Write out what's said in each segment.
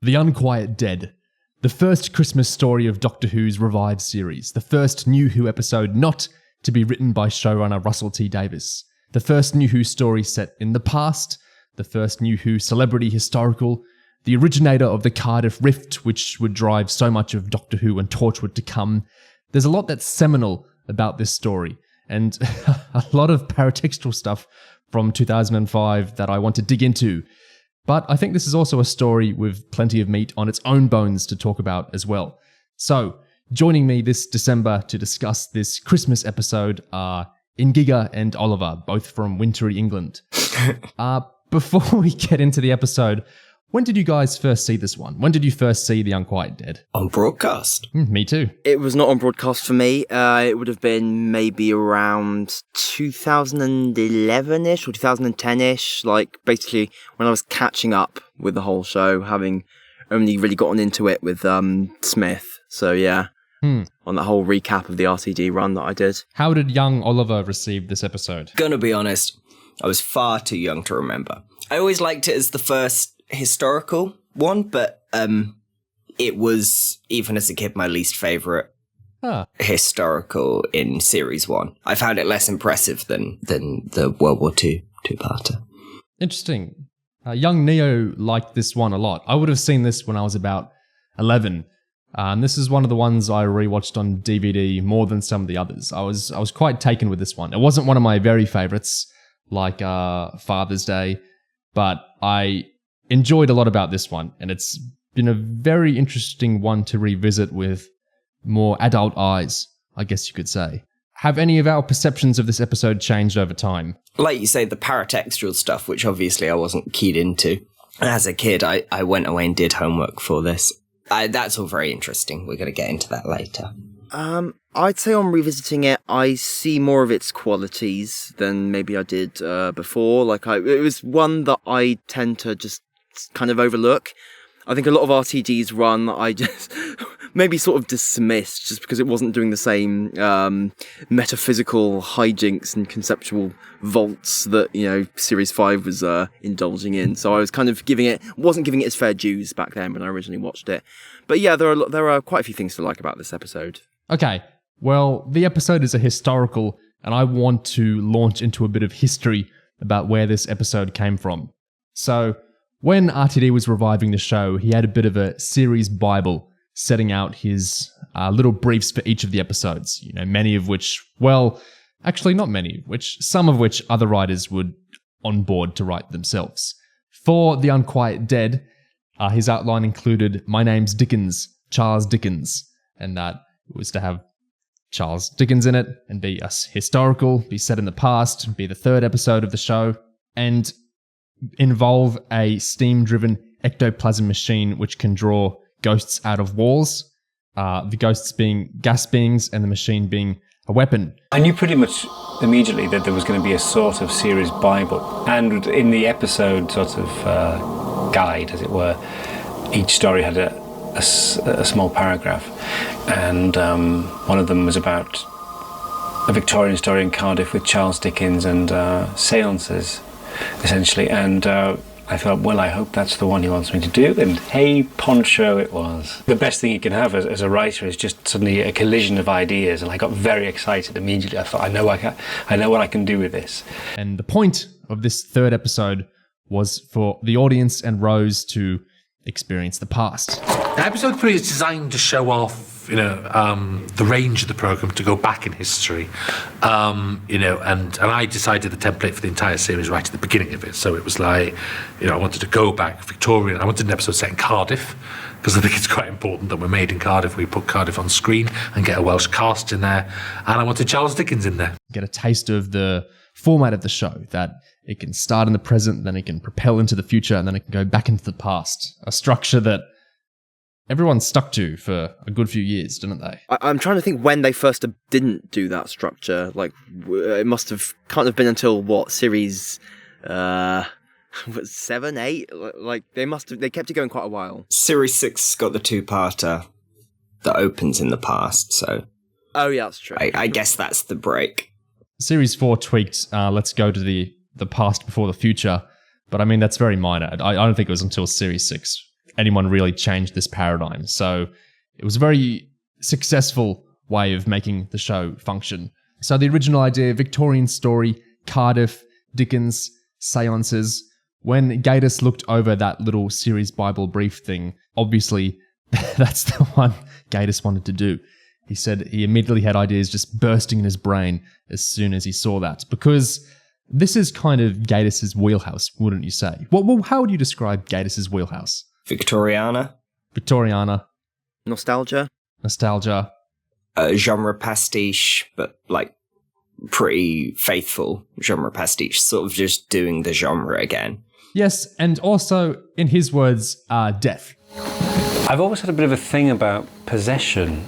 The Unquiet Dead. The first Christmas story of Doctor Who's revived series. The first New Who episode not to be written by showrunner Russell T Davies. The first New Who story set in the past. The first New Who celebrity historical. The originator of the Cardiff Rift, which would drive so much of Doctor Who and Torchwood to come. There's a lot that's seminal about this story, and a lot of paratextual stuff from 2005 that I want to dig into. But I think this is also a story with plenty of meat on its own bones to talk about as well. So, joining me this December to discuss this Christmas episode are Ingiga and Oliver, both from wintry England. Before we get into the episode, when did you guys first see this one? When did you first see The Unquiet Dead? On broadcast. Me too. It was not on broadcast for me. It would have been maybe around 2011-ish or 2010-ish. Like, basically, when I was catching up with the whole show, having only really gotten into it with Smith. So, yeah. On that whole recap of the RTD run that I did. How did young Oliver receive this episode? Gonna be honest, I was far too young to remember. I always liked it as the first historical one, but it was, even as a kid, my least favourite historical in Series 1. I found it less impressive than the World War II two-parter. Interesting. Young Neo liked this one a lot. I would have seen this when I was about 11. This is one of the ones I rewatched on DVD more than some of the others. I was quite taken with this one. It wasn't one of my very favourites, like Father's Day, but I enjoyed a lot about this one, and it's been a very interesting one to revisit with more adult eyes, I guess you could say. Have any of our perceptions of this episode changed over time? Like you say, the paratextual stuff, which obviously I wasn't keyed into. As a kid, I went away and did homework for this. That's all very interesting. We're going to get into that later. I'd say on revisiting it, I see more of its qualities than maybe I did before. It was one that I tend to just kind of overlook. I think a lot of RTD's run I just maybe sort of dismissed just because it wasn't doing the same metaphysical hijinks and conceptual vaults that, Series 5 was indulging in. So I was kind of wasn't giving it its fair dues back then when I originally watched it. But yeah, there are quite a few things to like about this episode. Okay, well, the episode is a historical, and I want to launch into a bit of history about where this episode came from. So, when RTD was reviving the show, he had a bit of a series Bible setting out his little briefs for each of the episodes, many of which, well, actually not many, some of which other writers would on board to write themselves. For The Unquiet Dead, his outline included, my name's Dickens, Charles Dickens, and that was to have Charles Dickens in it and be historical, be set in the past, be the third episode of the show, and involve a steam-driven ectoplasm machine which can draw ghosts out of walls, the ghosts being gas beings and the machine being a weapon. I knew pretty much immediately that there was going to be a sort of series Bible, and in the episode sort of guide, as it were, each story had a small paragraph, and one of them was about a Victorian story in Cardiff with Charles Dickens and seances, essentially, and I thought, well, I hope that's the one he wants me to do, and hey, poncho it was. The best thing you can have as a writer is just suddenly a collision of ideas, and I got very excited immediately. I thought, I know what I can do with this. And the point of this third episode was for the audience and Rose to experience the past. Episode 3 is designed to show off, the range of the programme, to go back in history, and I decided the template for the entire series right at the beginning of it. So it was like, I wanted to go back Victorian. I wanted an episode set in Cardiff, because I think it's quite important that we're made in Cardiff. We put Cardiff on screen and get a Welsh cast in there. And I wanted Charles Dickens in there. Get a taste of the format of the show, that it can start in the present, then it can propel into the future, and then it can go back into the past. A structure that everyone stuck to for a good few years, didn't they? I'm trying to think when they first didn't do that structure. Like, it must have kind of been until, series 7, 8? Like, they kept it going quite a while. Series 6 got the two-parter that opens in the past, so... Oh, yeah, that's true. I guess that's the break. Series 4 tweaked, let's go to the past before the future, but I mean, that's very minor. I don't think it was until Series 6 anyone really changed this paradigm. So it was a very successful way of making the show function. So the original idea, Victorian story, Cardiff, Dickens, seances. When Gatiss looked over that little series Bible brief thing, obviously that's the one Gatiss wanted to do. He said he immediately had ideas just bursting in his brain as soon as he saw that, because this is kind of Gatiss's wheelhouse, wouldn't you say? Well, how would you describe Gatiss's wheelhouse? Victoriana. Nostalgia. Genre pastiche, but like pretty faithful genre pastiche, sort of just doing the genre again. Yes, and also, in his words, death. I've always had a bit of a thing about possession.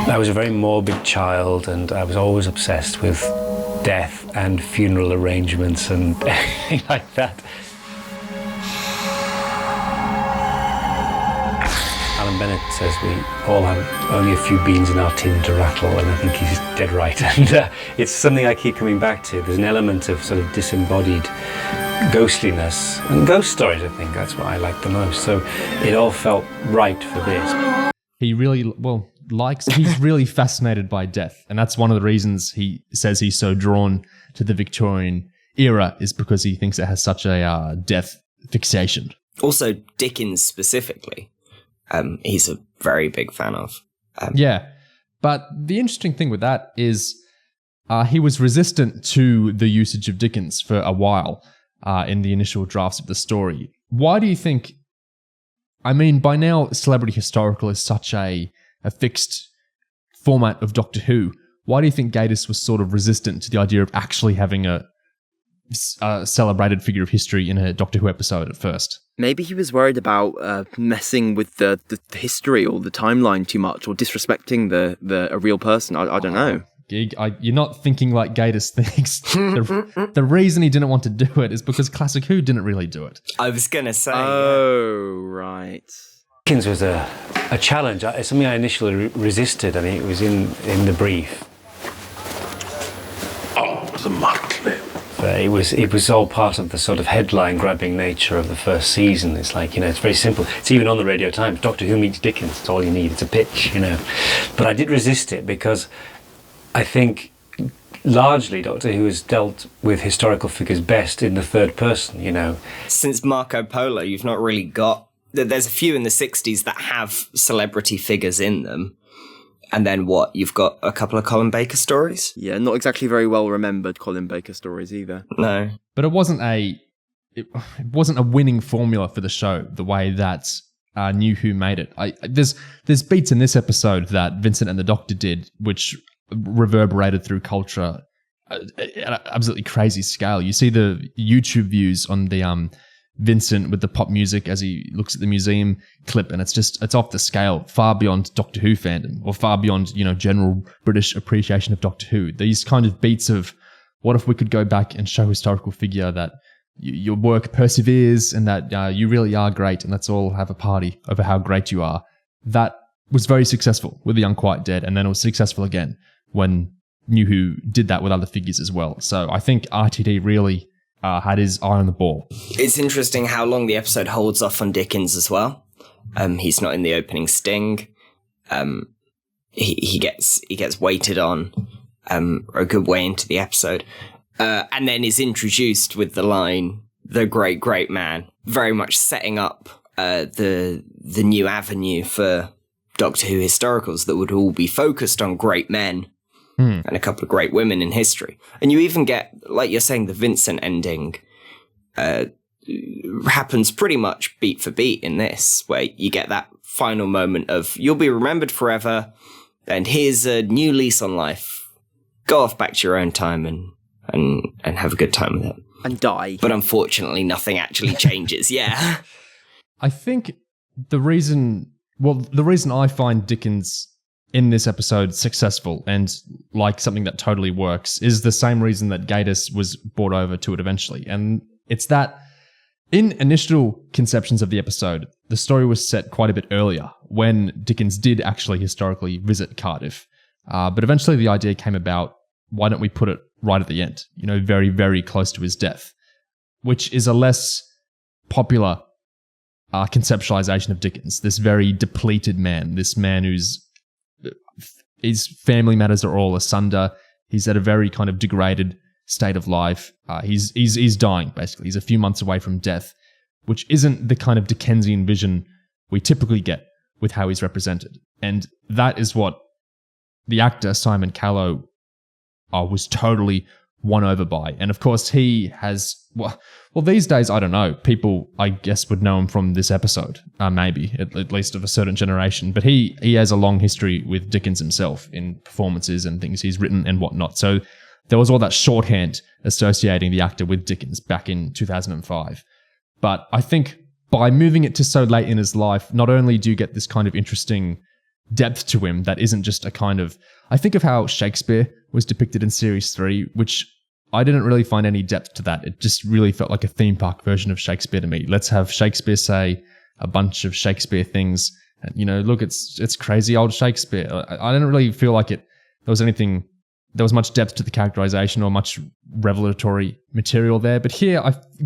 I was a very morbid child, and I was always obsessed with death and funeral arrangements and everything like that. Alan Bennett says we all have only a few beans in our tin to rattle, and I think he's dead right. And it's something I keep coming back to. There's an element of sort of disembodied ghostliness and ghost stories. I think that's what I like the most. So it all felt right for this. He really, he's really fascinated by death. And that's one of the reasons he says he's so drawn to the Victorian era, is because he thinks it has such a death fixation. Also, Dickens specifically. He's a very big fan of. Yeah. But the interesting thing with that is he was resistant to the usage of Dickens for a while in the initial drafts of the story. Why do you think... I mean, by now, celebrity historical is such a fixed format of Doctor Who. Why do you think Gatiss was sort of resistant to the idea of actually having a celebrated figure of history in a Doctor Who episode at first? Maybe he was worried about messing with the history or the timeline too much, or disrespecting a real person. I don't know. You're not thinking like Gatiss thinks. The reason he didn't want to do it is because Classic Who didn't really do it. I was going to say... Oh, right. Dickens was a challenge. It's something I initially resisted. I mean, it was in the brief. Oh, the motley. But it was all part of the sort of headline-grabbing nature of the first season. It's like, it's very simple. It's even on the Radio Times. Doctor Who meets Dickens. It's all you need. It's a pitch, But I did resist it because I think largely Doctor Who has dealt with historical figures best in the third person, Since Marco Polo, you've not really got... There's a few in the 60s that have celebrity figures in them. And then what? You've got a couple of Colin Baker stories? Yeah, not exactly very well remembered Colin Baker stories either. No. But it wasn't a winning formula for the show, the way that New Who made it. There's beats in this episode that Vincent and the Doctor did, which reverberated through culture at an absolutely crazy scale. You see the YouTube views on the Vincent with the pop music as he looks at the museum clip, and it's off the scale, far beyond Doctor Who fandom, or far beyond, general British appreciation of Doctor Who. These kind of beats of, what if we could go back and show a historical figure that your work perseveres and that you really are great, and let's all have a party over how great you are. That was very successful with the Unquiet Dead, and then it was successful again when New Who did that with other figures as well. So I think RTD really had his eye on the ball. It's interesting how long the episode holds off on Dickens as well. He's not in the opening sting. He gets weighted on a good way into the episode, and then is introduced with the line "the great great man," very much setting up the new avenue for Doctor Who historicals that would all be focused on great men. And a couple of great women in history. And you even get, like you're saying, the Vincent ending happens pretty much beat for beat in this, where you get that final moment of, you'll be remembered forever, and here's a new lease on life. Go off back to your own time and have a good time with it. And die. But unfortunately, nothing actually changes, yeah. I think the reason I find Dickens in this episode successful and like something that totally works is the same reason that Gatiss was brought over to it eventually. And it's that in initial conceptions of the episode, the story was set quite a bit earlier when Dickens did actually historically visit Cardiff. But eventually the idea came about, why don't we put it right at the end, very, very close to his death, which is a less popular conceptualization of Dickens. This very depleted man, this man his family matters are all asunder. He's at a very kind of degraded state of life. He's dying, basically. He's a few months away from death, which isn't the kind of Dickensian vision we typically get with how he's represented. And that is what the actor, Simon Callow, was totally won over by. And of course, he has, well, these days, I don't know, people, I guess, would know him from this episode, maybe, at least of a certain generation. But he has a long history with Dickens himself in performances and things he's written and whatnot. So there was all that shorthand associating the actor with Dickens back in 2005. But I think by moving it to so late in his life, not only do you get this kind of interesting depth to him that isn't just a kind of... I think of how Shakespeare was depicted in Series 3, which I didn't really find any depth to that. It just really felt like a theme park version of Shakespeare to me. Let's have Shakespeare say a bunch of Shakespeare things. And, look, it's crazy old Shakespeare. I didn't really feel like there was much depth to the characterization or much revelatory material there. But here,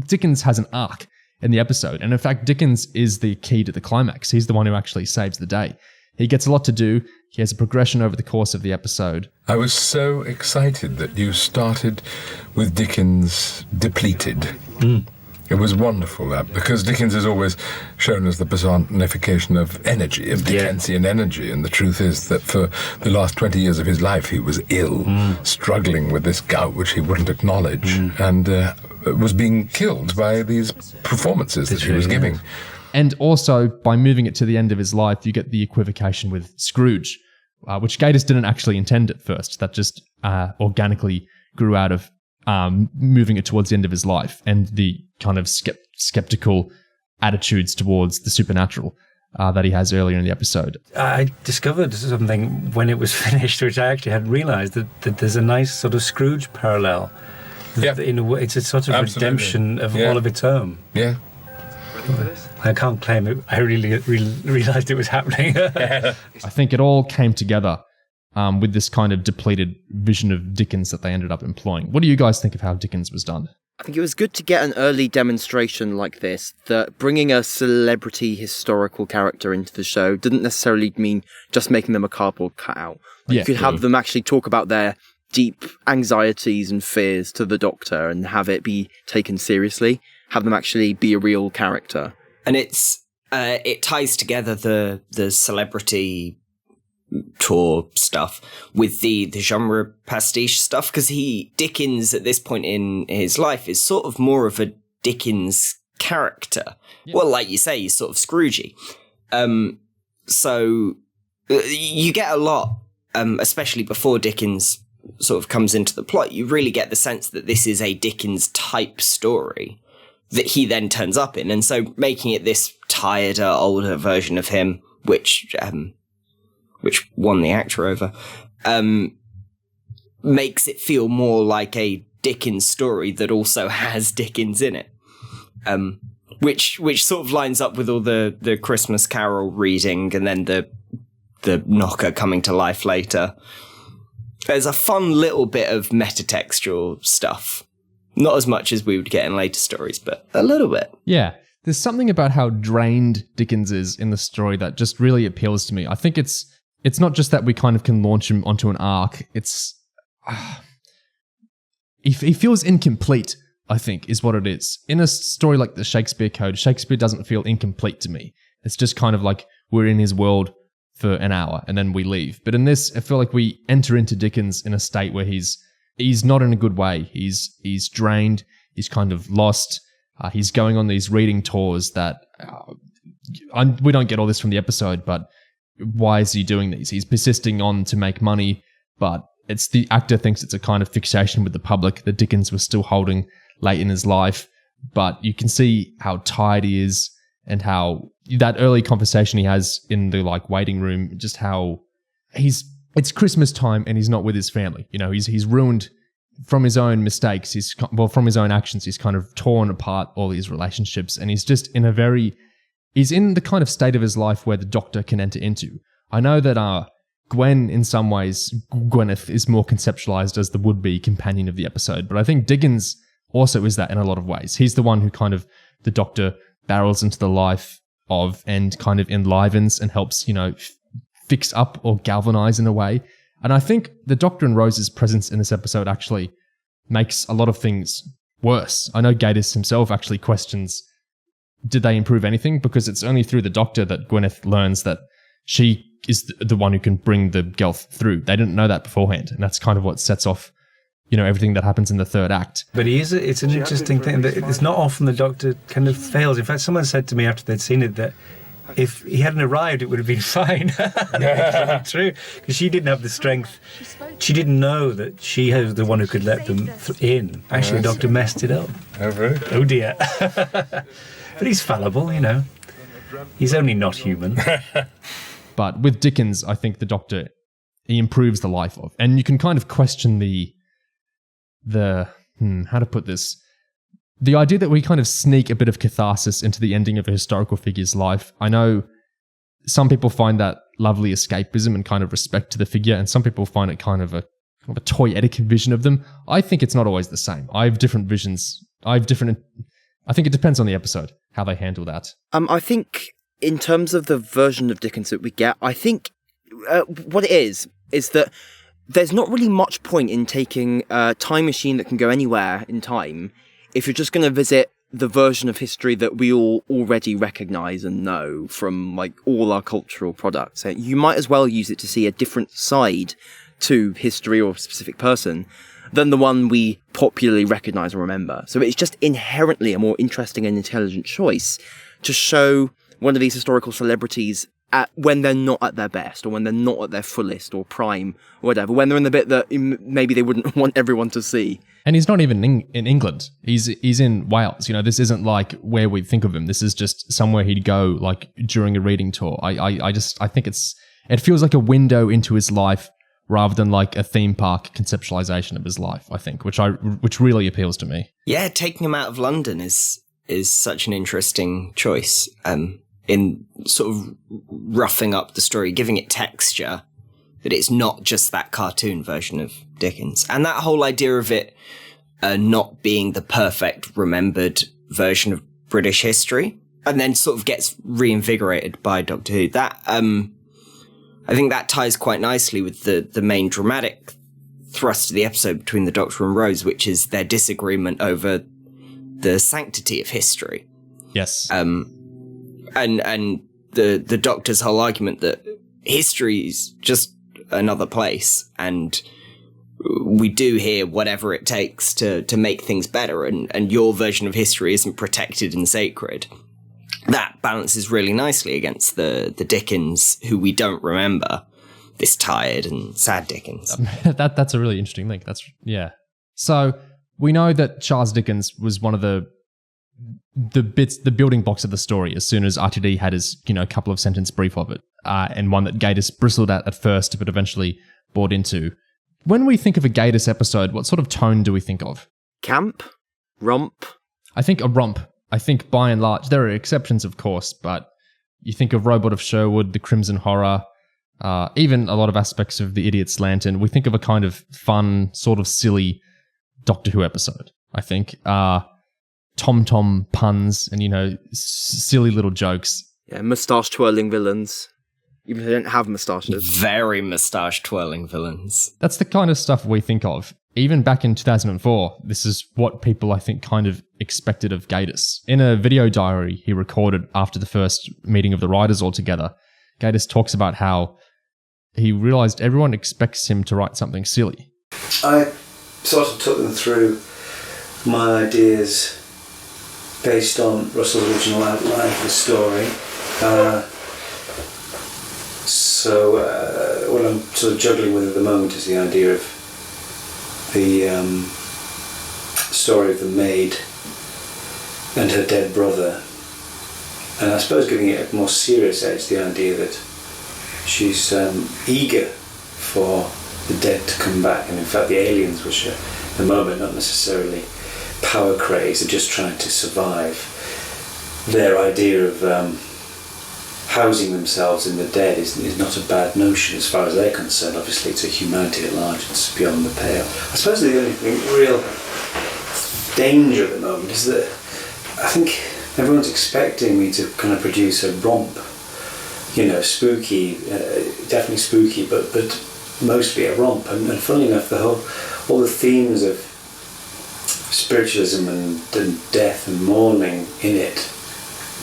Dickens has an arc in the episode. And in fact, Dickens is the key to the climax. He's the one who actually saves the day. He gets a lot to do. He has a progression over the course of the episode. I was so excited that you started with Dickens depleted. It was wonderful, that, because Dickens is always shown as the personification of energy, of Dickensian energy, and the truth is that for the last 20 years of his life he was ill, struggling with this gout which he wouldn't acknowledge, and was being killed by these performances that he was giving. And also, by moving it to the end of his life, you get the equivocation with Scrooge, which Gatiss didn't actually intend at first. That just organically grew out of moving it towards the end of his life and the kind of skeptical attitudes towards the supernatural that he has earlier in the episode. I discovered something when it was finished, which I actually hadn't realised, that there's a nice sort of Scrooge parallel. Yeah. In a way, it's a sort of redemption of Oliver Twome. Yeah. I can't claim it. I really realised it was happening. I think it all came together with this kind of depleted vision of Dickens that they ended up employing. What do you guys think of how Dickens was done? I think it was good to get an early demonstration like this, that bringing a celebrity historical character into the show didn't necessarily mean just making them a cardboard cutout. You could have them actually talk about their deep anxieties and fears to the Doctor and have it be taken seriously, have them actually be a real character. And it ties together the celebrity tour stuff with the genre pastiche stuff, because Dickens at this point in his life is sort of more of a Dickens character. Yeah. Well, like you say, he's sort of Scroogey. So you get a lot, especially before Dickens sort of comes into the plot, you really get the sense that this is a Dickens type story that he then turns up in. And so making it this tireder, older version of him, which won the actor over, makes it feel more like a Dickens story that also has Dickens in it. Which sort of lines up with all the Christmas Carol reading and then the knocker coming to life later. There's a fun little bit of metatextual stuff. Not as much as we would get in later stories, but a little bit. Yeah. There's something about how drained Dickens is in the story that just really appeals to me. I think it's not just that we kind of can launch him onto an arc. He feels incomplete, I think, is what it is. In a story like the Shakespeare Code, Shakespeare doesn't feel incomplete to me. It's just kind of like we're in his world for an hour and then we leave. But in this, I feel like we enter into Dickens in a state where he's not in a good way. He's drained. He's kind of lost. He's going on these reading tours that we don't get all this from the episode, but why is he doing these? He's persisting on to make money, but it's the actor thinks it's a kind of fixation with the public that Dickens was still holding late in his life. But you can see how tired he is and how that early conversation he has in the waiting room, just how it's Christmas time and he's not with his family. He's ruined from his own mistakes. From his own actions, he's kind of torn apart all these relationships, and he's just he's in the kind of state of his life where the Doctor can enter into. I know that Gwen, in some ways, Gwyneth is more conceptualized as the would-be companion of the episode, but I think Dickens also is that in a lot of ways. He's the one who the Doctor barrels into the life of and kind of enlivens and helps, fix up or galvanize in a way. And I think the Doctor and Rose's presence in this episode actually makes a lot of things worse. I know Gatiss himself actually questions, did they improve anything? Because it's only through the Doctor that Gwyneth learns that she is the one who can bring the Gelth through. They didn't know that beforehand. And that's kind of what sets off, everything that happens in the third act. But it's an interesting thing that it's not often the Doctor kind of fails. In fact, someone said to me after they'd seen it that if he hadn't arrived, it would have been fine. That's really true, because she didn't have the strength. She didn't know that she was the one who could let them in. Actually, the Doctor messed it up. Oh, really? Oh, dear. But he's fallible, He's only not human. But with Dickens, I think the Doctor, he improves the life of. And you can kind of question how to put this? The idea that we kind of sneak a bit of catharsis into the ending of a historical figure's life. I know some people find that lovely escapism and kind of respect to the figure, and some people find it kind of a toyetic vision of them. I think it's not always the same. I have different visions. I think it depends on the episode, how they handle that. I think in terms of the version of Dickens that we get, I think what it is that there's not really much point in taking a time machine that can go anywhere in time if you're just going to visit the version of history that we all already recognise and know from all our cultural products. You might as well use it to see a different side to history or a specific person than the one we popularly recognise and remember. So it's just inherently a more interesting and intelligent choice to show one of these historical celebrities when they're not at their best, or when they're not at their fullest or prime or whatever, when they're in the bit that maybe they wouldn't want everyone to see. And he's not even in England. He's in Wales. This isn't like where we think of him. This is just somewhere he'd go during a reading tour. I think it feels like a window into his life rather than like a theme park conceptualization of his life, I think, which really appeals to me. Yeah, taking him out of London is such an interesting choice. In sort of roughing up the story, giving it texture, that it's not just that cartoon version of Dickens. And that whole idea of it not being the perfect remembered version of British history, and then sort of gets reinvigorated by Doctor Who. That, I think that ties quite nicely with the main dramatic thrust of the episode between the Doctor and Rose, which is their disagreement over the sanctity of history. Yes. And the Doctor's whole argument that history is just another place, and we do here whatever it takes to make things better, and your version of history isn't protected and sacred. That balances really nicely against the Dickens who we don't remember, this tired and sad Dickens. That's a really interesting link. Yeah. So we know that Charles Dickens was one of the building blocks of the story as soon as RTD had his, couple of sentence brief of it, and one that Gatiss bristled at first, but eventually bought into. When we think of a Gatiss episode, what sort of tone do we think of? Camp? Romp? I think a romp. I think by and large, there are exceptions, of course, but you think of Robot of Sherwood, The Crimson Horror, even a lot of aspects of The Idiot's Lantern. We think of a kind of fun, sort of silly Doctor Who episode, I think. Tom puns and, silly little jokes. Yeah, moustache-twirling villains. Even if they don't have moustaches. Very moustache-twirling villains. That's the kind of stuff we think of. Even back in 2004, this is what people, I think, kind of expected of Gatiss. In a video diary he recorded after the first meeting of the writers all together, Gatiss talks about how he realised everyone expects him to write something silly. I sort of took them through my ideas based on Russell's original outline of the story. So what I'm sort of juggling with at the moment is the idea of the story of the maid and her dead brother. And I suppose giving it a more serious edge, the idea that she's eager for the dead to come back. And in fact the aliens, which are at the moment not necessarily power crazed, are just trying to survive. Their idea of housing themselves in the dead is not a bad notion as far as they're concerned. Obviously it's a humanity at large, it's beyond the pale. I suppose the only real danger at the moment is that I think everyone's expecting me to kind of produce a romp, spooky, definitely spooky, but mostly a romp. And funnily enough, all the themes of spiritualism and death and mourning in it,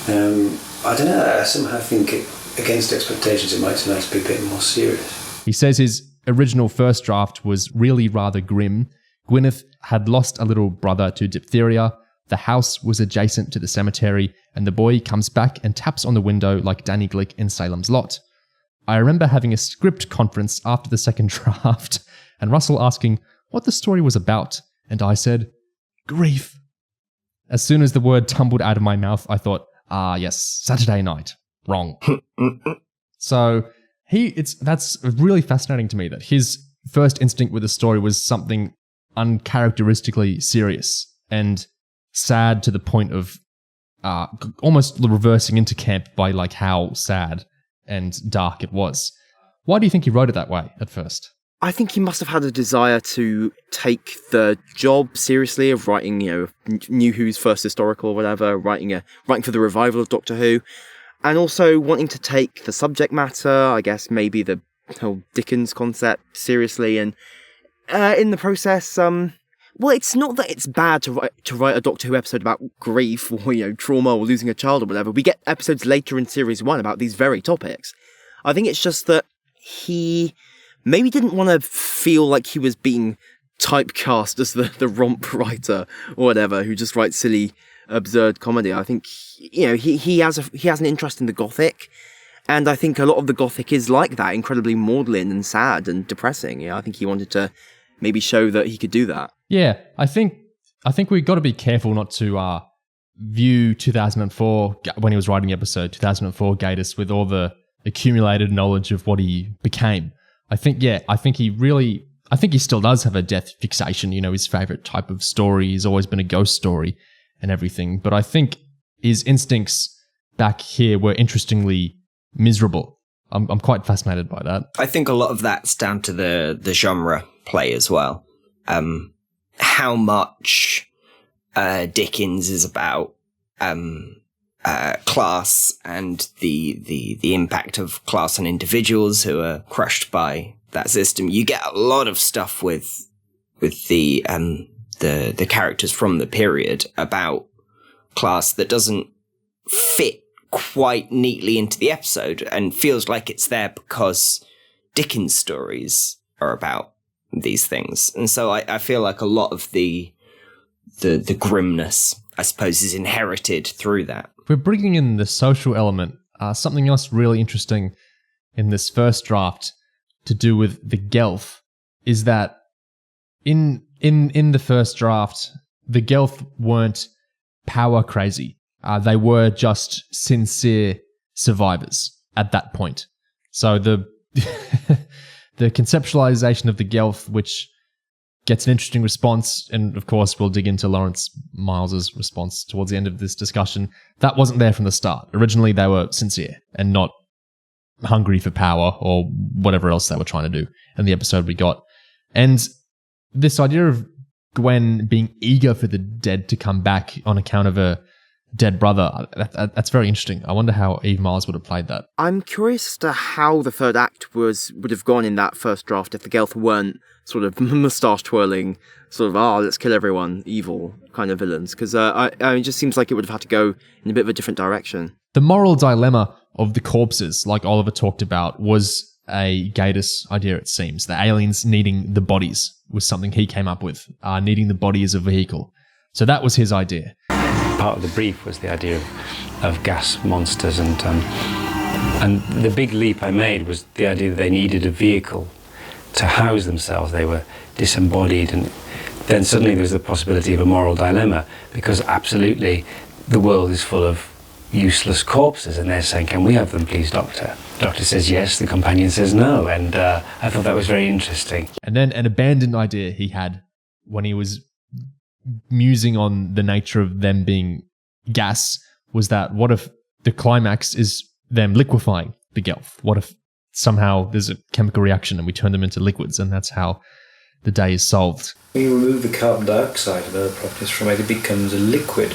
I don't know, I somehow think against expectations it might turn out to be a bit more serious. He says his original first draft was really rather grim. Gwyneth had lost a little brother to diphtheria, the house was adjacent to the cemetery, and the boy comes back and taps on the window like Danny Glick in Salem's Lot. I remember having a script conference after the second draft, and Russell asking what the story was about, and I said, grief. As soon as the word tumbled out of my mouth, I thought, yes, Saturday night. Wrong. So that's really fascinating to me that his first instinct with the story was something uncharacteristically serious and sad to the point of almost reversing into camp by like how sad and dark it was. Why do you think he wrote it that way at first? I think he must have had a desire to take the job seriously of writing, New Who's first historical or whatever, writing for the revival of Doctor Who, and also wanting to take the subject matter, I guess maybe the whole Dickens concept seriously, and in the process, well, it's not that it's bad to write a Doctor Who episode about grief or trauma or losing a child or whatever. We get episodes later in Series 1 about these very topics. I think it's just that he maybe didn't want to feel like he was being typecast as the romp writer or whatever, who just writes silly, absurd comedy. I think, he has an interest in the Gothic, and I think a lot of the Gothic is like that, incredibly maudlin and sad and depressing. I think he wanted to maybe show that he could do that. Yeah, I think we've got to be careful not to view 2004, when he was writing the episode, 2004 Gatiss with all the accumulated knowledge of what he became. I think he still does have a death fixation. His favorite type of story has always been a ghost story and everything. But I think his instincts back here were interestingly miserable. I'm quite fascinated by that. I think a lot of that's down to the genre play as well. How much Dickens is about class and the impact of class on individuals who are crushed by that system. You get a lot of stuff with the characters from the period about class that doesn't fit quite neatly into the episode and feels like it's there because Dickens stories are about these things. And so I feel like a lot of the grimness, I suppose, is inherited through that. We're bringing in the social element. Something else really interesting in this first draft to do with the Gelth is that in the first draft, the Gelth weren't power crazy. They were just sincere survivors at that point. So the conceptualization of the Gelth, which gets an interesting response, and of course we'll dig into Lawrence Miles's response towards the end of this discussion, that wasn't there from the start. Originally they were sincere and not hungry for power or whatever else they were trying to do in the episode we got. And this idea of Gwen being eager for the dead to come back on account of a dead brother, that's very interesting. I wonder how Eve Miles would have played that. I'm curious as to how the third act would have gone in that first draft if the Gelth weren't sort of moustache twirling, sort of, let's kill everyone, evil kind of villains. Because it just seems like it would have had to go in a bit of a different direction. The moral dilemma of the corpses, like Oliver talked about, was a Gatiss idea, it seems. The aliens needing the bodies was something he came up with, needing the body as a vehicle. So that was his idea. Part of the brief was the idea of gas monsters, and the big leap I made was the idea that they needed a vehicle to house themselves. They were disembodied, and then suddenly there was the possibility of a moral dilemma, because absolutely the world is full of useless corpses, and they're saying, can we have them please, Doctor? The Doctor says yes, the companion says no, and I thought that was very interesting. And then an abandoned idea he had when he was musing on the nature of them being gas was that what if the climax is them liquefying the Gelth? What if somehow there's a chemical reaction and we turn them into liquids, and that's how the day is solved? When you remove the carbon dioxide and other properties from it, it becomes a liquid.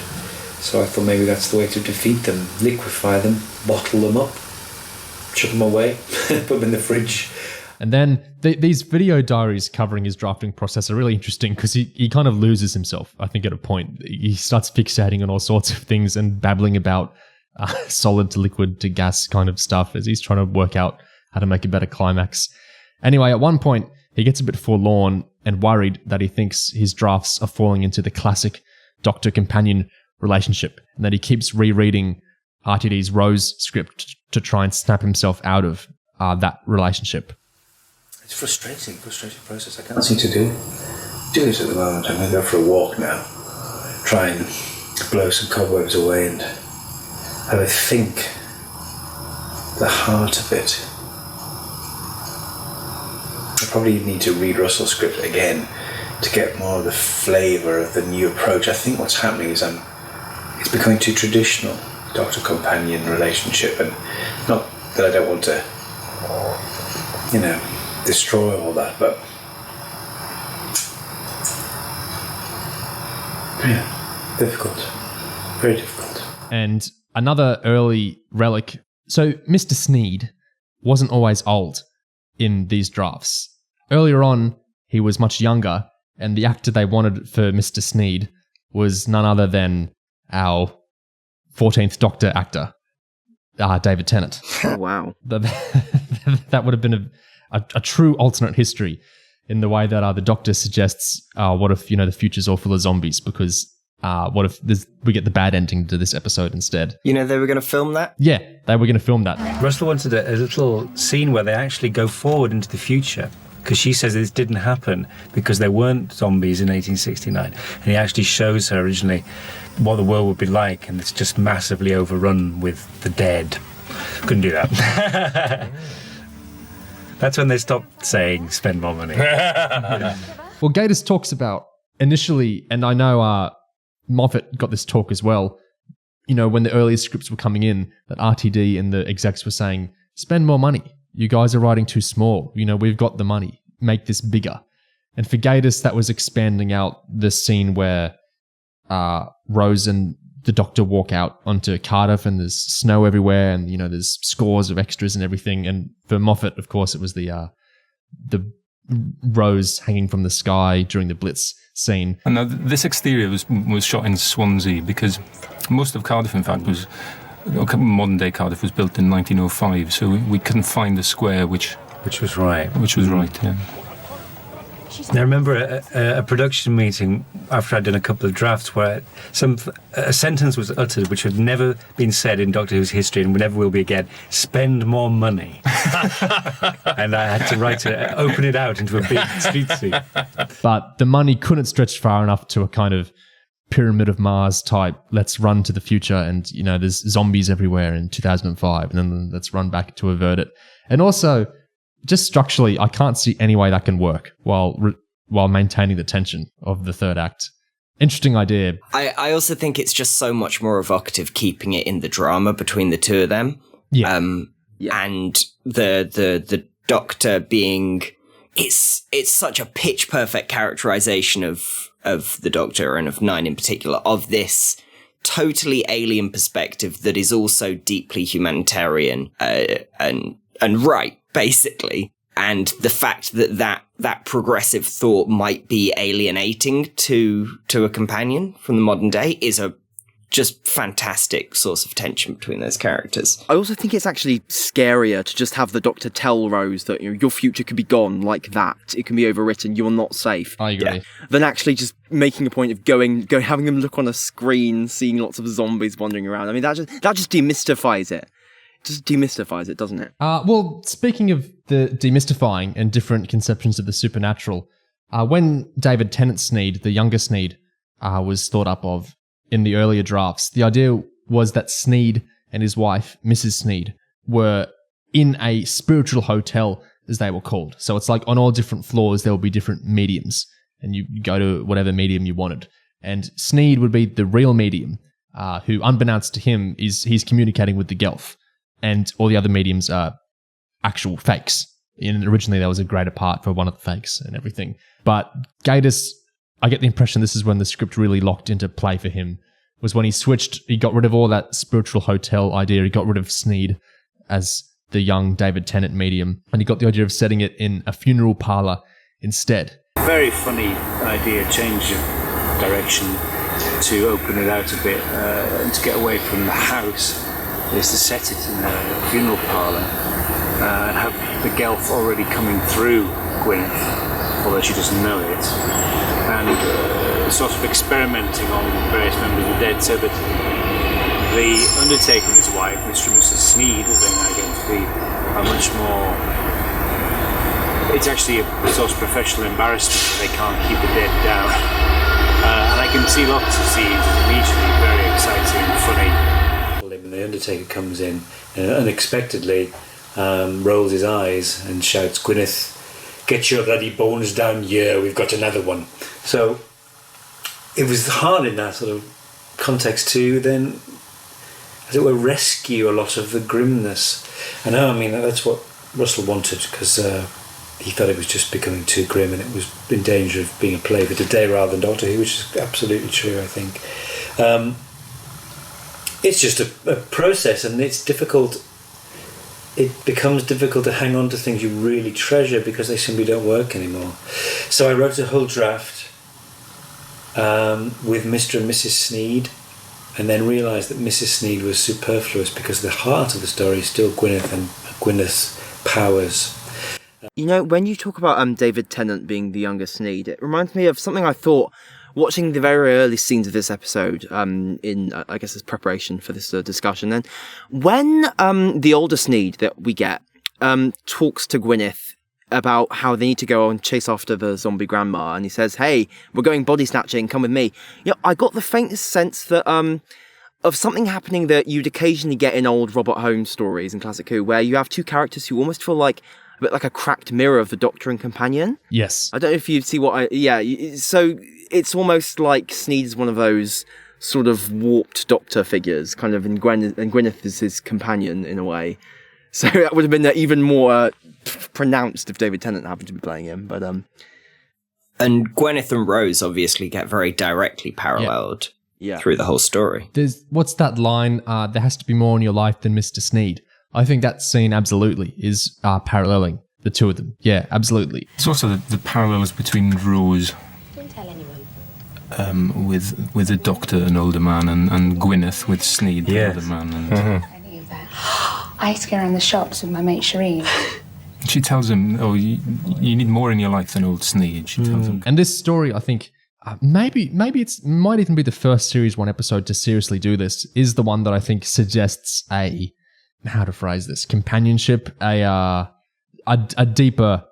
So I thought maybe that's the way to defeat them. Liquefy them, bottle them up, chuck them away, put them in the fridge. And then these video diaries covering his drafting process are really interesting because he kind of loses himself, I think, at a point. He starts fixating on all sorts of things and babbling about solid to liquid to gas kind of stuff as he's trying to work out how to make a better climax. Anyway, at one point, he gets a bit forlorn and worried that he thinks his drafts are falling into the classic doctor-companion relationship and that he keeps rereading RTD's Rose script to try and snap himself out of that relationship. It's frustrating process. I can't seem to do it at the moment. I'm going to go for a walk now, try and blow some cobwebs away and have a think the heart of it. I probably need to read Russell's script again to get more of the flavour of the new approach. I think what's happening is it's becoming too traditional, doctor-companion relationship, and not that I don't want to, destroy all that, but yeah, difficult, very difficult. And another early relic. So Mr. Sneed wasn't always old in these drafts. Earlier on, he was much younger, and the actor they wanted for Mr. Sneed was none other than our 14th Doctor actor, David Tennant. Oh, wow. That would have been a true alternate history in the way that the Doctor suggests, what if, the future's all full of zombies, because what if we get the bad ending to this episode instead? They were going to film that? Yeah, they were going to film that. Russell wanted a little scene where they actually go forward into the future, because she says this didn't happen because there weren't zombies in 1869. And he actually shows her originally what the world would be like, and it's just massively overrun with the dead. Couldn't do that. That's when they stopped saying, spend more money. Well, Gatiss talks about initially, and I know Moffat got this talk as well, when the earliest scripts were coming in, that RTD and the execs were saying, spend more money. You guys are writing too small. We've got the money. Make this bigger. And for Gatiss, that was expanding out the scene where Rose and the Doctor walk out onto Cardiff and there's snow everywhere and, there's scores of extras and everything. And for Moffat, of course, it was the rose hanging from the sky during the Blitz scene. And now this exterior was shot in Swansea because most of Cardiff, in fact, modern day Cardiff was built in 1905, so we couldn't find the square which was right. Yeah. I remember a production meeting after I'd done a couple of drafts where a sentence was uttered which had never been said in Doctor Who's history and never will be again. Spend more money. And I had to open it out into a big street scene. But the money couldn't stretch far enough to a kind of Pyramid of Mars type, let's run to the future and, there's zombies everywhere in 2005 and then let's run back to avert it. And also, just structurally, I can't see any way that can work while maintaining the tension of the third act. Interesting idea. I also think it's just so much more evocative keeping it in the drama between the two of them. Yeah. And the Doctor being... It's such a pitch-perfect characterization of the Doctor and of Nine in particular, of this totally alien perspective that is also deeply humanitarian and right, basically. And the fact that progressive thought might be alienating to a companion from the modern day is a just fantastic source of tension between those characters. I also think it's actually scarier to just have the Doctor tell Rose that your future could be gone like that. It can be overwritten. You're not safe. I agree. Yeah. Than actually just making a point of having them look on a screen, seeing lots of zombies wandering around. I mean, that just demystifies it. Just demystifies it, doesn't it? Well, speaking of the demystifying and different conceptions of the supernatural, when David Tennant Sneed, the younger Sneed, was thought up of in the earlier drafts, the idea was that Sneed and his wife, Mrs. Sneed, were in a spiritual hotel, as they were called. So it's like on all different floors, there will be different mediums, and you go to whatever medium you wanted. And Sneed would be the real medium, who, unbeknownst to him, he's communicating with the Gelf. And all the other mediums are actual fakes. And originally there was a greater part for one of the fakes and everything. But Gatiss, I get the impression this is when the script really locked into play for him, was when he got rid of all that spiritual hotel idea. He got rid of Sneed as the young David Tennant medium, and he got the idea of setting it in a funeral parlour instead. Very funny idea, change of direction to open it out a bit and to get away from the house is to set it in a funeral parlour and have the Gelf already coming through Gwyneth, although she doesn't know it, and sort of experimenting on various members of the dead, so that the Undertaker and his wife, Mr. and Mrs. Sneed, as they now get to be, are much more... It's actually a sort of professional embarrassment that they can't keep the dead down. And I can see lots of scenes as immediately very exciting and funny. When the Undertaker comes in and unexpectedly rolls his eyes and shouts, "Gwyneth, get your bloody bones down here, we've got another one." So it was hard in that sort of context to then, as it were, rescue a lot of the grimness. And I mean, that's what Russell wanted, because he thought it was just becoming too grim and it was in danger of being a play for today rather than Doctor Who, which is absolutely true, I think. It's just a process, and it's difficult. It becomes difficult to hang on to things you really treasure because they simply don't work anymore. So I wrote a whole draft with Mr. and Mrs. Sneed, and then realised that Mrs. Sneed was superfluous because the heart of the story is still Gwyneth and Gwyneth's powers. You know, when you talk about David Tennant being the younger Sneed, it reminds me of something I thought watching the very early scenes of this episode in, I guess, as preparation for this discussion. And when the older Sneed that we get talks to Gwyneth about how they need to go and chase after the zombie grandma, and he says, "Hey, we're going body snatching, come with me." You know, I got the faintest sense that of something happening that you'd occasionally get in old Robert Holmes stories in Classic Who, where you have two characters who almost feel like a bit like a cracked mirror of the Doctor and companion. Yes. I don't know if you see what I... Yeah, so it's almost like Sneed is one of those sort of warped Doctor figures, kind of, and Gwyneth is his companion in a way. So that would have been even more pronounced if David Tennant happened to be playing him, but... And Gwyneth and Rose obviously get very directly paralleled through the whole story. What's that line? There has to be more in your life than Mr. Sneed. I think that scene absolutely is paralleling the two of them. Yeah, absolutely. It's also the parallels between Rose with the Doctor, an older man, and Gwyneth with Sneed, the older man. And I used to go around the shops with my mate Shireen. She tells him, "Oh, you need more in your life than old Sneed." She tells him. And this story, I think, maybe it might even be the first Series 1 episode to seriously do this, is the one that I think suggests how to phrase this, companionship, a deeper,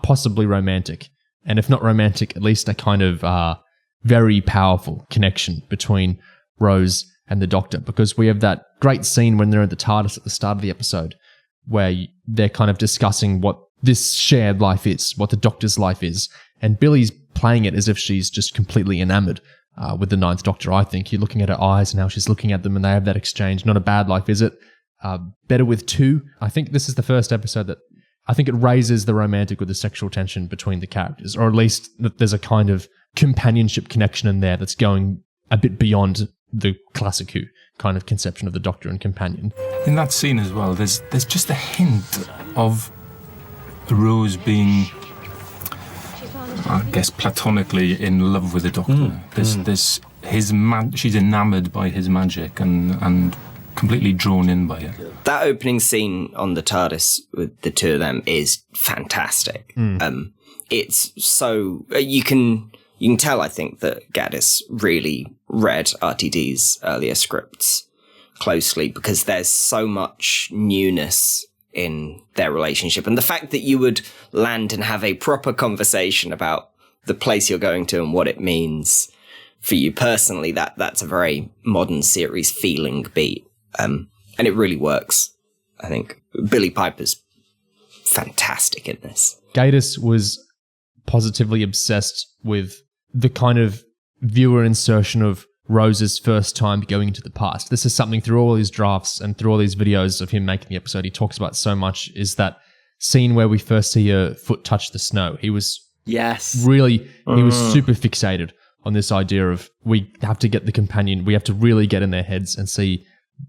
possibly romantic, and if not romantic, at least a kind of very powerful connection between Rose and the Doctor, because we have that great scene when they're at the TARDIS at the start of the episode where they're kind of discussing what this shared life is, what the Doctor's life is, and Billy's playing it as if she's just completely enamoured with the Ninth Doctor. I think you're looking at her eyes and how she's looking at them, and they have that exchange. Not a bad life, is it? Better with two. I think this is the first episode that I think it raises the romantic or the sexual tension between the characters, or at least that there's a kind of companionship connection in there that's going a bit beyond the Classic Who kind of conception of the Doctor and companion. In that scene as well, there's just a hint of Rose being, I guess, platonically in love with the Doctor. There's she's enamoured by his magic and completely drawn in by it. That opening scene on the TARDIS with the two of them is fantastic. It's so you can tell, I think, that Gatiss really read RTD's earlier scripts closely, because there's so much newness in their relationship, and the fact that you would land and have a proper conversation about the place you're going to and what it means for you personally, that's a very modern series feeling beat. And it really works. I think Billy Piper's fantastic in this. Gatiss was positively obsessed with the kind of viewer insertion of Rose's first time going into the past. This is something through all his drafts and through all these videos of him making the episode he talks about so much, is that scene where we first see her foot touch the snow. He was he was super fixated on this idea of we have to get the companion, we have to really get in their heads and see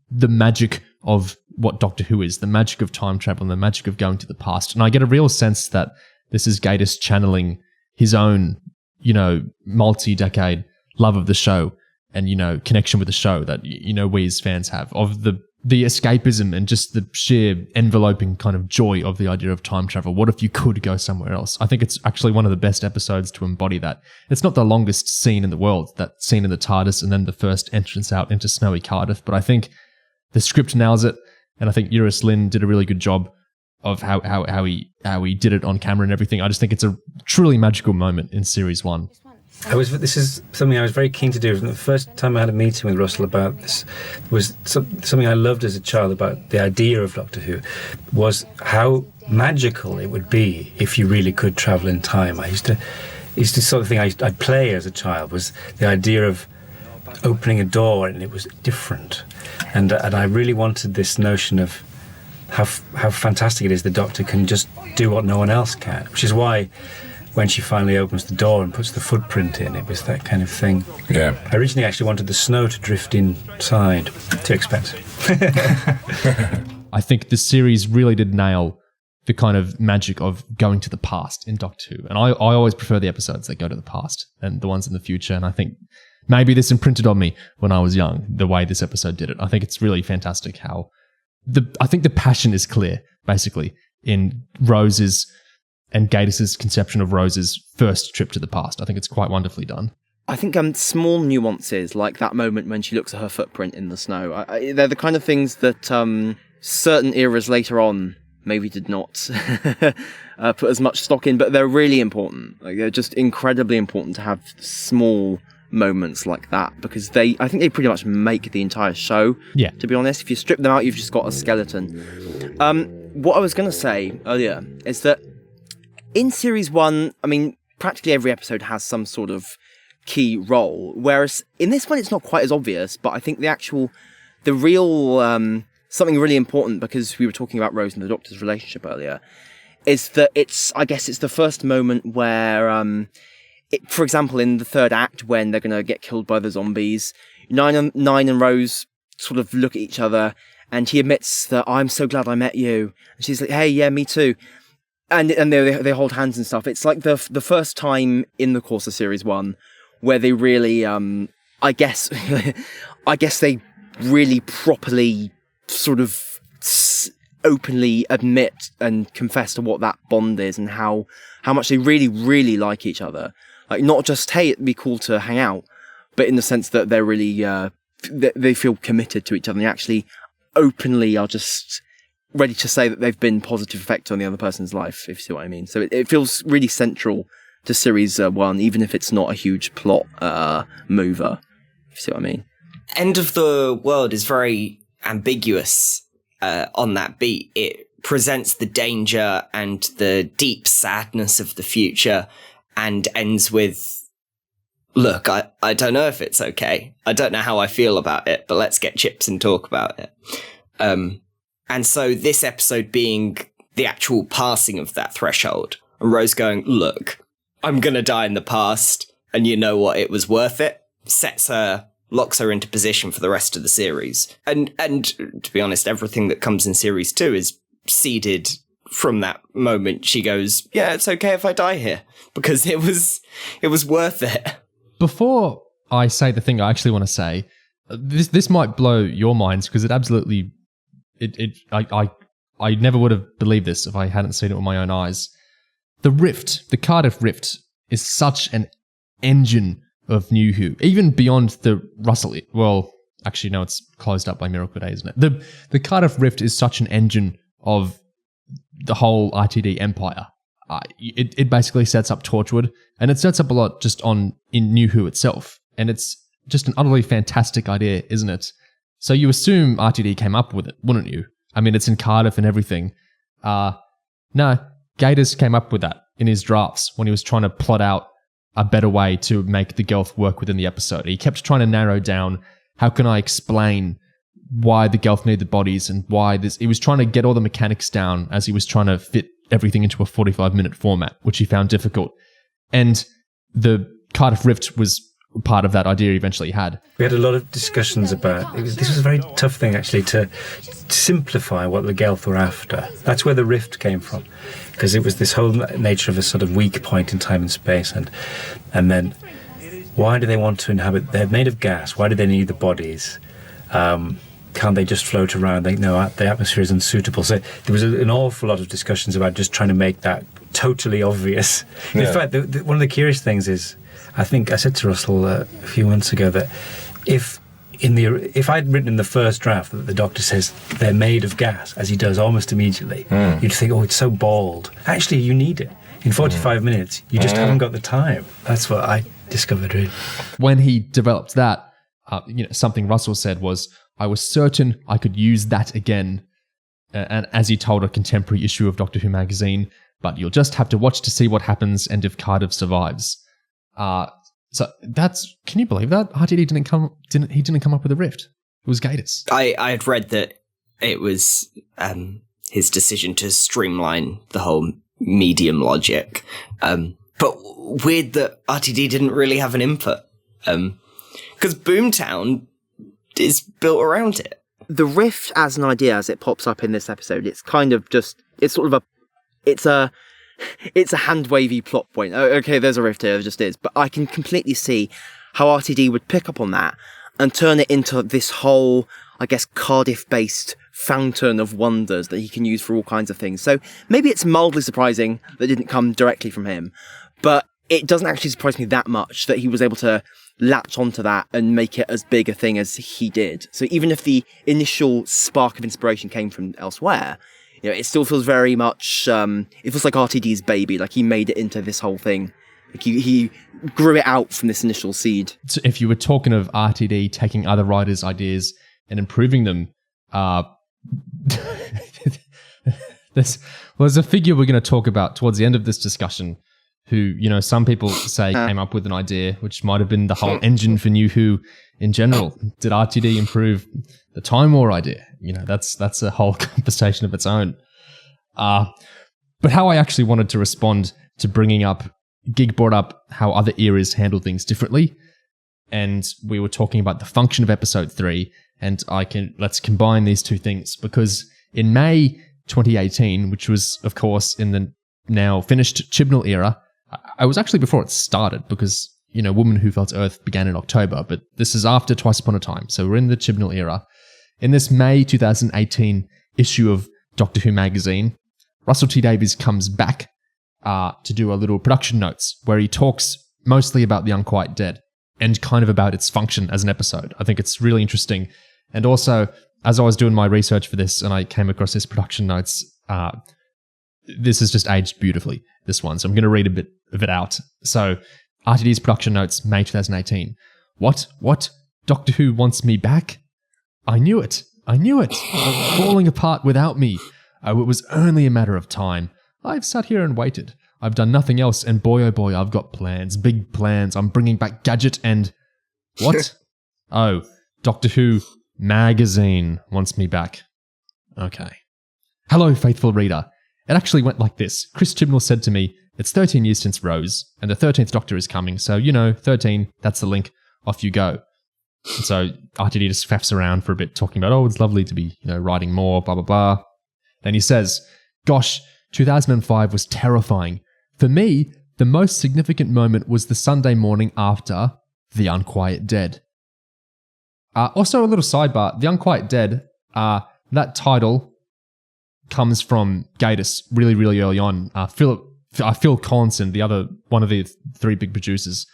the magic of what Doctor Who is, the magic of time travel and the magic of going to the past. And I get a real sense that this is Gatiss channeling his own, multi-decade love of the show and, connection with the show that, we as fans have, of the escapism and just the sheer enveloping kind of joy of the idea of time travel. What if you could go somewhere else? I think it's actually one of the best episodes to embody that. It's not the longest scene in the world, that scene in the TARDIS and then the first entrance out into snowy Cardiff, but I think the script nails it, and I think Eurus Lynn did a really good job of how he did it on camera and everything. I just think it's a truly magical moment in Series 1. This is something I was very keen to do. The first time I had a meeting with Russell about this was something I loved as a child about the idea of Doctor Who, was how magical it would be if you really could travel in time. I used to sort of thing I'd play as a child was the idea of opening a door and it was different, and I really wanted this notion of how fantastic it is the Doctor can just do what no one else can, which is why when she finally opens the door and puts the footprint in, it was that kind of thing. Yeah. I originally actually wanted the snow to drift inside. Too expensive. I think the series really did nail the kind of magic of going to the past in Doctor Who. And I always prefer the episodes that go to the past and the ones in the future. And I think maybe this imprinted on me when I was young, the way this episode did it. I think it's really fantastic how I think the passion is clear, basically, in Rose's and Gatiss's conception of Rose's first trip to the past. I think it's quite wonderfully done. I think small nuances, like that moment when she looks at her footprint in the snow, they're the kind of things that certain eras later on maybe did not put as much stock in, but they're really important. Like, they're just incredibly important to have small moments like that, because I think they pretty much make the entire show. Yeah. To be honest, if you strip them out, you've just got a skeleton. What I was going to say earlier is that in Series 1, I mean, practically every episode has some sort of key role, whereas in this one it's not quite as obvious, but I think the real something really important, because we were talking about Rose and the Doctor's relationship earlier, is that I guess it's the first moment where, for example, in the third act, when they're going to get killed by the zombies, Nine and Rose sort of look at each other, and he admits that, I'm so glad I met you, and she's like, hey, yeah, me too. And they hold hands and stuff. It's like the first time in the course of Series 1 where they really, I guess they really properly sort of openly admit and confess to what that bond is and how much they really, really like each other. Like, not just, hey, it'd be cool to hang out, but in the sense that they're really, they feel committed to each other and they actually openly are just ready to say that they've been positive effect on the other person's life, if you see what I mean. So it feels really central to Series 1, even if it's not a huge plot mover, if you see what I mean. End of the World is very ambiguous on that beat. It presents the danger and the deep sadness of the future and ends with, look, I don't know if it's okay. I don't know how I feel about it, but let's get chips and talk about it. And so this episode being the actual passing of that threshold, and Rose going, look, I'm going to die in the past, and you know what, it was worth it, locks her into position for the rest of the series. And to be honest, everything that comes in Series 2 is seeded from that moment. She goes, yeah, it's okay if I die here, because it was worth it. Before I say the thing I actually want to say, this might blow your minds, because it absolutely... I never would have believed this if I hadn't seen it with my own eyes. The Cardiff Rift, is such an engine of New Who, even beyond the Russell. Well, actually, no, it's closed up by Miracle Day, isn't it? The Cardiff Rift is such an engine of the whole ITD empire. It basically sets up Torchwood, and it sets up a lot just in New Who itself, and it's just an utterly fantastic idea, isn't it? So you assume RTD came up with it, wouldn't you? I mean, it's in Cardiff and everything. No, Gatiss came up with that in his drafts when he was trying to plot out a better way to make the Gelth work within the episode. He kept trying to narrow down, how can I explain why the Gelth need the bodies and why this... He was trying to get all the mechanics down as he was trying to fit everything into a 45-minute format, which he found difficult. And the Cardiff Rift was part of that idea he eventually had. We had a lot of discussions about this was a very tough thing actually to simplify what the Gelth were after. That's where the rift came from, because it was this whole nature of a sort of weak point in time and space, and then why do they want to inhabit? They're made of gas. Why do they need the bodies? Can't they just float around? No, the atmosphere is unsuitable. So there was an awful lot of discussions about just trying to make that totally obvious. Yeah. In fact, one of the curious things is, I think I said to Russell a few months ago that if I'd written in the first draft that the Doctor says they're made of gas, as he does almost immediately, you'd think, oh, it's so bald. Actually, you need it. In 45 minutes, you just haven't got the time. That's what I discovered, really. When he developed that, something Russell said was, I was certain I could use that again, and as he told a contemporary issue of Doctor Who magazine, but you'll just have to watch to see what happens and if Cardiff survives. So that's, can you believe that? RTD didn't come up with a rift. It was Gatiss. I had read that it was his decision to streamline the whole medium logic. But weird that RTD didn't really have an input. Because Boomtown is built around it. The rift as an idea, as it pops up in this episode, it's kind of just, it's a hand-wavy plot point. Okay, there's a rift here, it just is. But I can completely see how RTD would pick up on that and turn it into this whole, I guess, Cardiff-based fountain of wonders that he can use for all kinds of things. So maybe it's mildly surprising that it didn't come directly from him, but it doesn't actually surprise me that much that he was able to latch onto that and make it as big a thing as he did. So even if the initial spark of inspiration came from elsewhere, it still feels very much, it feels like RTD's baby, like he made it into this whole thing. Like he grew it out from this initial seed. So if you were talking of RTD taking other writers' ideas and improving them, there's a figure we're going to talk about towards the end of this discussion who, some people say came up with an idea, which might have been the whole engine for New Who in general. Did RTD improve the Time War idea? That's a whole conversation of its own. But how I actually wanted to respond to bringing up, Gig brought up how other eras handle things differently. And we were talking about the function of episode 3. And let's combine these two things, because in May 2018, which was, of course, in the now finished Chibnall era, I was actually before it started, because, Woman Who Felt Earth began in October, but this is after Twice Upon a Time. So we're in the Chibnall era. In this May 2018 issue of Doctor Who magazine, Russell T Davies comes back to do a little production notes where he talks mostly about the Unquiet Dead and kind of about its function as an episode. I think it's really interesting. And also, as I was doing my research for this and I came across this production notes, this has just aged beautifully, this one. So I'm going to read a bit of it out. So, RTD's production notes, May 2018. What? Doctor Who wants me back? I knew it. Falling apart without me. Oh, it was only a matter of time. I've sat here and waited. I've done nothing else, and boy oh boy, I've got plans. Big plans. I'm bringing back Gadget and... What? Oh, Doctor Who magazine wants me back. Okay. Hello, faithful reader. It actually went like this. Chris Chibnall said to me, it's 13 years since Rose, and the 13th Doctor is coming, so, 13, that's the link, off you go. And so RTD just faffs around for a bit, talking about, it's lovely to be, writing more, blah, blah, blah. Then he says, gosh, 2005 was terrifying. For me, the most significant moment was the Sunday morning after The Unquiet Dead. Also, a little sidebar, The Unquiet Dead, that title comes from Gatiss really, really early on. Phil Collinson, one of the three big producers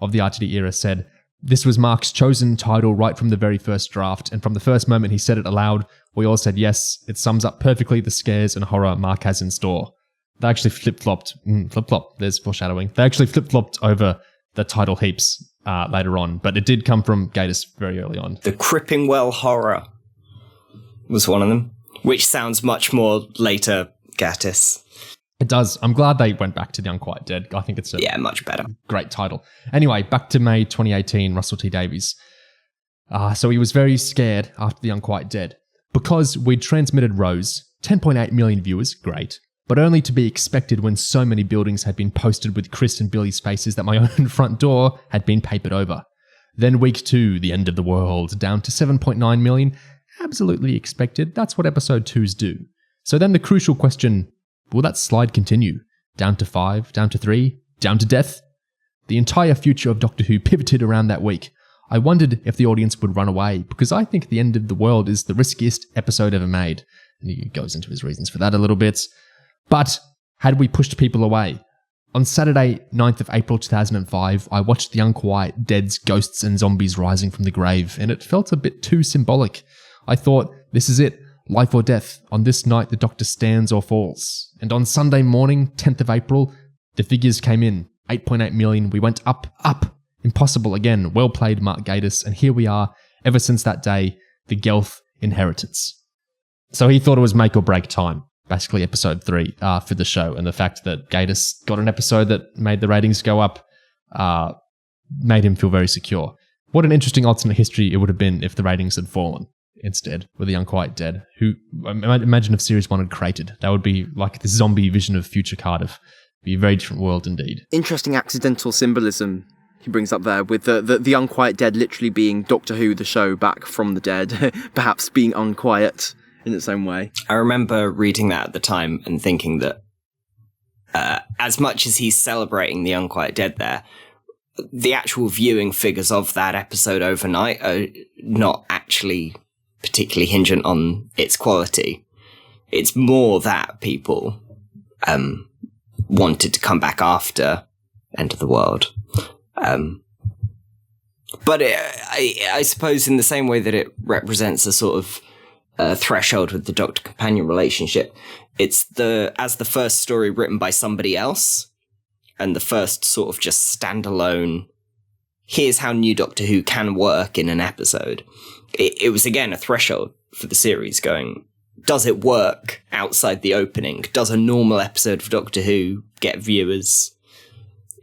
of the RTD era, said, this was Mark's chosen title right from the very first draft, and from the first moment he said it aloud, we all said yes, it sums up perfectly the scares and horror Mark has in store. They actually flip-flopped, there's foreshadowing, they actually flip-flopped over the title heaps later on, but it did come from Gatiss very early on. The Crippingwell Horror was one of them, which sounds much more later Gatiss. It does. I'm glad they went back to The Unquiet Dead. I think it's a much better. Great title. Anyway, back to May 2018, Russell T Davies. So he was very scared after The Unquiet Dead because we'd transmitted Rose, 10.8 million viewers, great. but only to be expected when so many buildings had been posted with Chris and Billy's faces that my own front door had been papered over. Then week 2, the end of the world, down to 7.9 million. Absolutely expected. That's what episode 2s do. So then the crucial question, will that slide continue? Down to 5, down to 3, down to death? The entire future of Doctor Who pivoted around that week. I wondered if the audience would run away, because I think the end of the world is the riskiest episode ever made. And he goes into his reasons for that a little bit. But had we pushed people away? On Saturday, 9th of April 2005, I watched the Unquiet Dead's Ghosts and Zombies Rising from the Grave, and it felt a bit too symbolic. I thought, this is it, life or death. On this night, the Doctor stands or falls. And on Sunday morning, 10th of April, the figures came in. 8.8 million, we went up. Impossible again, well played Mark Gatiss, and here we are, ever since that day, the Gelth inheritance. So he thought it was make or break time. Basically episode 3 for the show, and the fact that Gatiss got an episode that made the ratings go up made him feel very secure. What an interesting alternate history it would have been if the ratings had fallen instead with the Unquiet Dead, who imagine if Series 1 had created. That would be like this zombie vision of future Cardiff. Be a very different world indeed. Interesting accidental symbolism he brings up there, with the Unquiet Dead literally being Doctor Who, the show, back from the dead, perhaps being unquiet in its own way. I remember reading that at the time and thinking that as much as he's celebrating the Unquiet Dead there, the actual viewing figures of that episode overnight are not actually particularly hingent on its quality. It's more that people wanted to come back after End of the World. But I suppose in the same way that it represents a sort of threshold with the Doctor-companion relationship, it's as the first story written by somebody else, and the first sort of just standalone, here's how New Doctor Who can work in an episode. It was again a threshold for the series going, does it work outside the opening? Does a normal episode of Doctor Who get viewers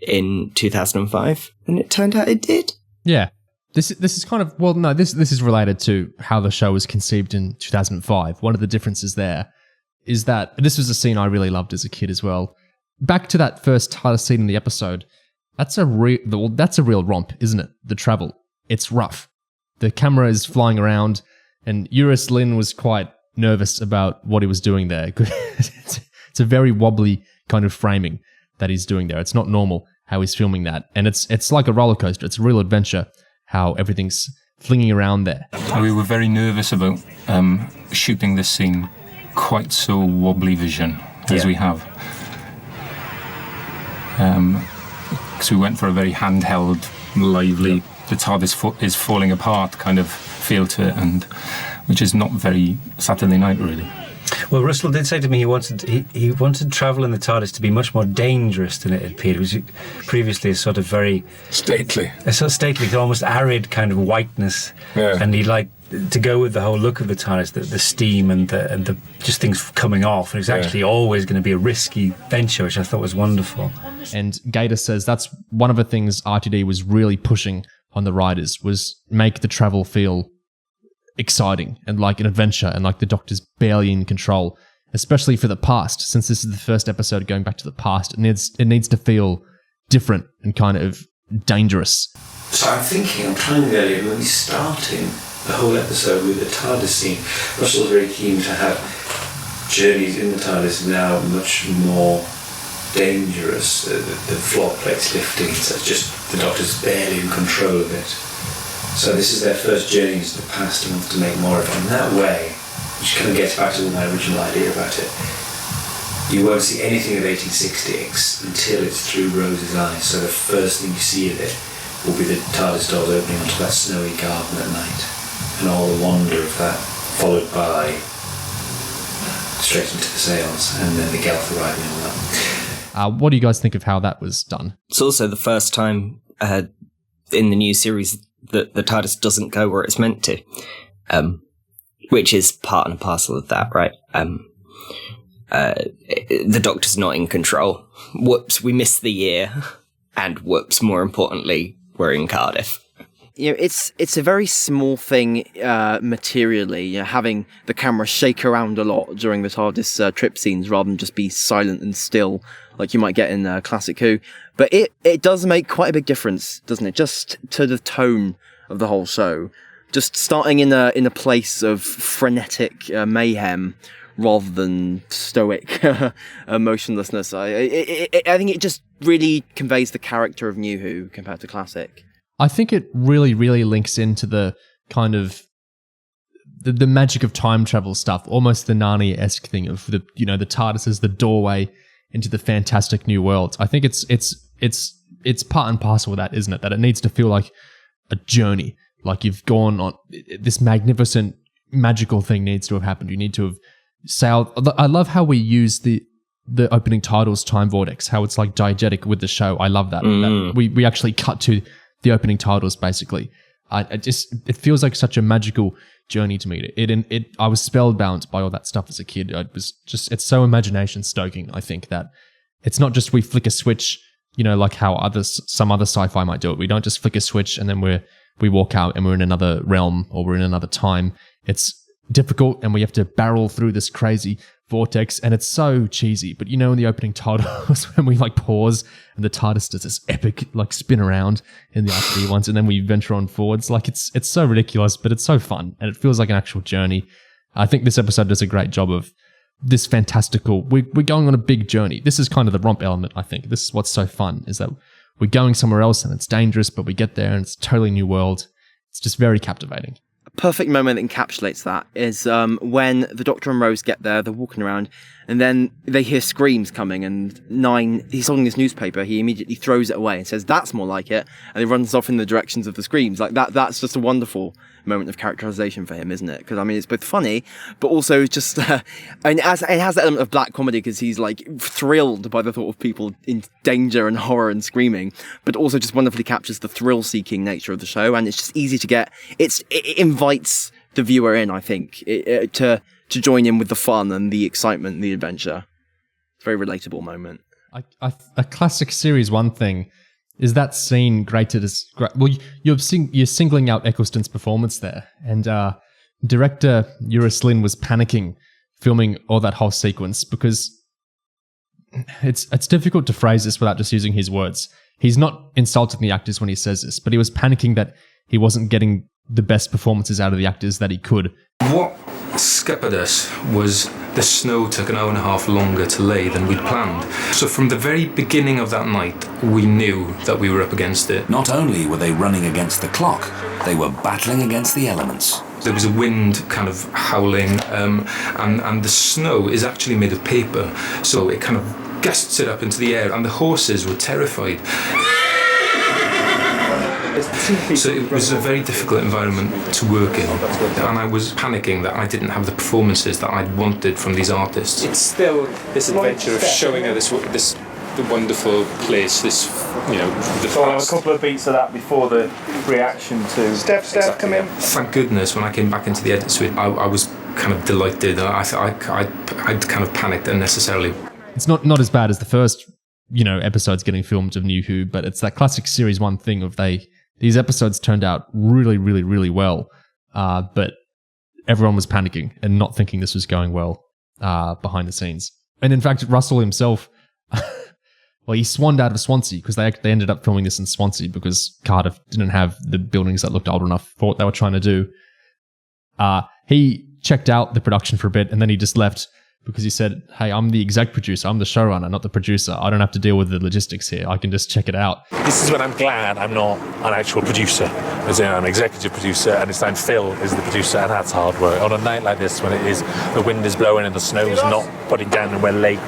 in 2005? And it turned out it did. Yeah. This is kind of, well, no, this is related to how the show was conceived in 2005. One of the differences there is that this was a scene I really loved as a kid as well. Back to that first TARDIS scene in the episode, that's a real romp, isn't it? The travel. It's rough. The camera is flying around, and Eurus Lynn was quite nervous about what he was doing there. It's a very wobbly kind of framing that he's doing there. It's not normal how he's filming that. And it's like a roller coaster. It's a real adventure how everything's flinging around there. We were very nervous about shooting this scene quite so wobbly vision as we have. Because we went for a very handheld, lively, the TARDIS is falling apart kind of feel to it, and which is not very Saturday Night, really. Well, Russell did say to me he wanted travel in the TARDIS to be much more dangerous than it had appeared. It was previously a sort of very stately, almost arid kind of whiteness, and he liked to go with the whole look of the TARDIS, the steam and the just things coming off. And it was actually always going to be a risky venture, which I thought was wonderful. And Gatiss says that's one of the things RTD was really pushing on the writers, was make the travel feel exciting and like an adventure and like the Doctor's barely in control, especially for the past. Since this is the first episode going back to the past, it needs to feel different and kind of dangerous. So I'm trying earlier when we starting the whole episode with the TARDIS scene. Russell's very keen to have journeys in the TARDIS now much more dangerous. The floor plate's lifting, so it's just the Doctor's barely in control of it. So this is their first journey into the past and wants to make more of it. In that way, which kind of gets back to my original idea about it, you won't see anything of 1860X until it's through Rose's eyes. So the first thing you see of it will be the TARDIS doors opening onto that snowy garden at night, and all the wonder of that, followed by straight into the seance, and then the Gelth arriving and all that. What do you guys think of how that was done? It's also the first time in the new series that the TARDIS doesn't go where it's meant to, which is part and parcel of that, right? The Doctor's not in control. Whoops, we missed the year. And whoops, more importantly, we're in Cardiff. It's a very small thing materially, having the camera shake around a lot during the TARDIS trip scenes rather than just be silent and still like you might get in Classic Who. But it does make quite a big difference, doesn't it? Just to the tone of the whole show. Just starting in a place of frenetic mayhem rather than stoic emotionlessness. I think it just really conveys the character of New Who compared to Classic. I think it really, really links into the kind of the magic of time travel stuff, almost the Narnia-esque thing of the TARDIS as the doorway into the fantastic new world. I think it's part and parcel of that, isn't it? That it needs to feel like a journey, like you've gone on this magnificent, magical thing needs to have happened. You need to have sailed. I love how we use the opening titles, Time Vortex, how it's like diegetic with the show. I love that. That we actually cut to the opening titles, basically. It feels like such a magical journey to me. I was spellbound by all that stuff as a kid. It's so imagination stoking. I think that it's not just we flick a switch, like how some other sci-fi might do it. We don't just flick a switch and then we walk out and we're in another realm or we're in another time. It's difficult and we have to barrel through this crazy vortex, and it's so cheesy. But in the opening titles when we pause and the TARDIS does this epic spin around in the RTD ones, and then we venture on forwards, it's so ridiculous, but it's so fun and it feels like an actual journey. I think this episode does a great job of this fantastical. We're going on a big journey. This is kind of the romp element. I think this is what's so fun, is that we're going somewhere else and it's dangerous, but we get there and it's a totally new world. It's just very captivating. Perfect moment that encapsulates that is when the Doctor and Rose get there, they're walking around, and then they hear screams coming, and Nine, he's holding his newspaper, he immediately throws it away and says, "That's more like it," and he runs off in the directions of the screams. That's just a wonderful moment of characterization for him, isn't it? Because, it's both funny, but also just, it has that element of black comedy, because he's, thrilled by the thought of people in danger and horror and screaming, but also just wonderfully captures the thrill-seeking nature of the show, and it's just easy to get, it invites the viewer in, I think, to join in with the fun and the excitement and the adventure. It's a very relatable moment. A classic Series 1 thing is that scene great to describe. Well, you're singling out Eccleston's performance there, and director Eurus Lynn was panicking filming all that whole sequence because it's difficult to phrase this without just using his words. He's not insulting the actors when he says this, but he was panicking that he wasn't getting the best performances out of the actors that he could. What scuppered us was the snow took an hour and a half longer to lay than we'd planned. So from the very beginning of that night, we knew that we were up against it. Not only were they running against the clock, they were battling against the elements. There was a wind kind of howling, and the snow is actually made of paper, so it kind of gusts it up into the air, and the horses were terrified. So it was a very difficult environment to work in, and I was panicking that I didn't have the performances that I'd wanted from these artists. It's still this adventure of showing her this the wonderful place, this, the so a couple of beats of that before the reaction to Steph, come in. Thank goodness when I came back into the edit suite, I was kind of delighted. I'd kind of panicked unnecessarily. It's not as bad as the first, episodes getting filmed of New Who, but it's that classic Series 1 thing of these episodes turned out really, really, really well, but everyone was panicking and not thinking this was going well behind the scenes. And in fact, Russell himself, well, he swanned out of Swansea because they ended up filming this in Swansea because Cardiff didn't have the buildings that looked old enough for what they were trying to do. He checked out the production for a bit and then he just left because he said, "Hey, I'm the exec producer. I'm the showrunner, not the producer. I don't have to deal with the logistics here. I can just check it out." This is when I'm glad I'm not an actual producer. As in, I'm an executive producer, and it's time Phil is the producer, and that's hard work. On a night like this, when the wind is blowing and the snow's not putting down and we're late,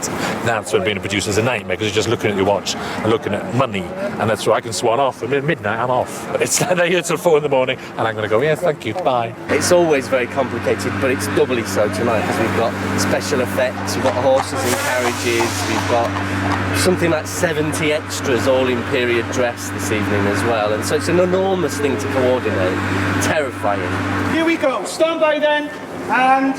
that's when being a producer is a nightmare, because you're just looking at your watch and looking at money, and that's where I can swan off. At midnight, I'm off. It's not here till 4 a.m, and I'm going to go, "Yeah, thank you, bye." It's always very complicated, but it's doubly so tonight, because we've got special effects, we've got horses and carriages, we've got something like 70 extras all in period dress this evening as well, and so it's an enormous thing to coordinate. Terrifying. Here we go. Stand by then, and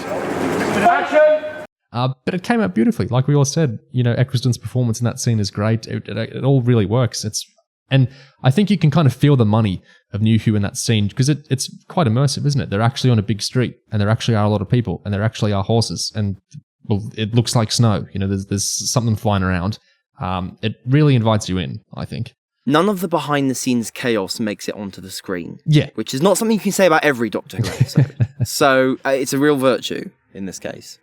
action. But it came out beautifully, like we all said. Eccleston's performance in that scene is great. It all really works. It's And I think you can kind of feel the money of New Who in that scene because it's quite immersive, isn't it? They're actually on a big street and there actually are a lot of people and there actually are horses and well, it looks like snow. You know, there's something flying around. It really invites you in, I think. None of the behind-the-scenes chaos makes it onto the screen. Yeah. Which is not something you can say about every Doctor Who episode. So it's a real virtue in this case.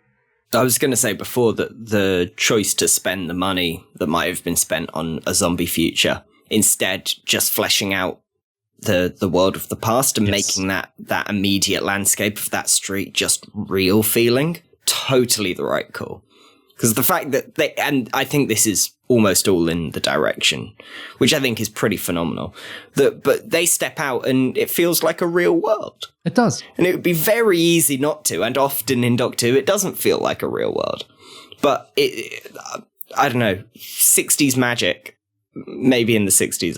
I was going to say before that the choice to spend the money that might have been spent on a zombie future, instead just fleshing out the world of the past and making that immediate landscape of that street just real feeling, totally the right call. Because the fact that and I think this is almost all in the direction, which I think is pretty phenomenal, but they step out and it feels like a real world. It does. And it would be very easy not to, and often in Doctor Who, it doesn't feel like a real world. But I don't know, 60s magic, maybe in the 60s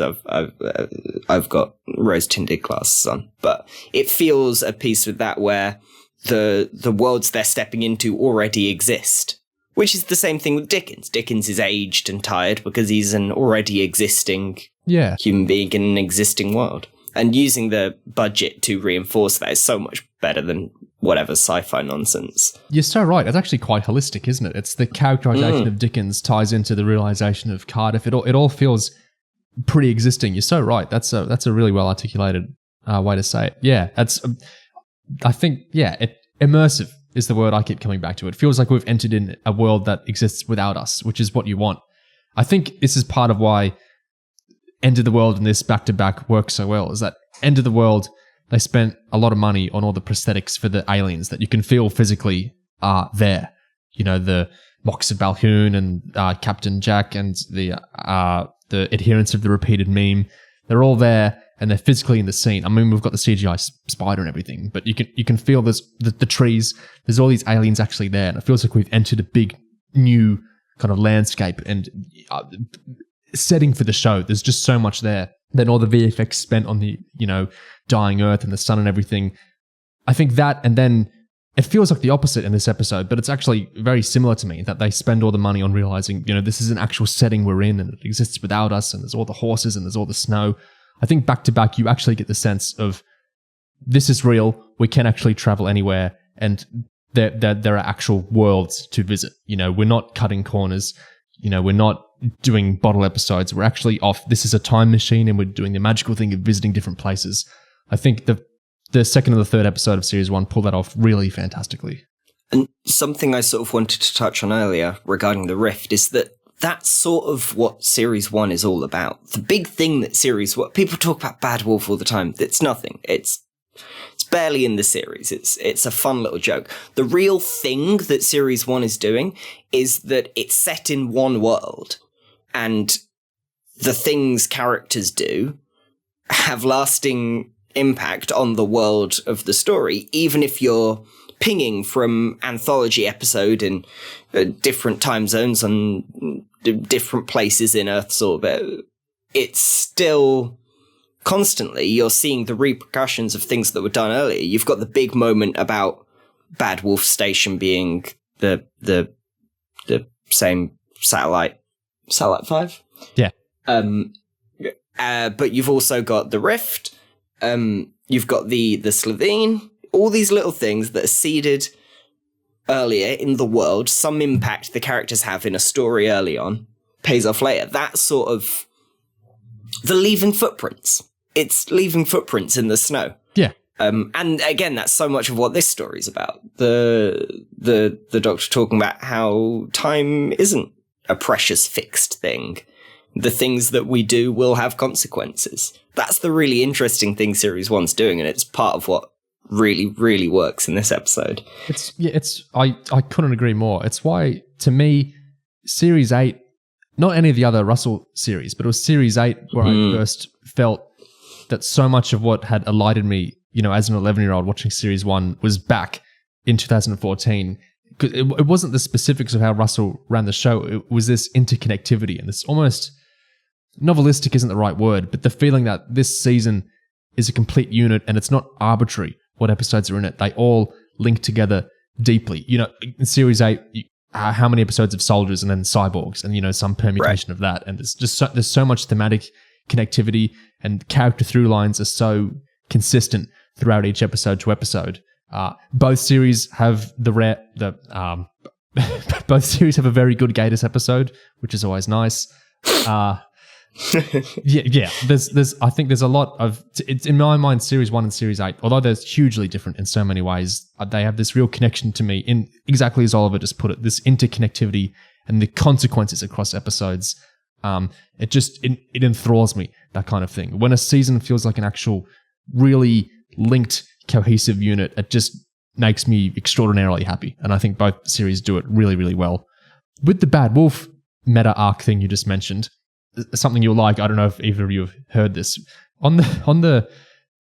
I've got rose-tinted glasses on, but it feels a piece with that where the worlds they're stepping into already exist. Which is the same thing with Dickens. Dickens is aged and tired because he's an already existing human being in an existing world. And using the budget to reinforce that is so much better than whatever sci-fi nonsense. You're so right. It's actually quite holistic, isn't it? It's the characterization of Dickens ties into the realization of Cardiff. It all feels pretty existing. You're so right. That's a really well articulated way to say it. Yeah, I think immersive is the word I keep coming back to. It feels like we've entered in a world that exists without us, which is what you want. I think this is part of why End of the World and this back-to-back works so well, is that End of the World, they spent a lot of money on all the prosthetics for the aliens that you can feel physically are there. You know, the Mox of Balhoun and Captain Jack and the adherents of the repeated meme. They're all there and they're physically in the scene. I mean, we've got the CGI spider and everything, but you can feel the trees. There's all these aliens actually there, and it feels like we've entered a big new kind of landscape and setting for the show. There's just so much there. Then all the VFX spent on the dying Earth and the sun and everything. I think that, and then it feels like the opposite in this episode, but it's actually very similar to me that they spend all the money on realizing this is an actual setting we're in and it exists without us, and there's all the horses and there's all the snow. I think back to back, you actually get the sense of this is real. We can actually travel anywhere, and there are actual worlds to visit. We're not cutting corners. We're not doing bottle episodes. We're actually off. This is a time machine, and we're doing the magical thing of visiting different places. I think the second and the third episode of Series 1 pull that off really fantastically. And something I sort of wanted to touch on earlier regarding the Rift is that that's sort of what Series 1 is all about. The big thing that Series 1... People talk about Bad Wolf all the time. It's nothing. It's barely in the series. It's a fun little joke. The real thing that Series 1 is doing is that it's set in one world, and the things characters do have lasting impact on the world of the story, even if you're pinging from anthology episode in different time zones on different places in Earth's orbit. It's still constantly you're seeing the repercussions of things that were done earlier. You've got the big moment about Bad Wolf Station being the same satellite 5. Yeah. But you've also got the Rift. You've got the Slovene. All these little things that are seeded earlier in the world, some impact the characters have in a story early on, pays off later. That's sort of the leaving footprints. It's leaving footprints in the snow. Yeah. And again, that's so much of what this story's about. The Doctor talking about how time isn't a precious fixed thing. The things that we do will have consequences. That's the really interesting thing Series 1's doing, and it's part of what really, really works in this episode. I couldn't agree more. It's why, to me, Series 8, not any of the other Russell series, but it was Series 8 where I first felt that so much of what had elided me, as an 11-year-old watching Series 1 was back in 2014. It wasn't the specifics of how Russell ran the show. It was this interconnectivity and this almost novelistic isn't the right word, but the feeling that this season is a complete unit and it's not arbitrary what episodes are in it. They all link together deeply. In Series 8, how many episodes of soldiers and then cyborgs and, some permutation of that. And there's so much thematic connectivity and character through lines are so consistent throughout each episode to episode. Both series have both series have a very good Gatiss episode, which is always nice. Yeah. I think there's a lot of, it's in my mind, series 1 and series 8, although they're hugely different in so many ways, they have this real connection to me in exactly as Oliver just put it, this interconnectivity and the consequences across episodes. It enthralls me, that kind of thing. When a season feels like an actual really linked, cohesive unit, it just makes me extraordinarily happy. And I think both series do it really, really well. With the Bad Wolf meta arc thing you just mentioned, something you'll like, I don't know if either of you have heard this. On the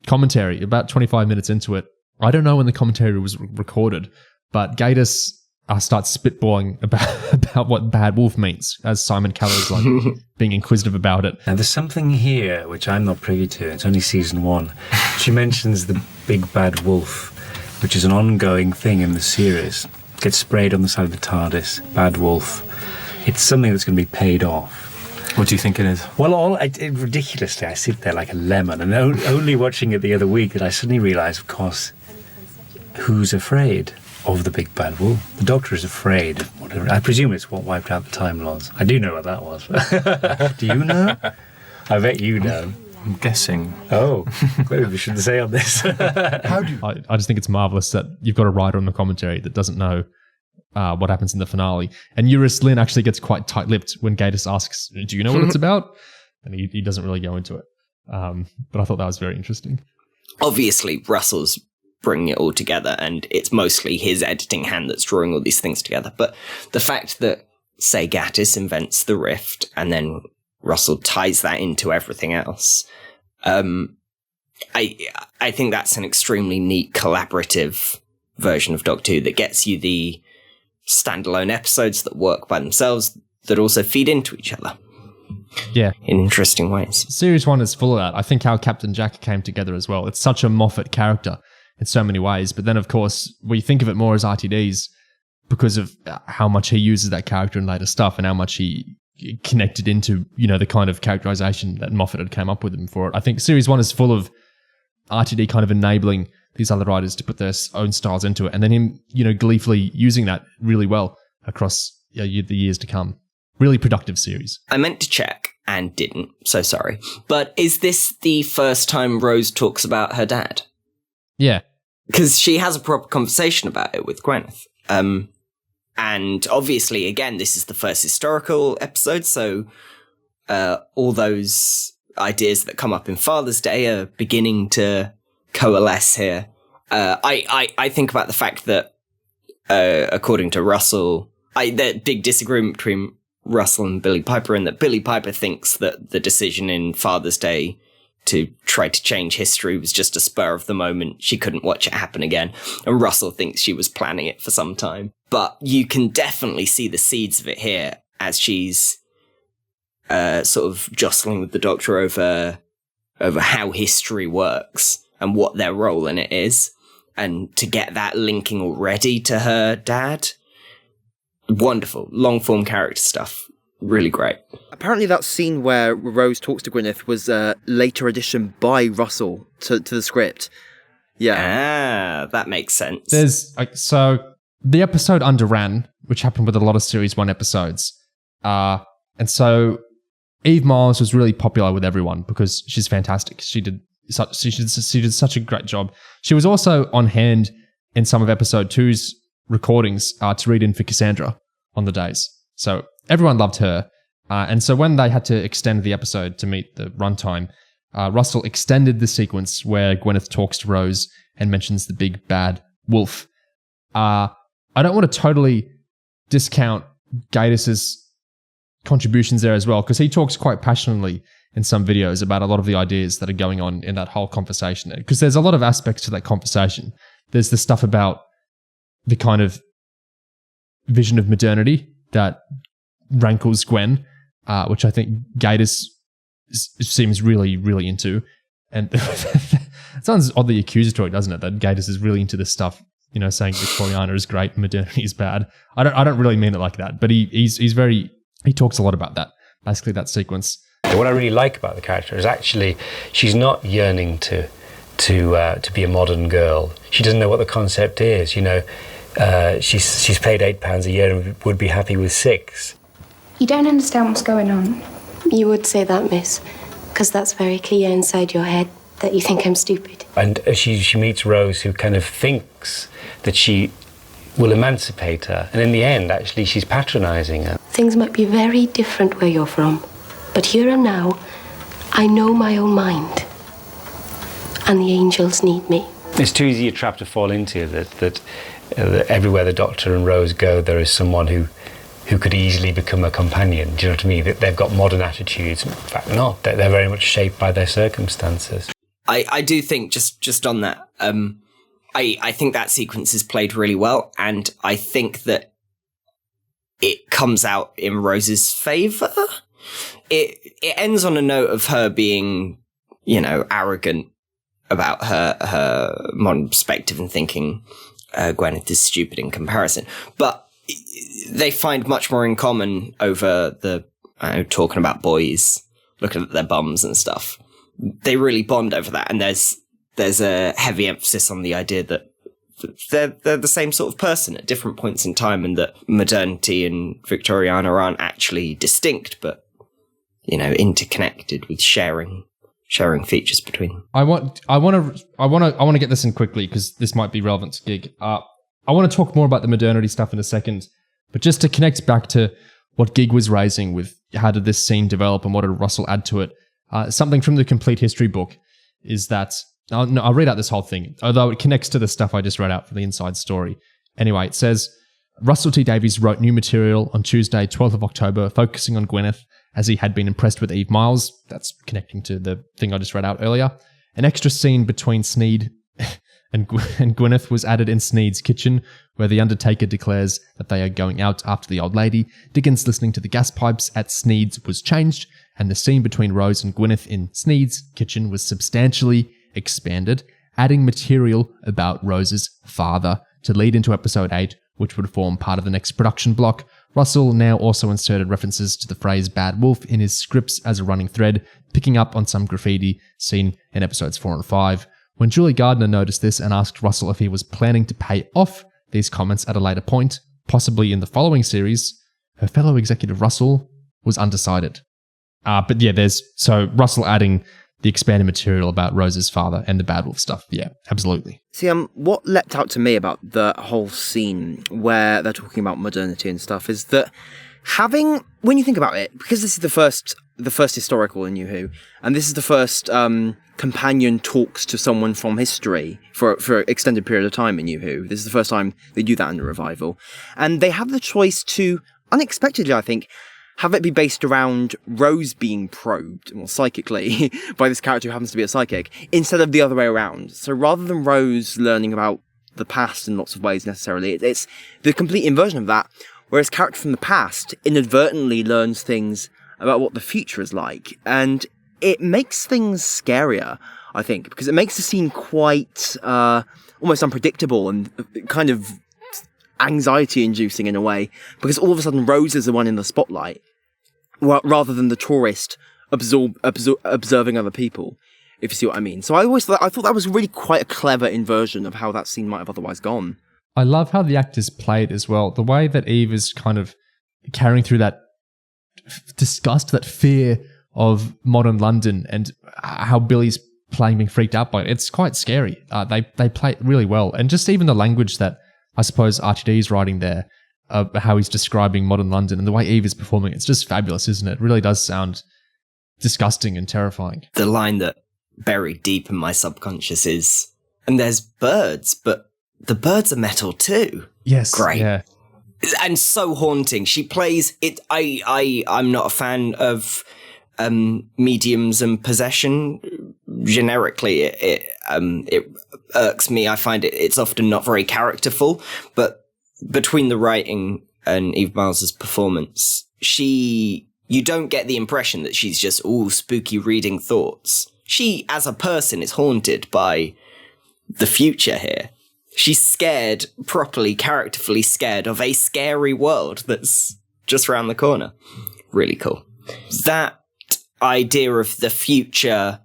commentary, about 25 minutes into it, I don't know when the commentary was recorded, but Gatiss starts spitballing about what Bad Wolf means, as Simon Caller's like being inquisitive about it. Now, there's something here which I'm not privy to. It's only season 1. She mentions the big bad wolf, which is an ongoing thing in the series. Gets sprayed on the side of the TARDIS. Bad wolf. It's something that's going to be paid off. What do you think it is? Well, ridiculously, I sit there like a lemon, and only watching it the other week did I suddenly realise, of course, who's afraid of the big bad wolf? The Doctor is afraid. Whatever. I presume it's what wiped out the Time Lords. I do know what that was. Do you know? I bet you know. I'm guessing. Oh, maybe we shouldn't say on this. I just think it's marvellous that you've got a writer on the commentary that doesn't know what happens in the finale. And Eurus Lynn actually gets quite tight-lipped when Gatiss asks, do you know what it's about? And he doesn't really go into it. But I thought that was very interesting. Obviously, Russell's bringing it all together, and it's mostly his editing hand that's drawing all these things together. But the fact that, say, Gatiss invents the rift, and then Russell ties that into everything else, I think that's an extremely neat collaborative version of Doctor Who that gets you the standalone episodes that work by themselves that also feed into each other. Yeah. In interesting ways. Series 1 is full of that. I think how Captain Jack came together as well. It's such a Moffat character in so many ways. But then, of course, we think of it more as RTDs because of how much he uses that character in later stuff and how much he connected into, the kind of characterization that Moffat had came up with him for it. I think Series 1 is full of RTD kind of enabling these other writers to put their own styles into it, and then him, gleefully using that really well across the years to come. Really productive series. I meant to check and didn't, so sorry. But is this the first time Rose talks about her dad? Yeah. Because she has a proper conversation about it with Gwyneth. And obviously, again, this is the first historical episode, so all those ideas that come up in Father's Day are beginning to coalesce here. I think about the fact that, according to Russell, the big disagreement between Russell and Billy Piper, and that Billy Piper thinks that the decision in Father's Day to try to change history was just a spur of the moment. She couldn't watch it happen again. And Russell thinks she was planning it for some time. But you can definitely see the seeds of it here as she's sort of jostling with the Doctor over how history works and what their role in it is. And to get that linking already to her dad, wonderful. Long-form character stuff. Really great. Apparently that scene where Rose talks to Gwyneth was a later addition by Russell to the script. Yeah. Ah, that makes sense. So the episode underran, which happened with a lot of Series 1 episodes. And so Eve Miles was really popular with everyone because she's fantastic. She did such a great job. She was also on hand in some of episode 2's recordings to read in for Cassandra on the days. So everyone loved her. And so when they had to extend the episode to meet the runtime, Russell extended the sequence where Gwyneth talks to Rose and mentions the big bad wolf. I don't want to totally discount Gatiss's contributions there as well, because he talks quite passionately in some videos about a lot of the ideas that are going on in that whole conversation. Because there's a lot of aspects to that conversation. There's the stuff about the kind of vision of modernity that rankles Gwen, which I think Gatiss seems really, really into. And it sounds oddly accusatory, doesn't it? That Gatiss is really into this stuff, saying Victoriana is great and modernity is bad. I don't really mean it like that, but he talks a lot about that, basically that sequence. What I really like about the character is actually she's not yearning to be a modern girl. She doesn't know what the concept is. You know, she's paid £8 a year and would be happy with £6. You don't understand what's going on. You would say that, miss, because that's very clear inside your head that you think I'm stupid. And she meets Rose, who kind of thinks that she will emancipate her, and in the end, actually, she's patronising her. Things might be very different where you're from, but here and now, I know my own mind, and the angels need me. It's too easy a trap to fall into, that everywhere the Doctor and Rose go, there is someone who could easily become a companion. Do you know what I mean? That they've got modern attitudes. In fact, not. They're very much shaped by their circumstances. I do think, just on that, I think that sequence is played really well, and I think that it comes out in Rose's favour. It ends on a note of her being, you know, arrogant about her modern perspective and thinking Gwyneth is stupid in comparison. But they find much more in common over the talking about boys, looking at their bums and stuff. They really bond over that, and there's a heavy emphasis on the idea that they're the same sort of person at different points in time, and that modernity and Victoriana aren't actually distinct, but, you know, interconnected with sharing features between them. I want to get this in quickly because this might be relevant to Gig. I want to talk more about the modernity stuff in a second, but just to connect back to what Gig was raising with how did this scene develop and what did Russell add to it. Something from the Complete History book is that, I'll read out this whole thing, although it connects to the stuff I just read out for the inside story. Anyway, it says, Russell T Davies wrote new material on Tuesday, 12th of October, focusing on Gwyneth, as he had been impressed with Eve Miles. That's connecting to the thing I just read out earlier. An extra scene between Sneed and Gwyneth was added in Sneed's kitchen, where the Undertaker declares that they are going out after the old lady. Dickens listening to the gas pipes at Sneed's was changed, and the scene between Rose and Gwyneth in Sneed's kitchen was substantially expanded, adding material about Rose's father to lead into episode 8, which would form part of the next production block. Russell now also inserted references to the phrase bad wolf in his scripts as a running thread, picking up on some graffiti seen in episodes 4 and 5. When Julie Gardner noticed this and asked Russell if he was planning to pay off these comments at a later point, possibly in the following series, her fellow executive Russell was undecided. But yeah, so Russell adding the expanded material about Rose's father and the Bad Wolf stuff. Yeah, absolutely. See, what leapt out to me about the whole scene where they're talking about modernity and stuff is that when you think about it, because this is the first historical in New Who, and this is the first companion talks to someone from history for an extended period of time in New Who. This is the first time they do that in the revival. And they have the choice to, unexpectedly, I think, have it be based around Rose being probed, well, psychically, by this character who happens to be a psychic, instead of the other way around. So rather than Rose learning about the past in lots of ways necessarily, it's the complete inversion of that, whereas character from the past inadvertently learns things about what the future is like. And it makes things scarier, I think, because it makes the scene quite almost unpredictable and kind of anxiety-inducing in a way, because all of a sudden Rose is the one in the spotlight, rather than the tourist observing other people, if you see what I mean. So I thought that was really quite a clever inversion of how that scene might have otherwise gone. I love how the actors played as well. The way that Eve is kind of carrying through that disgust, that fear of modern London, and how Billy's playing being freaked out by it. It's quite scary. They play it really well. And just even the language that I suppose RTD is writing there, how he's describing modern London and the way Eve is performing, it's just fabulous, isn't it? It really does sound disgusting and terrifying. The line that buried deep in my subconscious is, and there's birds, but the birds are metal too. Yes. Great. Yeah. And so haunting. She plays it. I'm not a fan of mediums and possession. Generically, it irks me. I find it's often not very characterful, but between the writing and Eve Miles's performance, you don't get the impression that she's just spooky reading thoughts. She, as a person, is haunted by the future here. She's scared, properly, characterfully scared of a scary world that's just around the corner. Really cool. That idea of the future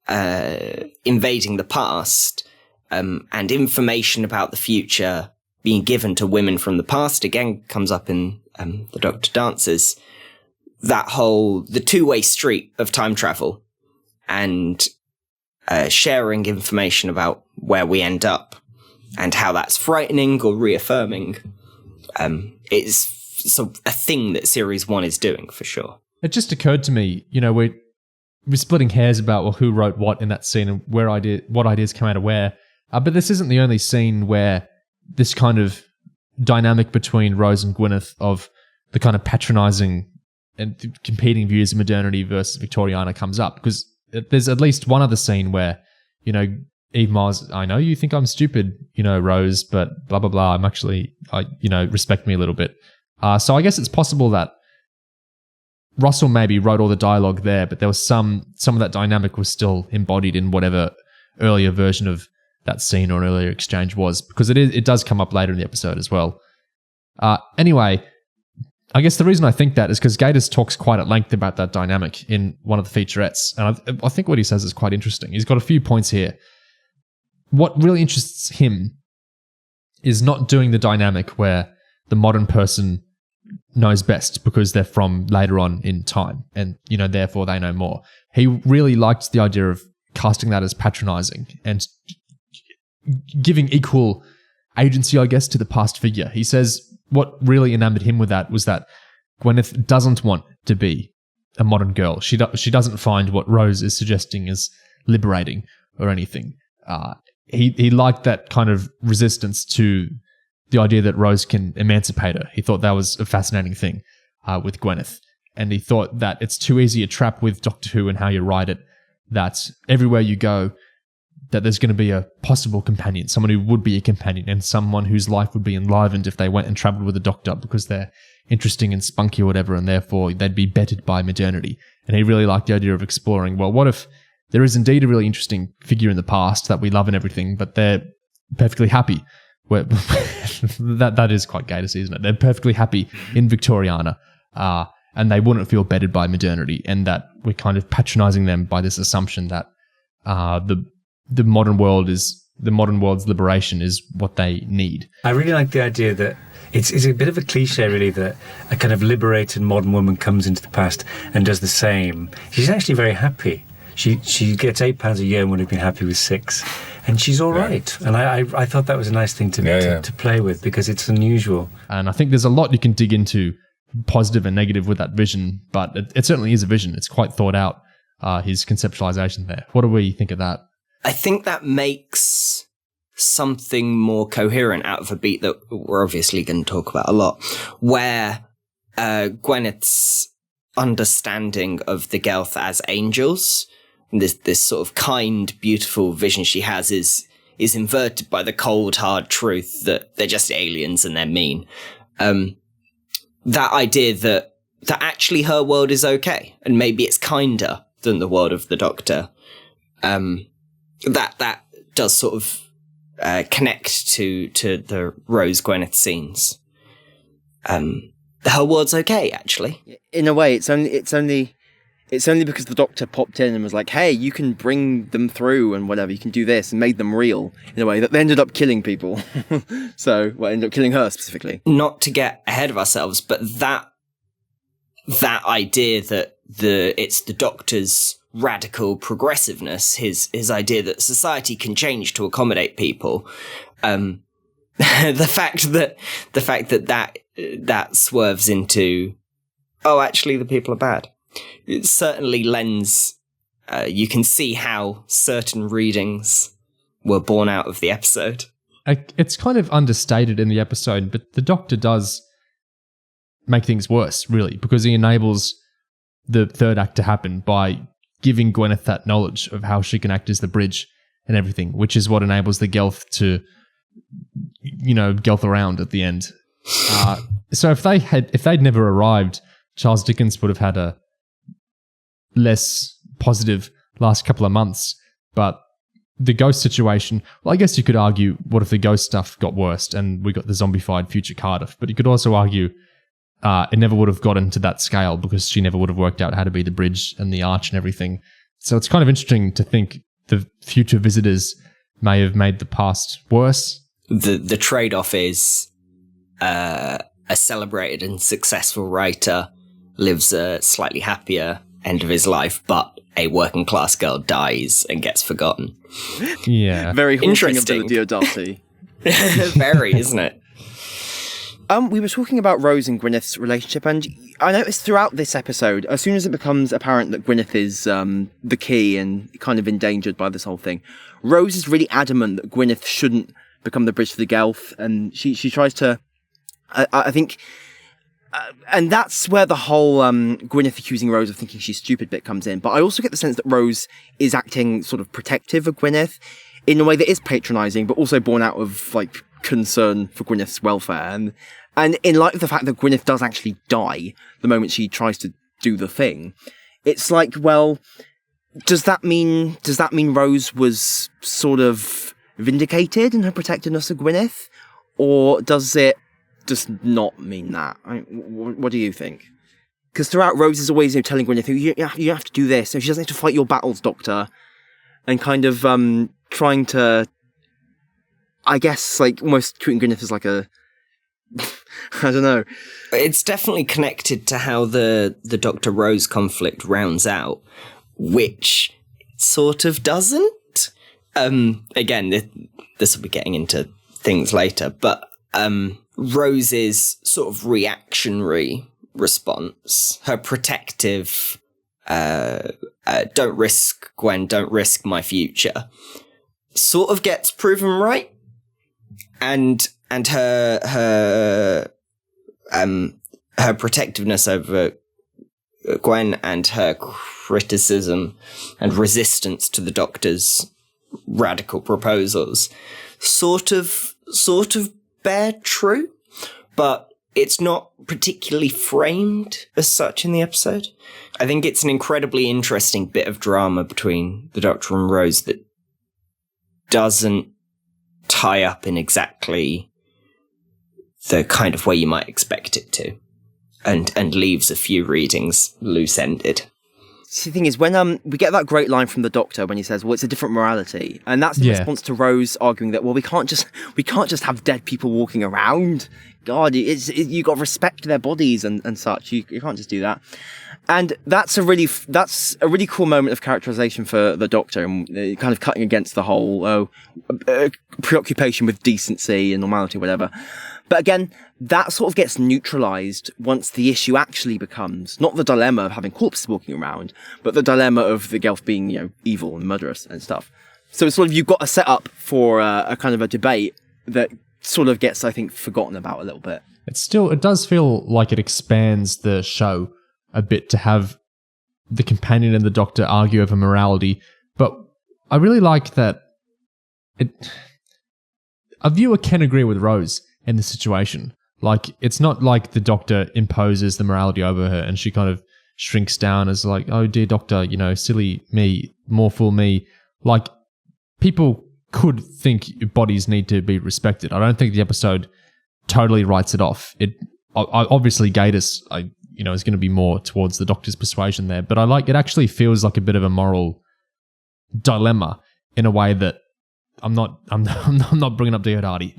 invading the past, and information about the future being given to women from the past, again, comes up in The Doctor Dances. The two-way street of time travel and sharing information about where we end up and how that's frightening or reaffirming, is a thing that Series 1 is doing, for sure. It just occurred to me, we're splitting hairs about who wrote what in that scene and what ideas came out of where. But this isn't the only scene where this kind of dynamic between Rose and Gwyneth of the kind of patronising and competing views of modernity versus Victoriana comes up, because there's at least one other scene where, Eve Mars, I know you think I'm stupid, Rose, but blah, blah, blah. I'm actually, respect me a little bit. So I guess it's possible that Russell maybe wrote all the dialogue there, but there was some of that dynamic was still embodied in whatever earlier version of that scene or an earlier exchange was, because it does come up later in the episode as well. Anyway, I guess the reason I think that is because Gatiss talks quite at length about that dynamic in one of the featurettes, and I think what he says is quite interesting. He's got a few points here. What really interests him is not doing the dynamic where the modern person knows best because they're from later on in time and, therefore they know more. He really liked the idea of casting that as patronising and giving equal agency, I guess, to the past figure. He says what really enamored him with that was that Gwyneth doesn't want to be a modern girl. She doesn't find what Rose is suggesting as liberating or anything. He liked that kind of resistance to the idea that Rose can emancipate her. He thought that was a fascinating thing with Gwyneth. And he thought that it's too easy a trap with Doctor Who and how you write it, that everywhere you go, that there's going to be a possible companion, someone who would be a companion and someone whose life would be enlivened if they went and travelled with the Doctor because they're interesting and spunky or whatever, and therefore they'd be bettered by modernity. And he really liked the idea of exploring, well, what if there is indeed a really interesting figure in the past that we love and everything, but they're perfectly happy. That is quite Gatiss, isn't it? They're perfectly happy in Victoriana, and they wouldn't feel bettered by modernity, and that we're kind of patronising them by this assumption that the modern world's liberation is what they need. I really like the idea that it's a bit of a cliche, really, that a kind of liberated modern woman comes into the past and does the same. She's actually very happy. She gets £8 a year and would have been happy with 6, and she's all right. And I thought that was a nice thing to play with, because it's unusual. And I think there's a lot you can dig into, positive and negative, with that vision, but it certainly is a vision. It's quite thought out, his conceptualization there. What do we think of that? I think that makes something more coherent out of a beat that we're obviously going to talk about a lot, where Gwyneth's understanding of the Gelth as angels, this sort of kind, beautiful vision she has is inverted by the cold, hard truth that they're just aliens and they're mean. That idea that actually her world is okay, and maybe it's kinder than the world of the Doctor. That does sort of connect to the Rose Gwyneth scenes. Her world's okay, actually. In a way, it's only because the Doctor popped in and was like, "Hey, you can bring them through and whatever. You can do this," and made them real in a way that they ended up killing people. Ended up killing her specifically. Not to get ahead of ourselves, but that idea that it's the Doctor's radical progressiveness, his idea that society can change to accommodate people, the fact that swerves into, oh, actually the people are bad. It certainly lends, you can see how certain readings were born out of the episode. It's kind of understated in the episode, but the Doctor does make things worse, really, because he enables the third act to happen by giving Gwyneth that knowledge of how she can act as the bridge and everything, which is what enables the Gelth to, Gelth around at the end. So if they'd never arrived, Charles Dickens would have had a less positive last couple of months. But the ghost situation, well, I guess you could argue, what if the ghost stuff got worse and we got the zombified future Cardiff? But you could also argue it never would have gotten to that scale because she never would have worked out how to be the bridge and the arch and everything. So it's kind of interesting to think the future visitors may have made the past worse. The trade-off is a celebrated and successful writer lives a slightly happier end of his life, but a working class girl dies and gets forgotten. Yeah. Very haunting Interesting. of the Diodati. Very, isn't it? We were talking about Rose and Gwyneth's relationship, and I noticed throughout this episode, as soon as it becomes apparent that Gwyneth is the key and kind of endangered by this whole thing, Rose is really adamant that Gwyneth shouldn't become the bridge for the Gelth, and she tries to, I think, and that's where the whole Gwyneth accusing Rose of thinking she's stupid bit comes in. But I also get the sense that Rose is acting sort of protective of Gwyneth in a way that is patronising, but also born out of like concern for Gwyneth's welfare. And in light of the fact that Gwyneth does actually die the moment she tries to do the thing, it's like, well, does that mean Rose was sort of vindicated in her protectiveness of Gwyneth? Or does it just not mean that? What do you think? Because throughout, Rose is always telling Gwyneth, you have to do this, so she doesn't have to fight your battles, Doctor. And kind of trying to, I guess, like, almost treating Gwyneth as like a... I don't know. It's definitely connected to how the Dr. Rose conflict rounds out, which sort of doesn't. Again, this will be getting into things later, but Rose's sort of reactionary response, her protective, don't risk Gwen, don't risk my future, sort of gets proven right. And her protectiveness over Gwen and her criticism and resistance to the Doctor's radical proposals sort of bear true, but it's not particularly framed as such in the episode. I think it's an incredibly interesting bit of drama between the Doctor and Rose that doesn't tie up in exactly the kind of way you might expect it to, and leaves a few readings loose-ended. See, the thing is, when we get that great line from the Doctor when he says, well, it's a different morality, and that's in response to Rose arguing that, well, we can't just have dead people walking around. God, you got to respect their bodies and such. You can't just do that. And that's a really cool moment of characterization for the Doctor, and kind of cutting against the whole preoccupation with decency and normality, whatever. But again, that sort of gets neutralized once the issue actually becomes not the dilemma of having corpses walking around, but the dilemma of the Gelth being, evil and murderous and stuff. So it's sort of, you've got a setup for a kind of a debate that sort of gets, I think, forgotten about a little bit. It does feel like it expands the show a bit to have the companion and the Doctor argue over morality, but I really like that a viewer can agree with Rose in the situation. Like, it's not like the Doctor imposes the morality over her and she kind of shrinks down as like, oh dear Doctor, silly me, more fool me. Like, people could think bodies need to be respected. I don't think the episode totally writes it off. Obviously Gatiss, is going to be more towards the Doctor's persuasion there, but it actually feels like a bit of a moral dilemma in a way that I'm not bringing up Diodati.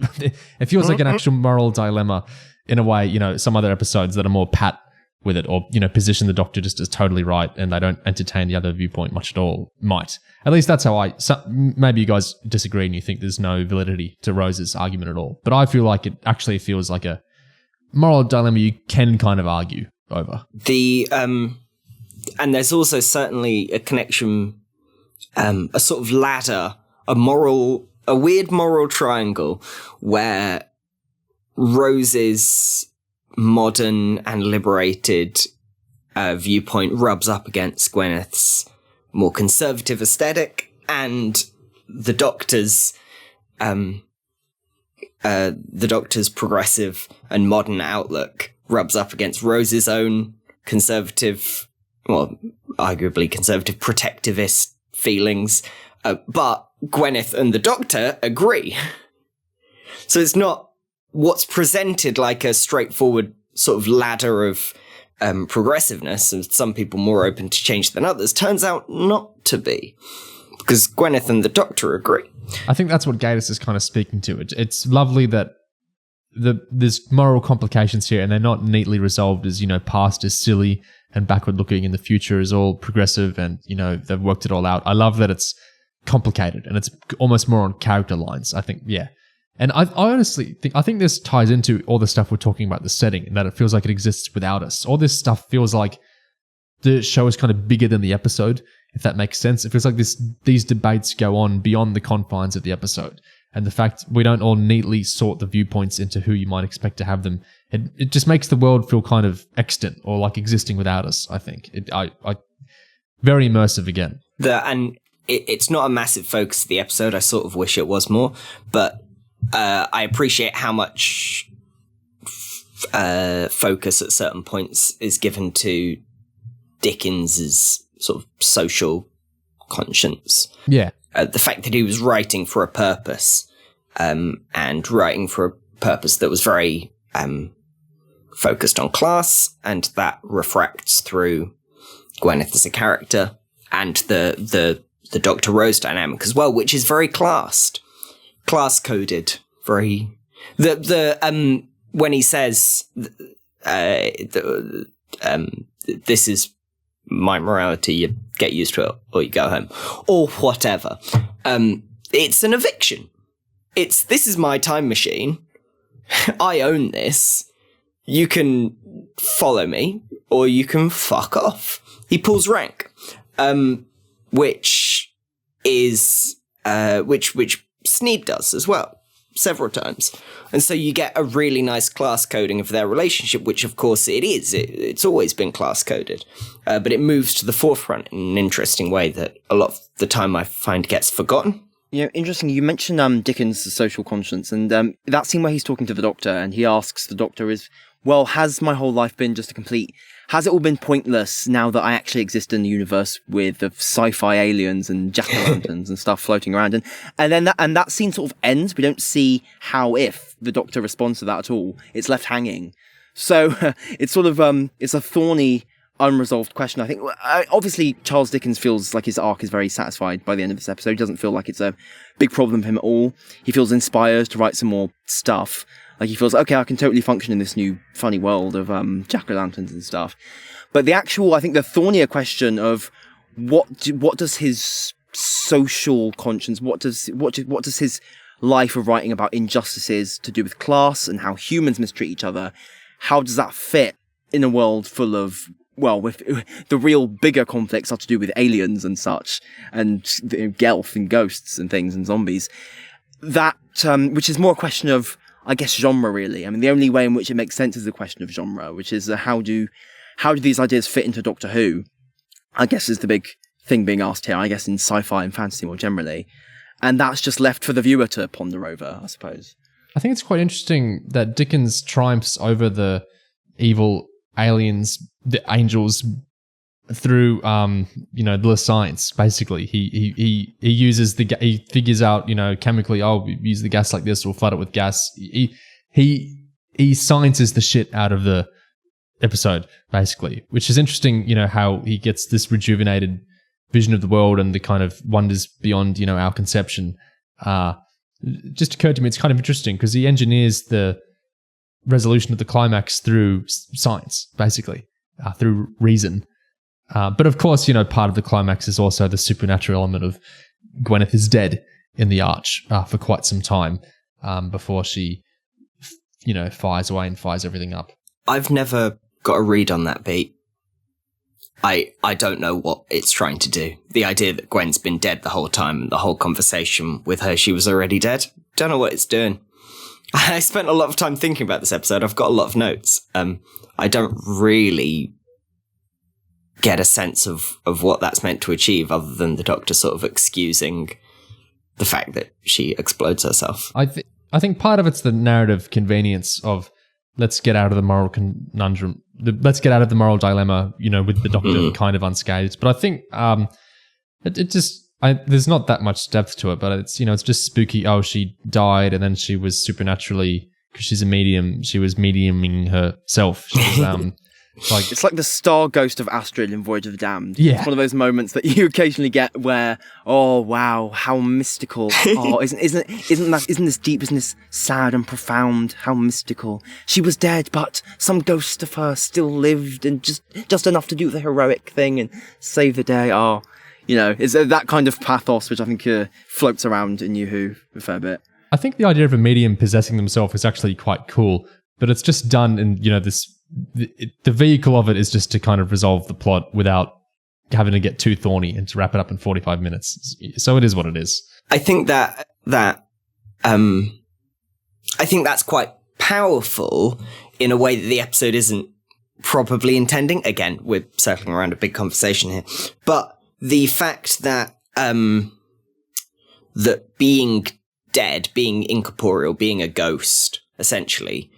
It feels like an actual moral dilemma in a way, some other episodes that are more pat with it, or, position the Doctor just as totally right and they don't entertain the other viewpoint much at all, might. At least that's how maybe you guys disagree and you think there's no validity to Rose's argument at all. But I feel like it actually feels like a moral dilemma you can kind of argue over. And there's also certainly a connection, a sort of ladder, a weird moral triangle where Rose's modern and liberated viewpoint rubs up against Gwyneth's more conservative aesthetic, and the Doctor's progressive and modern outlook rubs up against Rose's own conservative, well, arguably conservative protectivist feelings, but Gwyneth and the Doctor agree. So it's not what's presented like a straightforward sort of ladder of progressiveness, and some people more open to change than others, turns out not to be. Because Gwyneth and the Doctor agree. I think that's what Gatiss is kind of speaking to. It's lovely that there's moral complications here, and they're not neatly resolved as, past is silly and backward looking, and the future is all progressive, and, they've worked it all out. I love that it's complicated, and it's almost more on character lines, I think, yeah. And I honestly think this ties into all the stuff we're talking about, the setting, and that it feels like it exists without us. All this stuff feels like the show is kind of bigger than the episode, if that makes sense. It feels like these debates go on beyond the confines of the episode. And the fact we don't all neatly sort the viewpoints into who you might expect to have them, it just makes the world feel kind of extant, or like existing without us, I think. Very immersive again. It's not a massive focus of the episode. I sort of wish it was more, but I appreciate how much focus at certain points is given to Dickens's sort of social conscience. Yeah. The fact that he was writing for a purpose, and writing for a purpose that was very focused on class, and that refracts through Gwyneth as a character, and the Dr. Rose dynamic as well, which is very class-coded. Very when he says this is my morality, you get used to it or you go home, or whatever. It's an eviction. This is my time machine. I own this. You can follow me or you can fuck off. He pulls rank, which Sneed does as well, several times. And so you get a really nice class coding of their relationship, which of course it is. It's always been class coded. But it moves to the forefront in an interesting way that a lot of the time I find gets forgotten. Interesting. You mentioned Dickens' social conscience, and that scene where he's talking to the Doctor, and he asks the Doctor has my whole life been just has it all been pointless now that I actually exist in the universe with the sci-fi aliens and jack-o'-lanterns and stuff floating around? And then that scene sort of ends. We don't see if the Doctor responds to that at all. It's left hanging. So it's sort of, it's a thorny, unresolved question. I think, obviously, Charles Dickens feels like his arc is very satisfied by the end of this episode. He doesn't feel like it's a big problem for him at all. He feels inspired to write some more stuff. Like, he feels, okay, I can totally function in this new funny world of jack-o'-lanterns and stuff. But the actual, I think the thornier question of what does his social conscience, what does his life of writing about injustices to do with class and how humans mistreat each other, how does that fit in a world full of, with the real bigger conflicts are to do with aliens and such, and Gelf and ghosts and things and zombies. That, which is more a question of, I guess, genre, really. I mean, the only way in which it makes sense is a question of genre, which is how do these ideas fit into Doctor Who? I guess is the big thing being asked here, I guess, in sci-fi and fantasy more generally. And that's just left for the viewer to ponder over, I suppose. I think it's quite interesting that Dickens triumphs over the evil aliens, the angels, through the science. Basically, he uses he figures out, chemically, we use the gas like this, we'll flood it with gas. He sciences the shit out of the episode, basically, which is interesting. How he gets this rejuvenated vision of the world and the kind of wonders beyond our conception. Just occurred to me, it's kind of interesting because he engineers the resolution of the climax through science, basically, through reason. But of course, part of the climax is also the supernatural element of Gwyneth is dead in the arch for quite some time before she, fires away and fires everything up. I've never got a read on that beat. I don't know what it's trying to do. The idea that Gwen's been dead the whole time and the whole conversation with her, she was already dead. Don't know what it's doing. I spent a lot of time thinking about this episode. I've got a lot of notes. I don't really get a sense of what that's meant to achieve, other than the Doctor sort of excusing the fact that she explodes herself. I think part of it's the narrative convenience of let's get out of the moral conundrum, let's get out of the moral dilemma, with the Doctor kind of unscathed. But I think there's not that much depth to it, but it's it's just spooky. Oh, she died and then she was supernaturally because she's a medium. She was mediuming herself. She was, it's like the star ghost of Astrid in Voyage of the Damned. Yeah. It's one of those moments that you occasionally get where, oh wow, how mystical. Oh, isn't this deep? Isn't this sad and profound? How mystical. She was dead, but some ghost of her still lived, and just enough to do the heroic thing and save the day. Oh, it's that kind of pathos which I think floats around in New Who a fair bit. I think the idea of a medium possessing themselves is actually quite cool, but it's just done in, the vehicle of it is just to kind of resolve the plot without having to get too thorny and to wrap it up in 45 minutes. So it is what it is. I think I think that's quite powerful in a way that the episode isn't probably intending. Again, we're circling around a big conversation here, but the fact that that being dead, being incorporeal, being a ghost, essentially,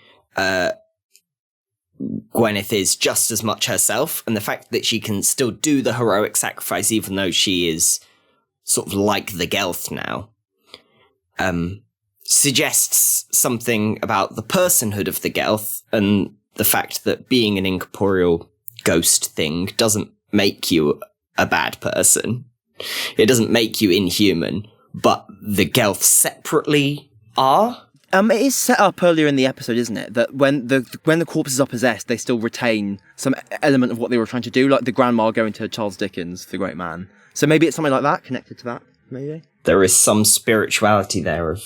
Gwyneth is just as much herself, and the fact that she can still do the heroic sacrifice even though she is sort of like the Gelth now, suggests something about the personhood of the Gelth, and the fact that being an incorporeal ghost thing doesn't make you a bad person. It doesn't make you inhuman, but the Gelth separately are. It is set up earlier in the episode, isn't it, that when the corpses are possessed, they still retain some element of what they were trying to do, like the grandma going to Charles Dickens, the great man. So maybe it's something like that, connected to that, maybe? There is some spirituality there of,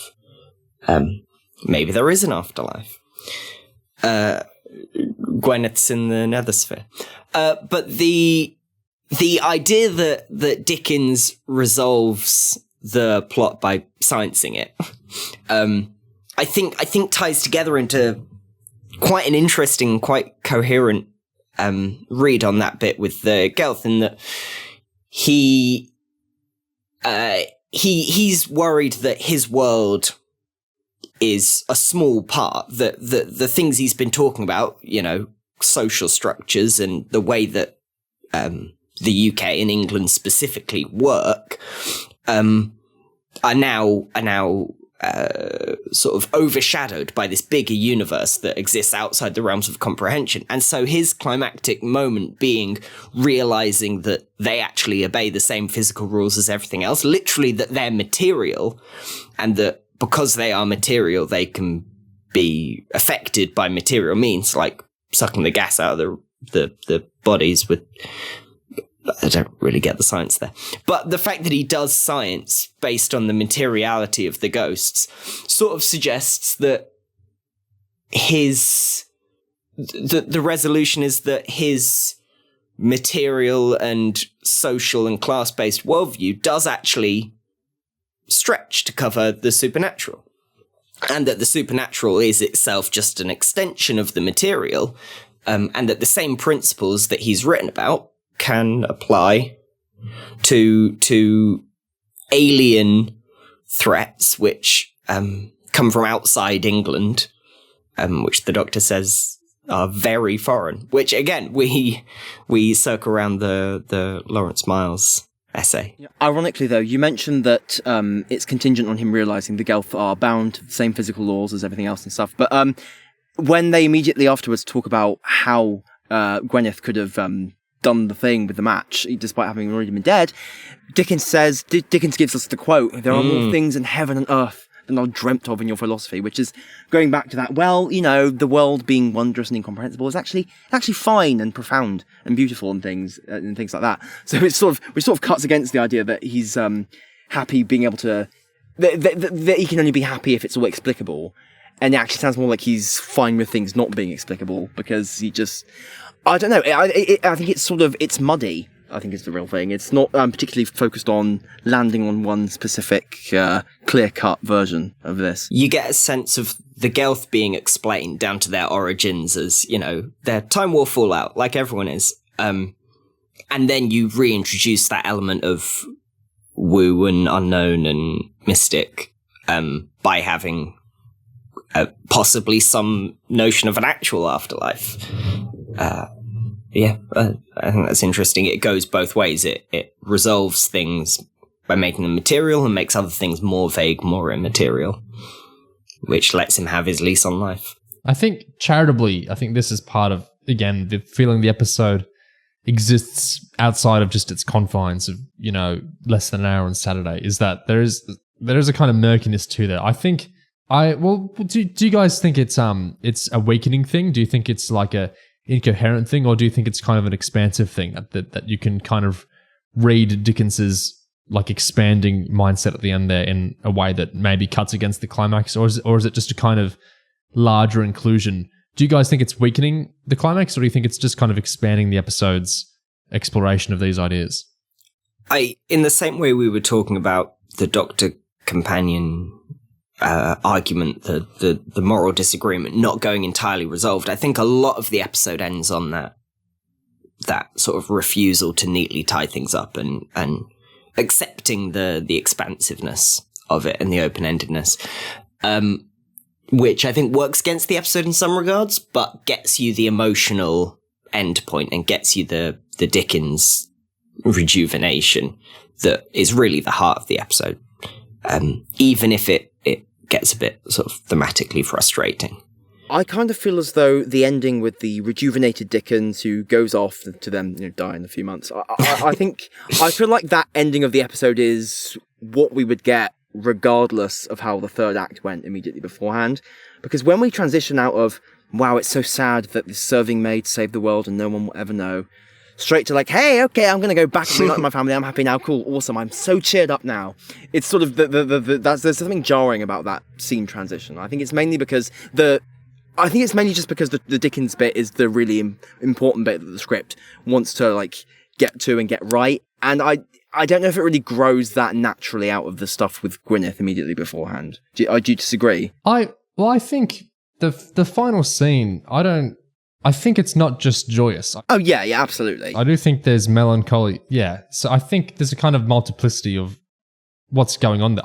maybe there is an afterlife. Gwyneth's in the Nethersphere. But the idea that Dickens resolves the plot by sciencing it, I think ties together into quite an interesting, quite coherent read on that bit with the Gelth, in that he's worried that his world is a small part, that the things he's been talking about, social structures and the way that the UK and England specifically work, are now sort of overshadowed by this bigger universe that exists outside the realms of comprehension. And so his climactic moment being realizing that they actually obey the same physical rules as everything else, literally that they're material, and that because they are material, they can be affected by material means, like sucking the gas out of the bodies with... I don't really get the science there. But the fact that he does science based on the materiality of the ghosts sort of suggests that the resolution is that his material and social and class-based worldview does actually stretch to cover the supernatural. And that the supernatural is itself just an extension of the material, and that the same principles that he's written about can apply to alien threats which come from outside England, which the Doctor says are very foreign. Which again, we circle around the Lawrence Miles essay. Yeah. Ironically, though, you mentioned that it's contingent on him realizing the Gelth are bound to the same physical laws as everything else and stuff. But when they immediately afterwards talk about how Gwyneth could have done the thing with the match, despite having already been dead, Dickens gives us the quote, "There are more things in heaven and earth than are dreamt of in your philosophy," which is going back to that, the world being wondrous and incomprehensible is actually fine and profound and beautiful and things like that. So which sort of cuts against the idea that he's happy being able to, that he can only be happy if it's all explicable. And it actually sounds more like he's fine with things not being explicable, because he just, I don't know. I think it's muddy, I think is the real thing. It's not particularly focused on landing on one specific clear-cut version of this. You get a sense of the Gelth being explained down to their origins as, their Time War fallout, like everyone is. And then you reintroduce that element of woo and unknown and mystic by having possibly some notion of an actual afterlife. I think that's interesting. It goes both ways. It resolves things by making them material and makes other things more vague, more immaterial. which lets him have his lease on life. I think charitably, this is part of, again, the feeling the episode exists outside of just its confines of, less than an hour on Saturday, is that there is a kind of murkiness to there. I think do you guys think it's a weakening thing? Do you think it's like a incoherent thing, or do you think it's kind of an expansive thing that you can kind of read Dickens's like expanding mindset at the end there in a way that maybe cuts against the climax, or is it just a kind of larger inclusion? Do you guys think it's weakening the climax, or do you think it's just kind of expanding the episode's exploration of these ideas? In the same way we were talking about the Doctor companion argument, the moral disagreement not going entirely resolved, I think a lot of the episode ends on that sort of refusal to neatly tie things up and accepting the expansiveness of it and the open-endedness, which I think works against the episode in some regards, but gets you the emotional end point and gets you the Dickens rejuvenation that is really the heart of the episode, even if it gets a bit sort of thematically frustrating. I kind of feel as though the ending with the rejuvenated Dickens who goes off to then die in a few months, I feel like that ending of the episode is what we would get regardless of how the third act went immediately beforehand. Because when we transition out of, wow, it's so sad that this serving maid saved the world and no one will ever know, straight to like, hey, okay, I'm going to go back and reunite my family, I'm happy now, cool, awesome, I'm so cheered up now. It's sort of, there's something jarring about that scene transition. I think it's mainly just because the Dickens bit is the really important bit that the script wants to like get to and get right. And I don't know if it really grows that naturally out of the stuff with Gwyneth immediately beforehand. Do you disagree? I think the final scene, I think it's not just joyous. Oh yeah, absolutely. I do think there's melancholy. Yeah. So I think there's a kind of multiplicity of what's going on there.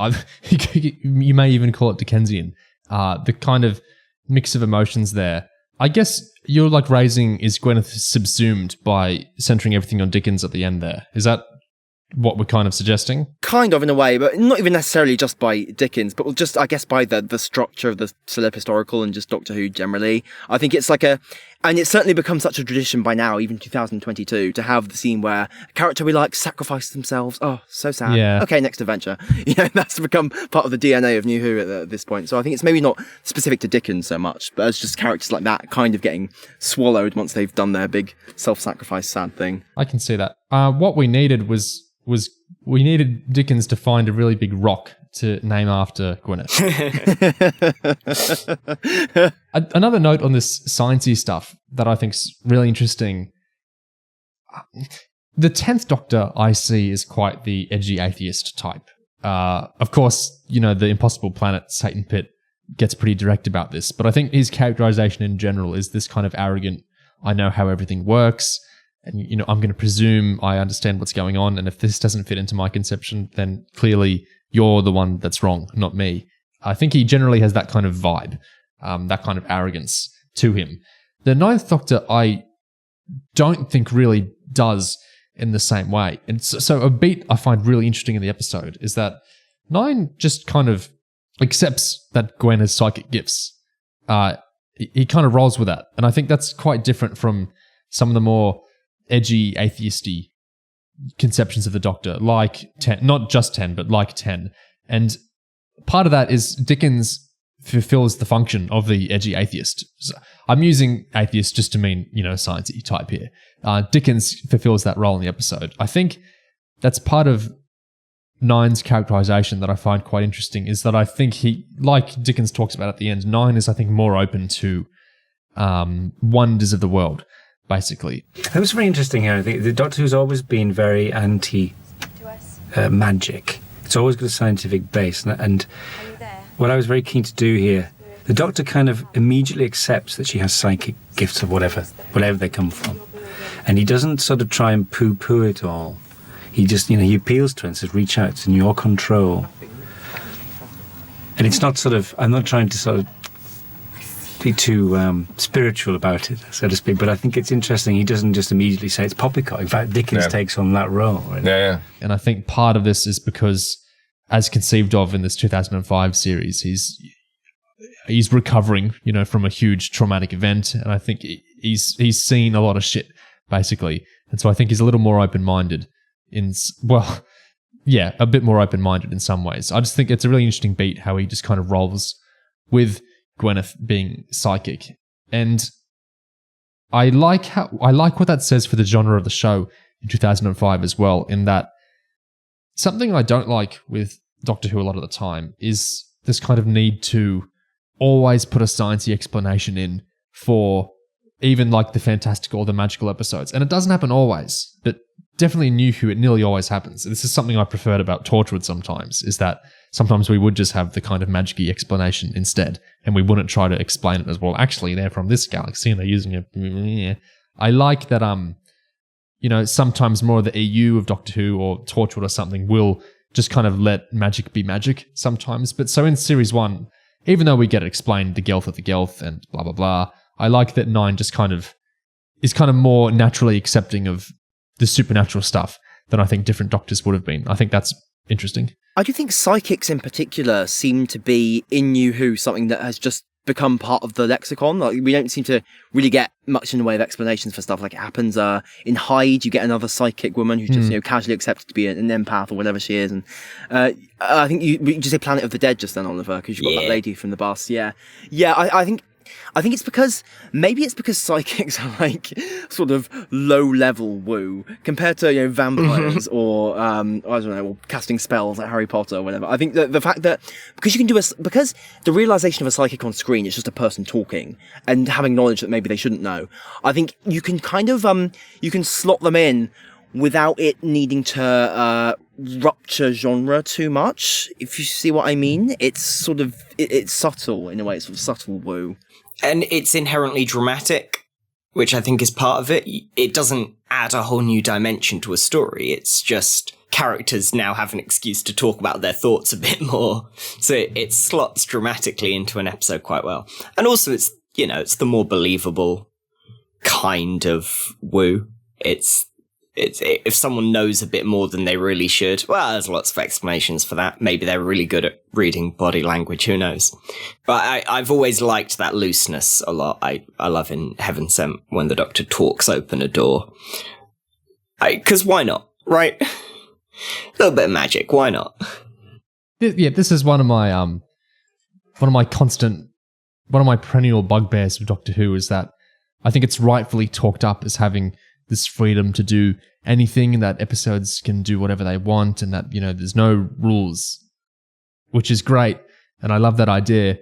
You may even call it Dickensian. The kind of mix of emotions there. I guess you're like raising, is Gwyneth subsumed by centering everything on Dickens at the end there? Is that what we're kind of suggesting? Kind of, in a way, but not even necessarily just by Dickens, but just, I guess, by the structure of the celeb historical and just Doctor Who generally. I think it's like and it's certainly become such a tradition by now, even 2022, to have the scene where a character we like sacrifices themselves. Oh, so sad. Yeah. Okay, next adventure. That's become part of the DNA of New Who at this point. So I think it's maybe not specific to Dickens so much, but it's just characters like that kind of getting swallowed once they've done their big self-sacrifice sad thing. I can see that. What we needed was we needed Dickens to find a really big rock to name after Gwyneth. Another note on this sciencey stuff that I think's really interesting. The 10th Doctor I see is quite the edgy atheist type. Of course, the Impossible Planet, Satan Pit, gets pretty direct about this, but I think his characterization in general is this kind of arrogant, I know how everything works, and, I'm going to presume I understand what's going on, and if this doesn't fit into my conception, then clearly you're the one that's wrong, not me. I think he generally has that kind of vibe, that kind of arrogance to him. The 9th Doctor, I don't think really does in the same way. And so a beat I find really interesting in the episode is that 9 just kind of accepts that Gwen has psychic gifts. He kind of rolls with that. And I think that's quite different from some of the more edgy, atheisty conceptions of the Doctor, like 10, not just 10, but like 10. And part of that is Dickens fulfills the function of the edgy atheist. So I'm using atheist just to mean, sciencey type here. Dickens fulfills that role in the episode. I think that's part of 9's characterization that I find quite interesting, is that I think he, like Dickens talks about at the end, 9 is, I think, more open to wonders of the world, basically. That was very interesting here. The Doctor Who's always been very anti-magic. It's always got a scientific base. And what I was very keen to do here, the Doctor kind of immediately accepts that she has psychic gifts of whatever they come from. And he doesn't sort of try and poo-poo it all. He just, he appeals to her and says, reach out, it's in your control. And it's not I'm not trying to sort of be too spiritual about it, so to speak, but I think it's interesting. He doesn't just immediately say it's poppycock. In fact, Dickens takes on that role. Right? Yeah. And I think part of this is because, as conceived of in this 2005 series, he's recovering, from a huge traumatic event, and I think he's seen a lot of shit, basically. And so I think he's a little more open-minded a bit more open-minded in some ways. I just think it's a really interesting beat how he just kind of rolls with Gwyneth being psychic. And I like what that says for the genre of the show in 2005 as well, in that something I don't like with Doctor Who a lot of the time is this kind of need to always put a sciencey explanation in for even like the fantastical or the magical episodes. And it doesn't happen always, but definitely in New Who, it nearly always happens. This is something I preferred about Torchwood sometimes, is that sometimes we would just have the kind of magic-y explanation instead, and we wouldn't try to explain it as well. Actually, they're from this galaxy and they're using it. I like that, sometimes more of the EU of Doctor Who or Torchwood or something will just kind of let magic be magic sometimes. But so in Series 1, even though we get it explained, the Gelth of the Gelth and blah, blah, blah, I like that 9 just is more naturally accepting of the supernatural stuff than I think different Doctors would have been. I think that's interesting. I do think psychics in particular seem to be, in New Who, something that has just become part of the lexicon. Like, we don't seem to really get much in the way of explanations for stuff like it happens. In Hyde, you get another psychic woman who's just casually accepted to be an empath or whatever she is. And I think we just say Planet of the Dead just then, Oliver, because you've got that lady from the bus. Yeah. I think it's because psychics are like sort of low-level woo compared to vampires or I don't know, or casting spells like Harry Potter or whatever. I think that the fact that because the realization of a psychic on screen is just a person talking and having knowledge that maybe they shouldn't know. I think you can kind of you can slot them in without it needing to rupture genre too much, if you see what I mean. It's sort of it's subtle in a way. It's sort of subtle woo. And it's inherently dramatic, which I think is part of it. It doesn't add a whole new dimension to a story. It's just characters now have an excuse to talk about their thoughts a bit more. So it slots dramatically into an episode quite well. And also it's the more believable kind of woo. It's if someone knows a bit more than they really should, well, there's lots of explanations for that. Maybe they're really good at reading body language, who knows? But I've always liked that looseness a lot. I love in Heaven Sent when the Doctor talks open a door. Because why not, right? A little bit of magic, why not? Yeah, this is one of my perennial bugbears of Doctor Who, is that I think it's rightfully talked up as having this freedom to do anything, and that episodes can do whatever they want, and that, there's no rules, which is great. And I love that idea.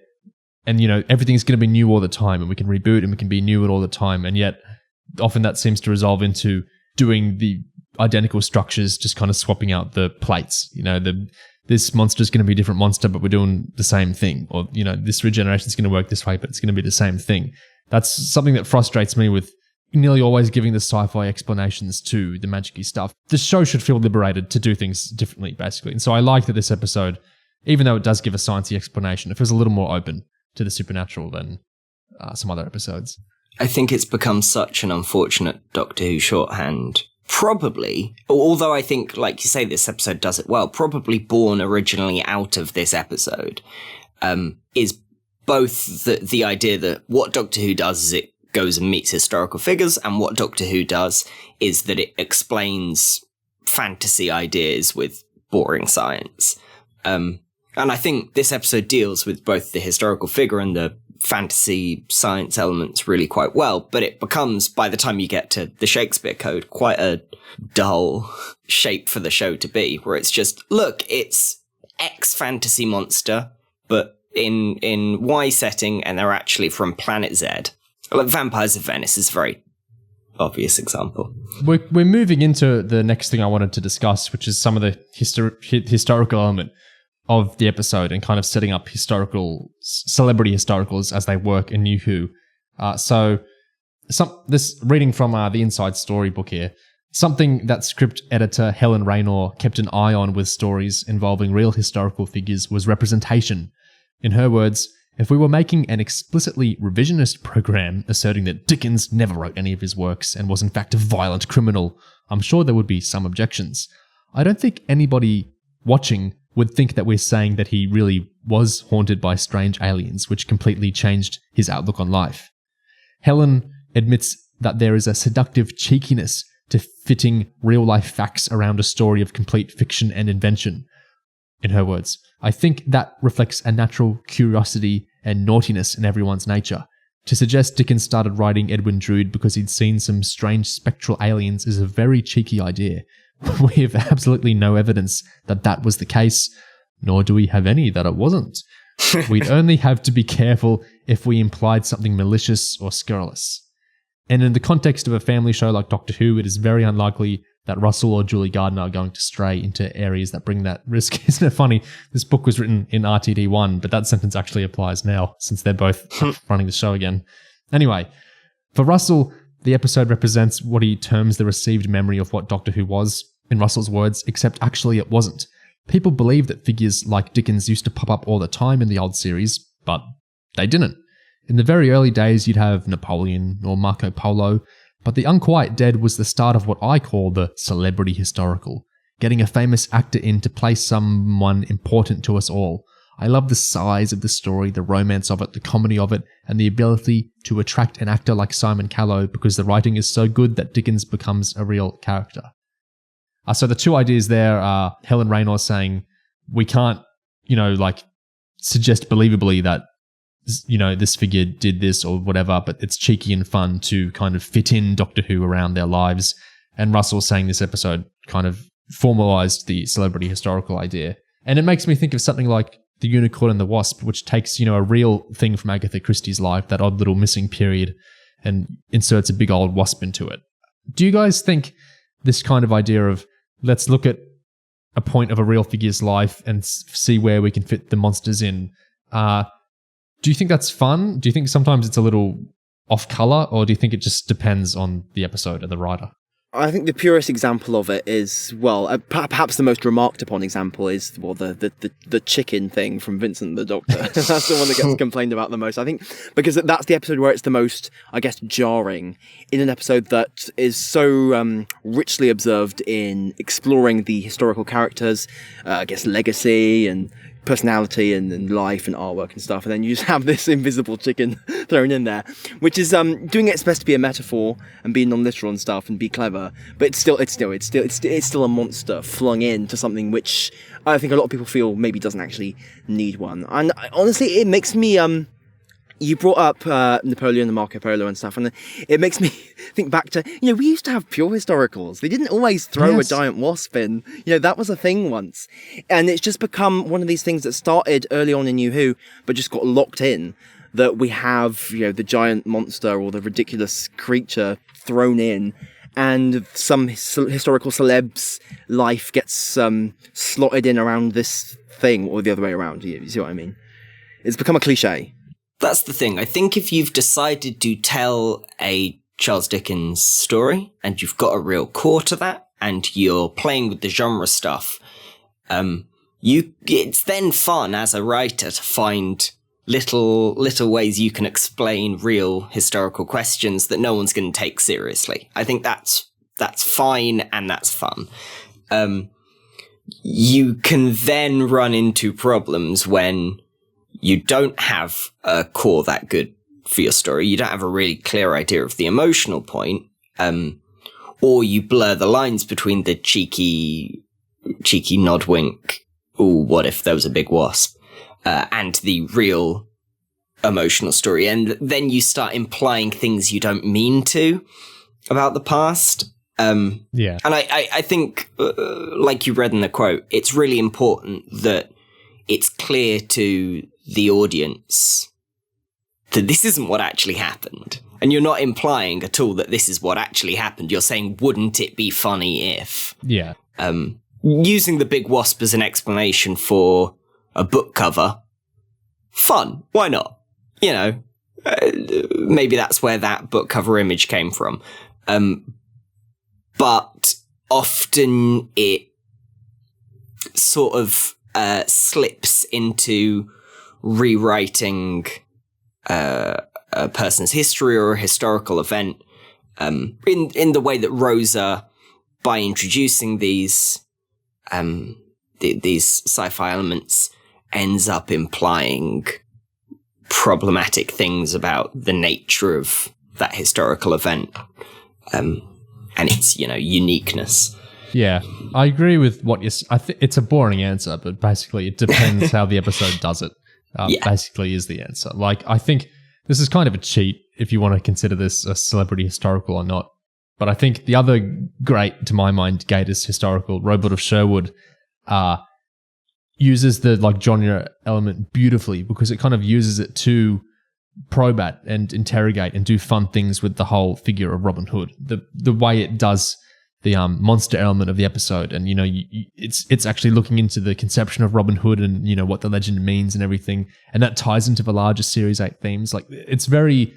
And, everything's going to be new all the time, and we can reboot and we can be new at all the time. And yet often that seems to resolve into doing the identical structures, just kind of swapping out the plates. This monster is going to be a different monster, but we're doing the same thing. Or, this regeneration is going to work this way, but it's going to be the same thing. That's something that frustrates me with nearly always giving the sci-fi explanations to the magic-y stuff. The show should feel liberated to do things differently, basically. And so I like that this episode, even though it does give a sciencey explanation, it feels a little more open to the supernatural than some other episodes. I think it's become such an unfortunate Doctor Who shorthand. Probably, although I think, like you say, this episode does it well, probably born originally out of this episode, is both the idea that what Doctor Who does is it goes and meets historical figures, and what Doctor Who does is that it explains fantasy ideas with boring science. And I think this episode deals with both the historical figure and the fantasy science elements really quite well, but it becomes, by the time you get to the Shakespeare Code, quite a dull shape for the show to be, where it's just, look, it's X fantasy monster, but in Y setting, and they're actually from planet Z. Like Vampires of Venice is a very obvious example. We're moving into the next thing I wanted to discuss, which is some of the historical element of the episode and kind of setting up celebrity historicals as they work in New Who. This reading from the Inside Story book here, something that script editor Helen Raynor kept an eye on with stories involving real historical figures was representation. In her words, if we were making an explicitly revisionist program asserting that Dickens never wrote any of his works and was in fact a violent criminal, I'm sure there would be some objections. I don't think anybody watching would think that we're saying that he really was haunted by strange aliens, which completely changed his outlook on life. Helen admits that there is a seductive cheekiness to fitting real-life facts around a story of complete fiction and invention. In her words, I think that reflects a natural curiosity and naughtiness in everyone's nature. To suggest Dickens started writing Edwin Drood because he'd seen some strange spectral aliens is a very cheeky idea. We have absolutely no evidence that that was the case, nor do we have any that it wasn't. We'd only have to be careful if we implied something malicious or scurrilous. And in the context of a family show like Doctor Who, it is very unlikely that Russell or Julie Gardner are going to stray into areas that bring that risk. Isn't it funny? This book was written in RTD1, but that sentence actually applies now, since they're both running the show again. Anyway, for Russell, the episode represents what he terms the received memory of what Doctor Who was, in Russell's words, except actually it wasn't. People believe that figures like Dickens used to pop up all the time in the old series, but they didn't. In the very early days, you'd have Napoleon or Marco Polo, but the Unquiet Dead was the start of what I call the celebrity historical, getting a famous actor in to play someone important to us all. I love the size of the story, the romance of it, the comedy of it, and the ability to attract an actor like Simon Callow because the writing is so good that Dickens becomes a real character. So the two ideas there are Helen Raynor saying, we can't, suggest believably that, this figure did this or whatever, but it's cheeky and fun to kind of fit in Doctor Who around their lives. And Russell saying this episode kind of formalized the celebrity historical idea. And it makes me think of something like The Unicorn and the Wasp, which takes, a real thing from Agatha Christie's life, that odd little missing period, and inserts a big old wasp into it. Do you guys think this kind of idea of let's look at a point of a real figure's life and see where we can fit the monsters in, do you think that's fun? Do you think sometimes it's a little off color, or do you think it just depends on the episode and the writer? I think the purest example of it is, perhaps the most remarked upon example is, the chicken thing from Vincent the Doctor. That's the one that gets complained about the most, I think, because that's the episode where it's the most, jarring, in an episode that is so richly observed in exploring the historical characters, legacy and personality and life and artwork and stuff, and then you just have this invisible chicken thrown in there, which is doing its best to be a metaphor and be non-literal and stuff and be clever, but it's still a monster flung into something which I think a lot of people feel maybe doesn't actually need one. And honestly, it makes me you brought up Napoleon and Marco Polo and stuff, and it makes me think back to, we used to have pure historicals. They didn't always throw a giant wasp in. That was a thing once. And it's just become one of these things that started early on in New Who, but just got locked in, that we have, the giant monster or the ridiculous creature thrown in, and some historical celeb's life gets slotted in around this thing, or the other way around. You see what I mean? It's become a cliche. That's the thing. I think if you've decided to tell a Charles Dickens story and you've got a real core to that and you're playing with the genre stuff, it's then fun as a writer to find little ways you can explain real historical questions that no one's going to take seriously. I think that's fine and that's fun. You can then run into problems when you don't have a core that good for your story, you don't have a really clear idea of the emotional point, or you blur the lines between the cheeky nod wink, ooh, what if there was a big wasp, and the real emotional story. And then you start implying things you don't mean to about the past. And I think, like you read in the quote, it's really important that it's clear to the audience that this isn't what actually happened. And you're not implying at all that this is what actually happened. You're saying, wouldn't it be funny if... Yeah. Using the big wasp as an explanation for a book cover, fun. Why not? Maybe that's where that book cover image came from. But often it sort of slips into rewriting a person's history or a historical event in the way that Rosa, by introducing these sci-fi elements, ends up implying problematic things about the nature of that historical event, and its, uniqueness. Yeah, I agree with what you. It's a boring answer, but basically it depends how the episode does it. Basically, is the answer. Like, I think this is kind of a cheat if you want to consider this a celebrity historical or not. But I think the other great, to my mind, Gatiss historical, Robot of Sherwood, uses the genre element beautifully, because it kind of uses it to probe at and interrogate and do fun things with the whole figure of Robin Hood. The way it does the monster element of the episode, and it's actually looking into the conception of Robin Hood and what the legend means and everything, and that ties into the larger Series 8 themes. Like, it's very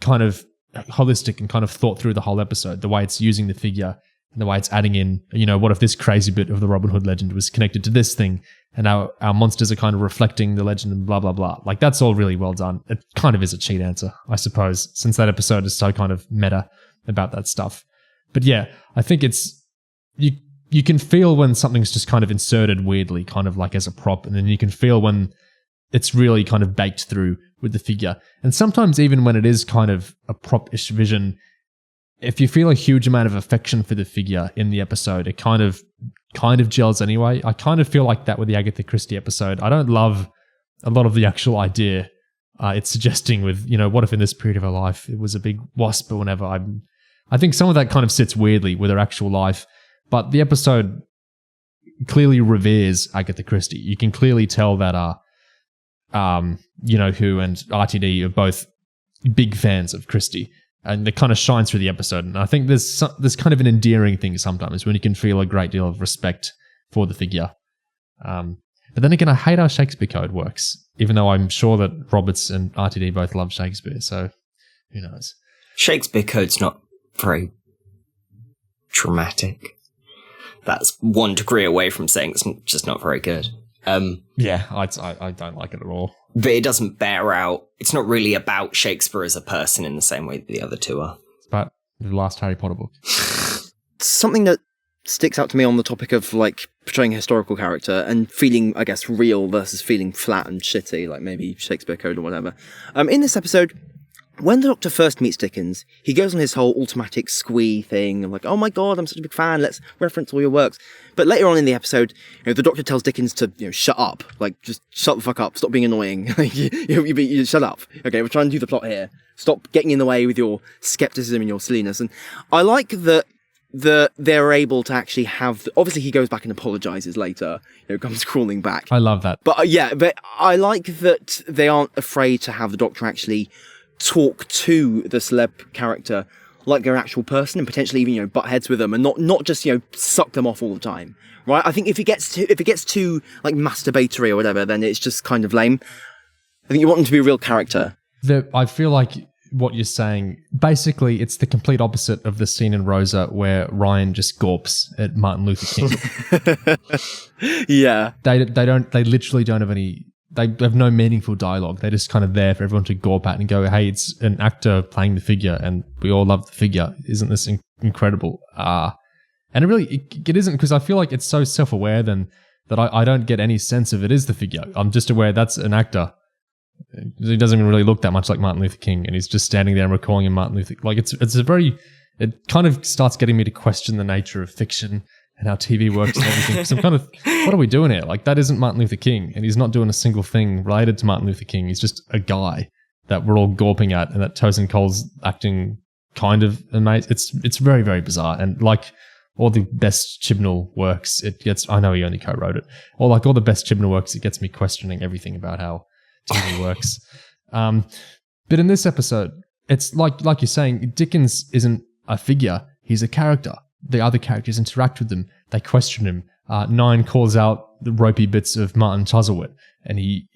kind of holistic and kind of thought through the whole episode, the way it's using the figure and the way it's adding in, what if this crazy bit of the Robin Hood legend was connected to this thing, and our monsters are kind of reflecting the legend and blah, blah, blah. Like, that's all really well done. It kind of is a cheat answer, I suppose, since that episode is so kind of meta about that stuff. But yeah, I think it's, you can feel when something's just kind of inserted weirdly, kind of like as a prop, and then you can feel when it's really kind of baked through with the figure. And sometimes even when it is kind of a prop-ish vision, if you feel a huge amount of affection for the figure in the episode, it kind of gels anyway. I kind of feel like that with the Agatha Christie episode. I don't love a lot of the actual idea it's suggesting with, what if in this period of her life it was a big wasp or whatever. I think some of that kind of sits weirdly with her actual life, but the episode clearly reveres Agatha Christie. You can clearly tell that Who and RTD are both big fans of Christie, and it kind of shines through the episode. And I think there's kind of an endearing thing sometimes when you can feel a great deal of respect for the figure. But then again, I hate how Shakespeare Code works, even though I'm sure that Roberts and RTD both love Shakespeare, so who knows. Shakespeare Code's not very dramatic. That's 1 degree away from saying it's just not very good. Yeah, I don't like it at all. But it doesn't bear out. It's not really about Shakespeare as a person in the same way that the other two are. It's about the last Harry Potter book. Something that sticks out to me on the topic of portraying a historical character and feeling, I guess, real versus feeling flat and shitty, like maybe Shakespeare Code or whatever. In this episode, when the Doctor first meets Dickens, he goes on his whole automatic squee thing of oh my god, I'm such a big fan, let's reference all your works. But later on in the episode, the Doctor tells Dickens to shut up, just shut the fuck up, stop being annoying, you shut up. Okay, we're trying to do the plot here. Stop getting in the way with your skepticism and your silliness. And I like that they're able to actually have. Obviously, he goes back and apologizes later. Comes crawling back. I love that. But but I like that they aren't afraid to have the Doctor actually talk to the celeb character like their actual person, and potentially even butt heads with them, and not just suck them off all the time. Right? I think if it gets too masturbatory or whatever, then it's just kind of lame. I think you want them to be a real character. I feel like what you're saying, basically, it's the complete opposite of the scene in Rosa where Ryan just gawps at Martin Luther King. Yeah. They literally don't have any. They have no meaningful dialogue. They're just kind of there for everyone to gawp at and go, hey, it's an actor playing the figure and we all love the figure. Isn't this incredible? And it isn't, because I feel like it's so self-aware then that I don't get any sense of it is the figure. I'm just aware that's an actor. He doesn't even really look that much like Martin Luther King, and he's just standing there and we're calling him Martin Luther. It kind of starts getting me to question the nature of fiction and how TV works and everything. So I'm kind of, what are we doing here? That isn't Martin Luther King, and he's not doing a single thing related to Martin Luther King. He's just a guy that we're all gawping at, and that Tosin Cole's acting kind of amazing. It's very, very bizarre, and all the best Chibnall works, I know he only co-wrote it, or all the best Chibnall works, it gets me questioning everything about how TV works. But in this episode, it's like you're saying, Dickens isn't a figure, he's a character. The other characters interact with him. They question him. Nine calls out the ropey bits of Martin Chuzzlewit, and he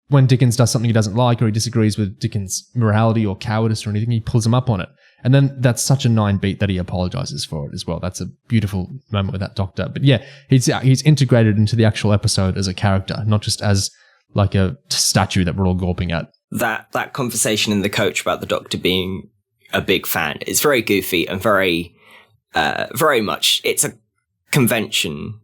when Dickens does something he doesn't like, or he disagrees with Dickens' morality or cowardice or anything, he pulls him up on it. And then that's such a 9 beat that he apologizes for it as well. That's a beautiful moment with that Doctor. But yeah, he's integrated into the actual episode as a character, not just as a statue that we're all gawping at. That conversation in the coach about the Doctor being a big fan is very goofy and very much, it's a convention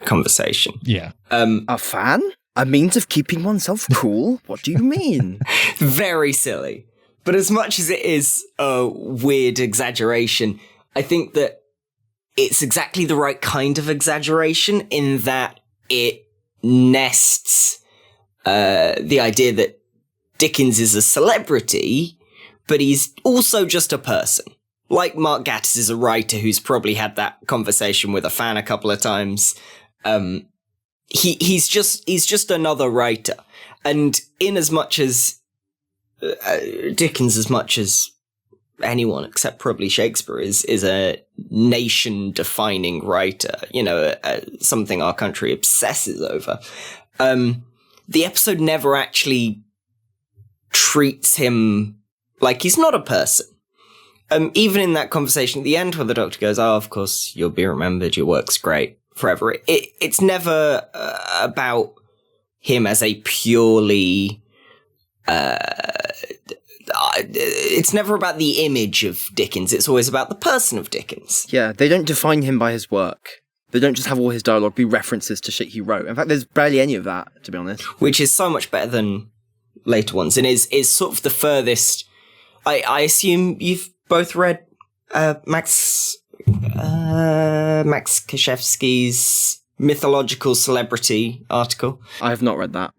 conversation. Yeah. A fan? A means of keeping oneself cool? What do you mean? Very silly. But as much as it is a weird exaggeration, I think that it's exactly the right kind of exaggeration in that it nests the idea that Dickens is a celebrity, but he's also just a person. Like Mark Gatiss is a writer who's probably had that conversation with a fan a couple of times. He's just another writer. And in as much as Dickens, as much as anyone except probably Shakespeare, is a nation-defining writer, something our country obsesses over. The episode never actually treats him like he's not a person. Even in that conversation at the end where the Doctor goes, "Oh, of course, you'll be remembered, your work's great forever." It's never about him as a purely... it's never about the image of Dickens. It's always about the person of Dickens. Yeah, they don't define him by his work. They don't just have all his dialogue be references to shit he wrote. In fact, there's barely any of that, to be honest. Which is so much better than later ones, and is sort of the furthest... I assume you've both read Max Kashevsky's mythological celebrity article. I have not read that.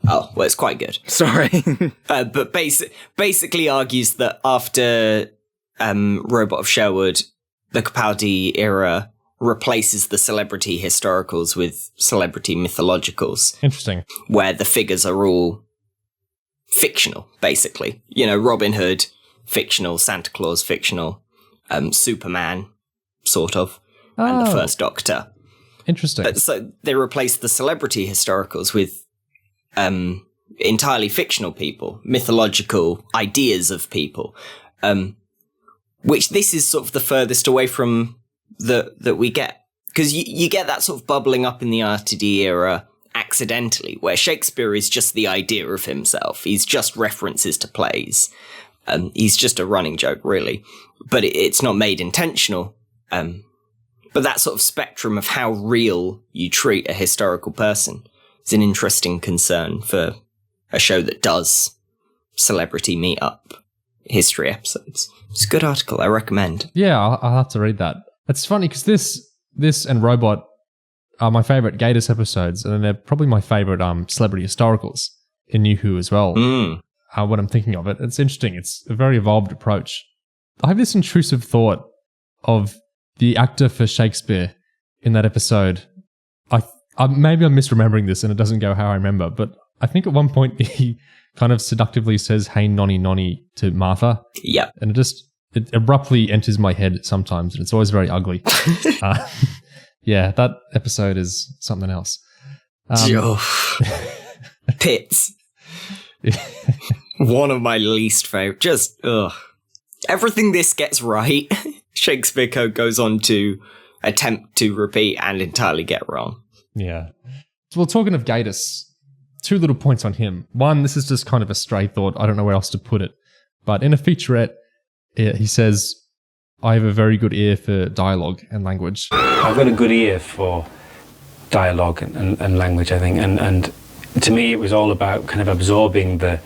Oh, well, it's quite good. Sorry. But basically argues that after Robot of Sherwood, the Capaldi era replaces the celebrity historicals with celebrity mythologicals. Interesting. Where the figures are all fictional, basically. Robin Hood, fictional. Santa Claus, fictional. Superman, sort of. And the First Doctor. Interesting. So they replace the celebrity historicals with entirely fictional people, mythological ideas of people, which this is sort of the furthest away from that we get. Because you get that sort of bubbling up in the RTD era accidentally, where Shakespeare is just the idea of himself. He's just references to plays. He's just a running joke, really. But it's not made intentional. But that sort of spectrum of how real you treat a historical person is an interesting concern for a show that does celebrity meet-up history episodes. It's a good article, I recommend. Yeah, I'll have to read that. It's funny because this and Robot are my favourite Gatiss episodes, and then they're probably my favourite celebrity historicals in New Who as well. When I'm thinking of it, it's interesting. It's a very evolved approach. I have this intrusive thought of the actor for Shakespeare in that episode. Maybe I'm misremembering this and it doesn't go how I remember, but I think at one point he kind of seductively says, "Hey, nonny, nonny," to Martha. Yeah. And it abruptly enters my head sometimes, and it's always very ugly. Yeah, that episode is something else. Pits. One of my least favourite. Just, ugh. Everything this gets right, Shakespeare Code goes on to attempt to repeat and entirely get wrong. Yeah. Well, talking of Gatiss, two little points on him. One, this is just kind of a stray thought. I don't know where else to put it. But in a featurette, he says, "I have a very good ear for dialogue and language." I've got a good ear for dialogue and language, I think. And to me, it was all about kind of absorbing the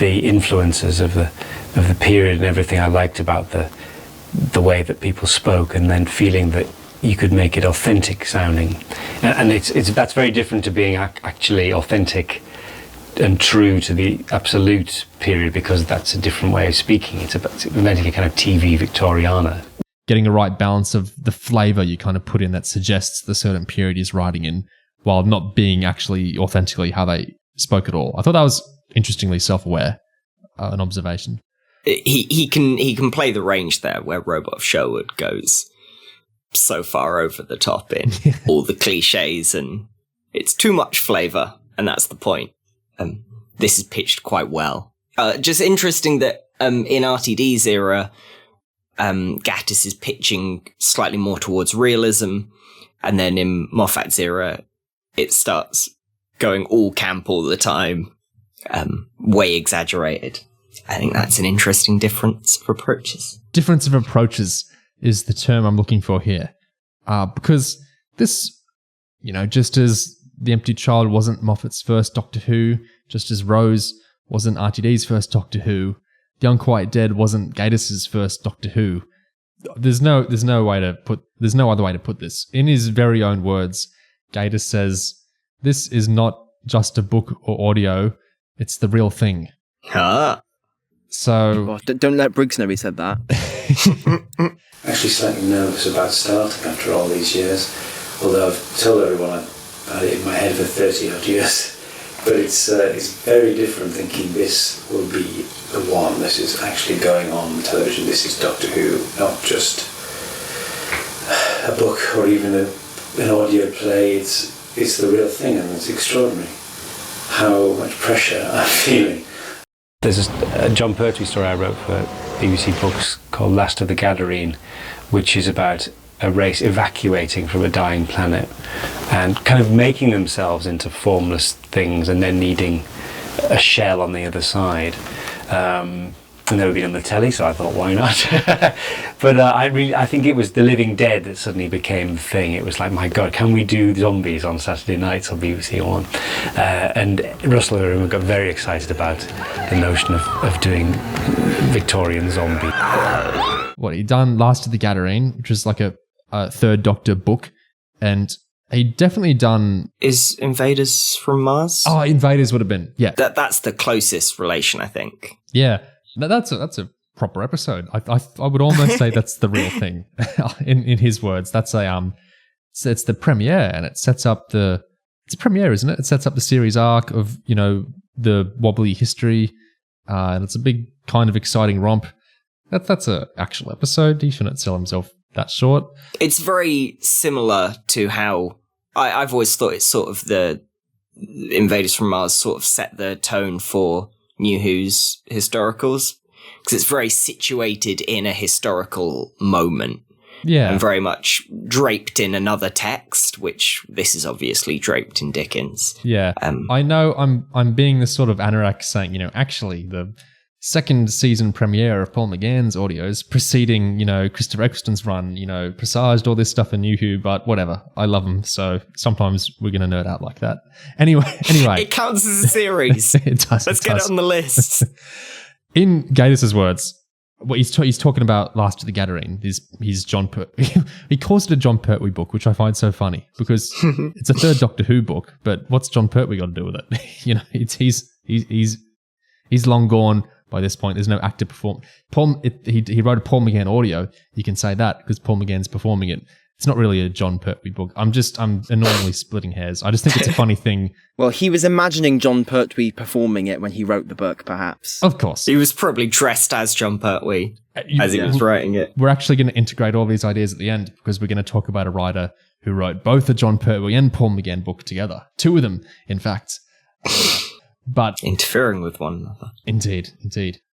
influences of the period and everything I liked about the way that people spoke, and then feeling that you could make it authentic sounding, and that's very different to being actually authentic and true to the absolute period, because that's a different way of speaking. It's inventing a kind of TV Victoriana. Getting the right balance of the flavour you kind of put in that suggests the certain period he's writing in, while not being actually authentically how they spoke at all. I thought that was interestingly self-aware, an observation. He can play the range there where Robot of Sherwood goes so far over the top in all the cliches, and it's too much flavour, and that's the point. This is pitched quite well. Just interesting that in RTD's era, Gatiss is pitching slightly more towards realism, and then in Moffat's era, it starts going all camp all the time, way exaggerated. I think that's an interesting difference of approaches. Difference of approaches is the term I'm looking for here. Because this just as The Empty Child wasn't Moffat's first Doctor Who, just as Rose wasn't RTD's first Doctor Who, The Unquiet Dead wasn't Gatiss's first Doctor Who. There's no other way to put this. In his very own words, Gatiss says, "This is not just a book or audio, it's the real thing." Huh. So don't let Briggs know he said that. Actually slightly nervous about starting after all these years, although I've told everyone I've had it in my head for 30 odd years. But it's very different thinking this will be the one. This is actually going on television. This is Doctor Who, not just a book or even an audio play. It's the real thing, and it's extraordinary how much pressure I'm feeling. There's a John Pertwee story I wrote for BBC Books called Last of the Gadarene, which is about a race evacuating from a dying planet and kind of making themselves into formless things and then needing a shell on the other side. And they were being on the telly, so I thought, why not? But I think it was The Living Dead that suddenly became the thing. It was like, my God, can we do zombies on Saturday nights on BBC One? And Russell and I got very excited about the notion of doing Victorian zombie. What, he'd done Last of the Gadarene, which was like a Third Doctor book, and he'd definitely done... Is Invaders from Mars? Oh, Invaders would have been, yeah. That's the closest relation, I think. Yeah. No, that's a proper episode. I would almost say that's the real thing. in his words, that's it's the premiere, and it sets up it's a premiere, isn't it? It sets up the series arc of the wobbly history, and it's a big kind of exciting romp. That's a actual episode. He shouldn't sell himself that short. It's very similar to how I've always thought it's sort of the Invaders from Mars sort of set the tone for New Who's historicals, because it's very situated in a historical moment. Yeah. And very much draped in another text, which this is obviously draped in Dickens. Yeah. I know I'm being this sort of anorak saying, actually the second season premiere of Paul McGann's audios preceding, Christopher Eccleston's run, presaged all this stuff in New Who, but whatever. I love them, so sometimes we're going to nerd out like that. Anyway. It counts as a series. It does. Let's get it on the list. In Gatiss's words, what he's talking about Last of the Gadarene, he's John he calls it a John Pertwee book, which I find so funny because it's a third Doctor Who book, but what's John Pertwee got to do with it? He's long gone by this point. There's no actor perform. He wrote a Paul McGann audio. You can say that because Paul McGann's performing it. It's not really a John Pertwee book. I'm annoyingly splitting hairs. I just think it's a funny thing. Well, he was imagining John Pertwee performing it when he wrote the book, perhaps. Of course. He was probably dressed as John Pertwee as he was writing it. We're actually going to integrate all these ideas at the end because we're going to talk about a writer who wrote both a John Pertwee and Paul McGann book together. Two of them, in fact. But interfering with one another. Indeed.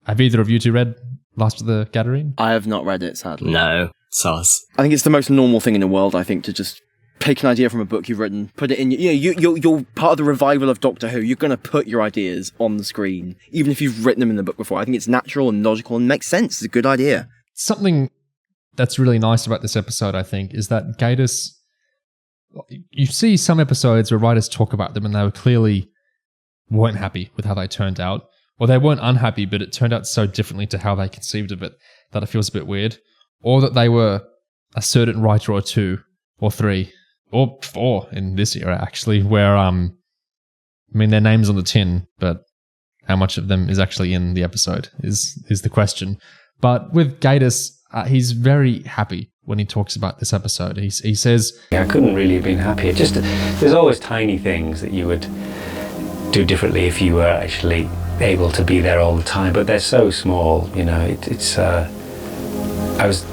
Have either of you two read Last of the Gadarene? I have not read it, sadly. No. Sus. I think it's the most normal thing in the world, I think, to just take an idea from a book you've written, put it in... You're part of the revival of Doctor Who. You're going to put your ideas on the screen, even if you've written them in the book before. I think it's natural and logical and makes sense. It's a good idea. Something that's really nice about this episode, I think, is that Gatiss... You see some episodes where writers talk about them and they clearly weren't happy with how they turned out. Or they weren't unhappy, but it turned out so differently to how they conceived of it that it feels a bit weird. Or that they were a certain writer or two, or three, or four in this era, actually, where, their name's on the tin, but how much of them is actually in the episode is the question. But with Gatiss, he's very happy when he talks about this episode. He says... I couldn't really have been happier. Just, there's always tiny things that you would do differently if you were actually able to be there all the time, but they're so small, I was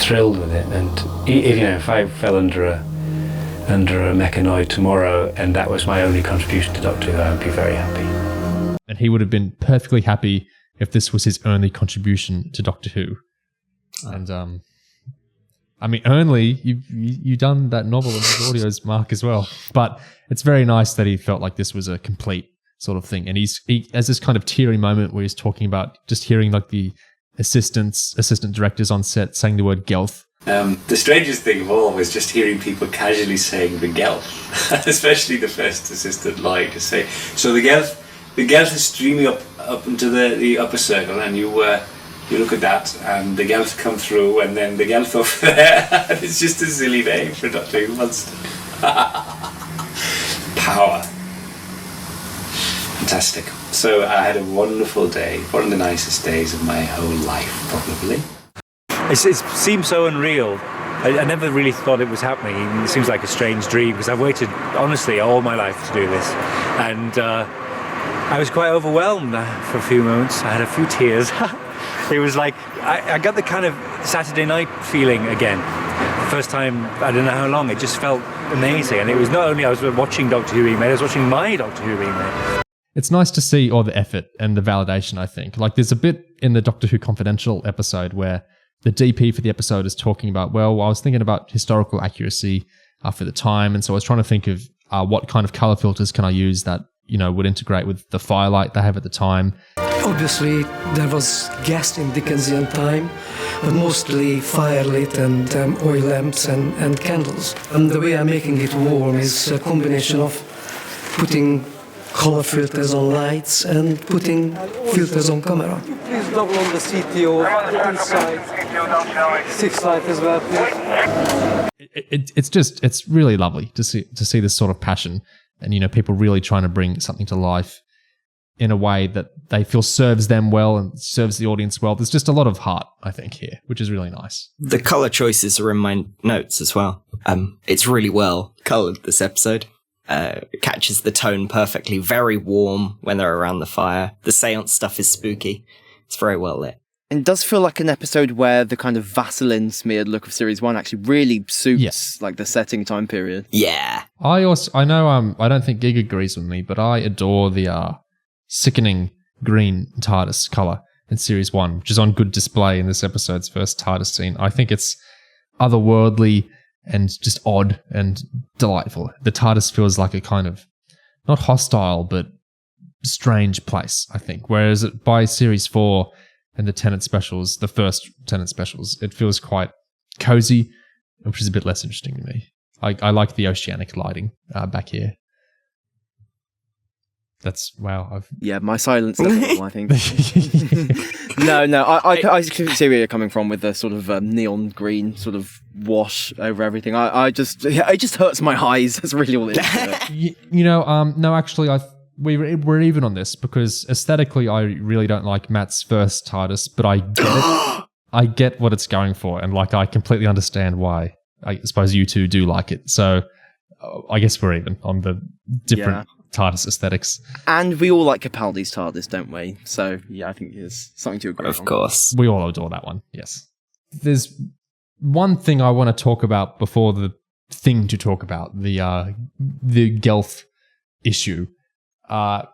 thrilled with it, and if I fell under a mechanoid tomorrow and that was my only contribution to Doctor Who, I would be very happy. And he would have been perfectly happy if this was his only contribution to Doctor Who. And only you've done that novel and those audios, Mark, as well. But it's very nice that he felt like this was a complete sort of thing, and he has this kind of teary moment where he's talking about just hearing like the assistant directors on set saying the word Gelth The strangest thing of all was just hearing people casually saying the Gelf, especially the first assistant line to say, so the Gelf is streaming up into the upper circle, and you look at that, and the Gelf come through, and then the Gelf over there, and it's just a silly name for Doctor Who monster. Power. Fantastic. So I had a wonderful day, one of the nicest days of my whole life, probably. It seems so unreal. I never really thought it was happening. It seems like a strange dream, because I've waited, honestly, all my life to do this. And I was quite overwhelmed for a few moments. I had a few tears. It was like, I got the kind of Saturday night feeling again. First time, I don't know how long, it just felt amazing. And it was not only I was watching Doctor Who remade, I was watching my Doctor Who remade. It's nice to see all the effort and the validation, I think. Like, there's a bit in the Doctor Who Confidential episode where the DP for the episode is talking about, well, I was thinking about historical accuracy for the time, and so I was trying to think of what kind of color filters can I use that, would integrate with the firelight they have at the time. Obviously, there was gas in Dickensian time, but mostly firelit and oil lamps and candles. And the way I'm making it warm is a combination of putting color filters on lights and putting filters on camera. Please double on the CTO inside. 6 light as well, please. It's really lovely to see this sort of passion and, people really trying to bring something to life in a way that they feel serves them well and serves the audience well. There's just a lot of heart, I think, here, which is really nice. The color choices are in my notes as well. It's really well colored, this episode. It catches the tone perfectly, very warm when they're around the fire. The seance stuff is spooky. It's very well lit. And it does feel like an episode where the kind of Vaseline smeared look of Series 1 actually really suits like the setting time period. Yeah. I know I don't think Gig agrees with me, but I adore the sickening green TARDIS colour in Series 1, which is on good display in this episode's first TARDIS scene. I think it's otherworldly and just odd and delightful. The TARDIS feels like a kind of, not hostile, but strange place, I think. Whereas by Series 4 and the Tennant specials, the first Tennant specials, it feels quite cozy, which is a bit less interesting to me. I like the oceanic lighting back here. That's, wow. My silence is I think. No, I see where you're coming from with the sort of neon green sort of wash over everything. It just hurts my eyes. That's really all it is. No, actually, we're even on this because aesthetically, I really don't like Matt's first TARDIS, but I get it. I get what it's going for, and I completely understand why. I suppose you two do like it, so I guess we're even on the different TARDIS aesthetics. And we all like Capaldi's TARDIS, don't we? So, I think there's something to agree on. Of course. We all adore that one, yes. There's one thing I want to talk about before the thing to talk about, the Gelf issue, and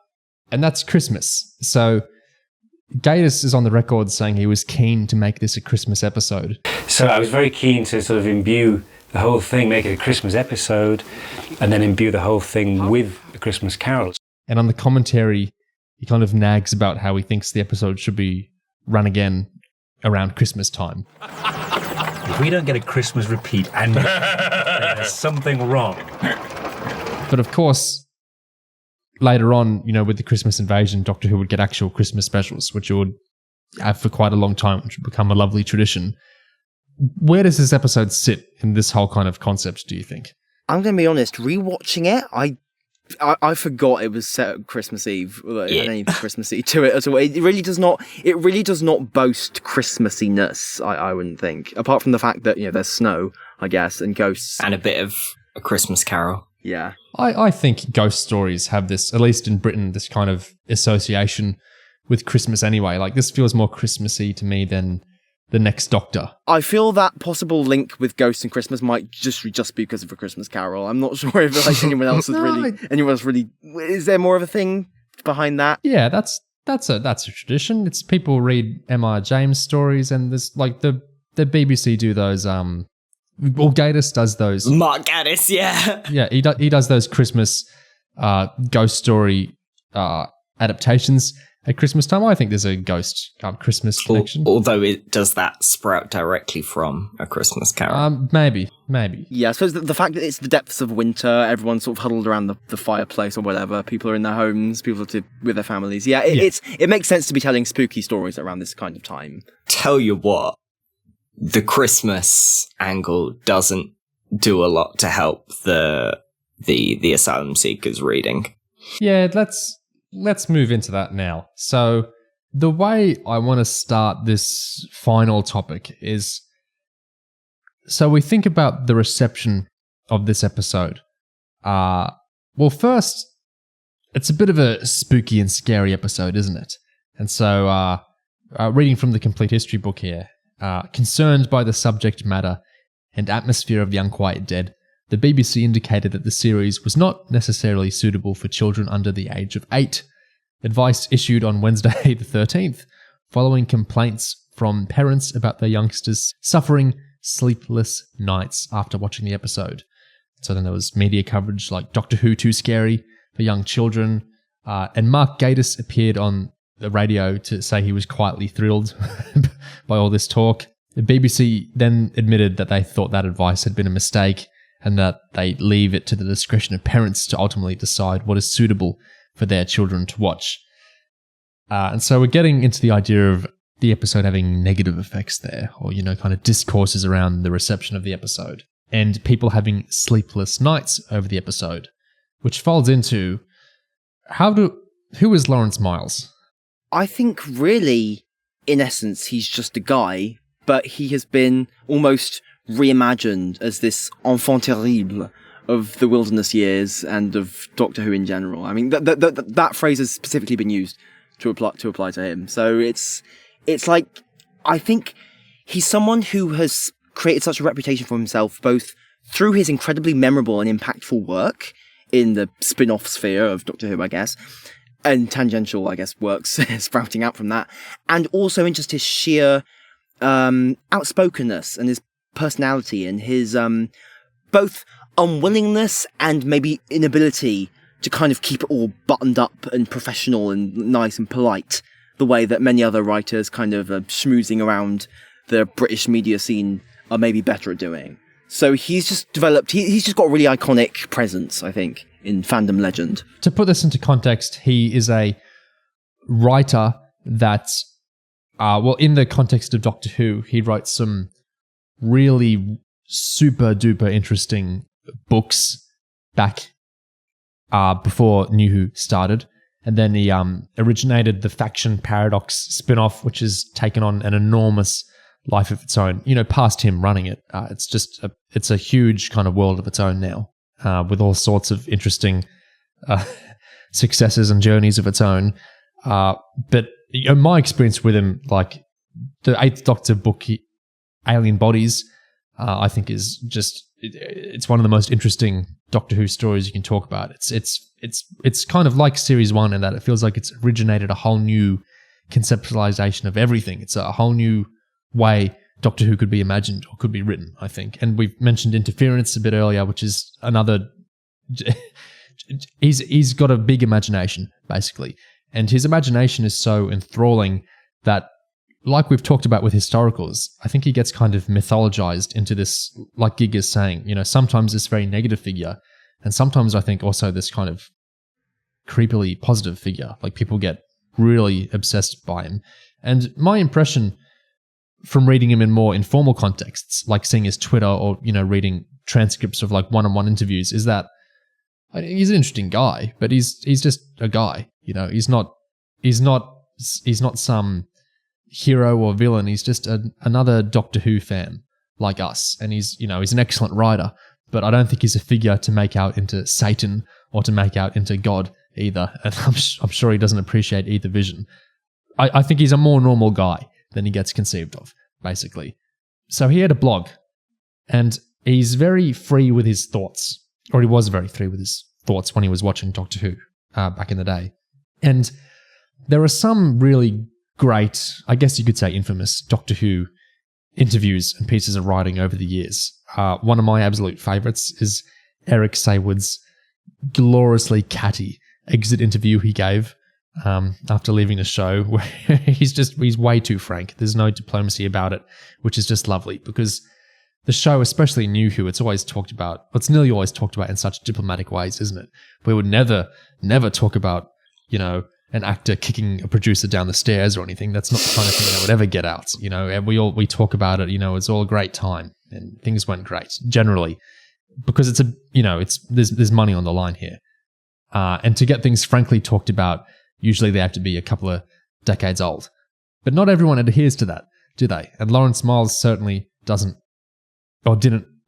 that's Christmas. So, Gatiss is on the record saying he was keen to make this a Christmas episode. So I was very keen to sort of imbue the whole thing, make it a Christmas episode, and then imbue the whole thing with the Christmas carols. And on the commentary, he kind of nags about how he thinks the episode should be run again around Christmas time. If we don't get a Christmas repeat, and there's something wrong. But of course, later on, with the Christmas invasion, Doctor Who would get actual Christmas specials, which you would have for quite a long time, which would become a lovely tradition. Where does this episode sit in this whole kind of concept, do you think? I'm going to be honest, rewatching it, I forgot it was set at Christmas Eve. It had any Christmassy to it at all. It really does not boast Christmassiness, I wouldn't think. Apart from the fact that, there's snow, I guess, and ghosts. And a bit of A Christmas Carol. Yeah. I think ghost stories have this, at least in Britain, this kind of association with Christmas anyway. This feels more Christmassy to me than The Next Doctor. I feel that possible link with ghosts and Christmas might just be because of A Christmas Carol. I'm not sure if anyone else really. Is there more of a thing behind that? Yeah, that's a tradition. It's people read M.R. James stories, and there's the BBC do those. Gatiss does those. Mark Gatiss, yeah. Yeah, he does those Christmas ghost story adaptations, at Christmas time. I think there's a ghost Christmas connection. Although does that sprout directly from A Christmas Carol? Maybe. Yeah, I suppose the fact that it's the depths of winter, everyone's sort of huddled around the fireplace or whatever, people are in their homes, people are with their families. Yeah, it makes sense to be telling spooky stories around this kind of time. Tell you what, the Christmas angle doesn't do a lot to help the asylum seekers reading. Yeah, let's move into that now. So the way I want to start this final topic is, so we think about the reception of this episode. Well, first, it's a bit of a spooky and scary episode, isn't it? And so, reading from the complete history book here, concerned by the subject matter and atmosphere of the Unquiet Dead, the BBC indicated that the series was not necessarily suitable for children under the age of 8. Advice issued on Wednesday the 13th, following complaints from parents about their youngsters suffering sleepless nights after watching the episode. So then there was media coverage like Doctor Who Too Scary for young children, and Mark Gatiss appeared on the radio to say he was quietly thrilled by all this talk. The BBC then admitted that they thought that advice had been a mistake and that they leave it to the discretion of parents to ultimately decide what is suitable for their children to watch. And so we're getting into the idea of the episode having negative effects there, or, kind of discourses around the reception of the episode, and people having sleepless nights over the episode, which folds into, who is Lawrence Miles? I think really, in essence, he's just a guy, but he has been almost reimagined as this enfant terrible of the wilderness years and of Doctor Who in general. I mean, that phrase has specifically been used to apply to him. So it's like, I think he's someone who has created such a reputation for himself, both through his incredibly memorable and impactful work in the spin-off sphere of Doctor Who, I guess, and tangential, I guess, works sprouting out from that, and also in just his sheer outspokenness and his personality and his both unwillingness and maybe inability to kind of keep it all buttoned up and professional and nice and polite, the way that many other writers kind of schmoozing around the British media scene are maybe better at doing. So he's just developed, he's just got a really iconic presence, I think, in fandom legend. To put this into context, he is a writer that, in the context of Doctor Who, he wrote some really super duper interesting books back before New Who started. And then he originated the Faction Paradox spin-off, which has taken on an enormous life of its own. Past him running it, it's a huge kind of world of its own now, with all sorts of interesting successes and journeys of its own. But my experience with him, like the Eighth Doctor book, Alien Bodies, I think is just, it's one of the most interesting Doctor Who stories you can talk about. It's kind of like Series 1 in that it feels like it's originated a whole new conceptualization of everything. It's a whole new way Doctor Who could be imagined or could be written, I think. And we've mentioned Interference a bit earlier, which is another... He's got a big imagination, basically. And his imagination is so enthralling that, like we've talked about with historicals, I think he gets kind of mythologized into this, like Gig is saying, sometimes this very negative figure, and sometimes I think also this kind of creepily positive figure. Like people get really obsessed by him. And my impression from reading him in more informal contexts, like seeing his Twitter or, reading transcripts of like one-on-one interviews, is that he's an interesting guy, but he's just a guy. He's not some hero or villain. He's just another Doctor Who fan like us, and he's an excellent writer. But I don't think he's a figure to make out into Satan or to make out into God either. And I'm sure he doesn't appreciate either vision. I think he's a more normal guy than he gets conceived of, basically. So he had a blog, and he's very free with his thoughts, or he was very free with his thoughts when he was watching Doctor Who back in the day. And there are some really great, I guess you could say infamous, Doctor Who interviews and pieces of writing over the years. One of my absolute favourites is Eric Saywood's gloriously catty exit interview he gave after leaving the show, where he's way too frank. There's no diplomacy about it, which is just lovely, because the show, especially New Who, it's nearly always talked about in such diplomatic ways, isn't it? We would never talk about, an actor kicking a producer down the stairs or anything. That's not the kind of thing that would ever get out. And we talk about it, it's all a great time and things went great, generally, because there's money on the line here. And to get things frankly talked about, usually they have to be a couple of decades old. But not everyone adheres to that, do they? And Lawrence Miles certainly didn't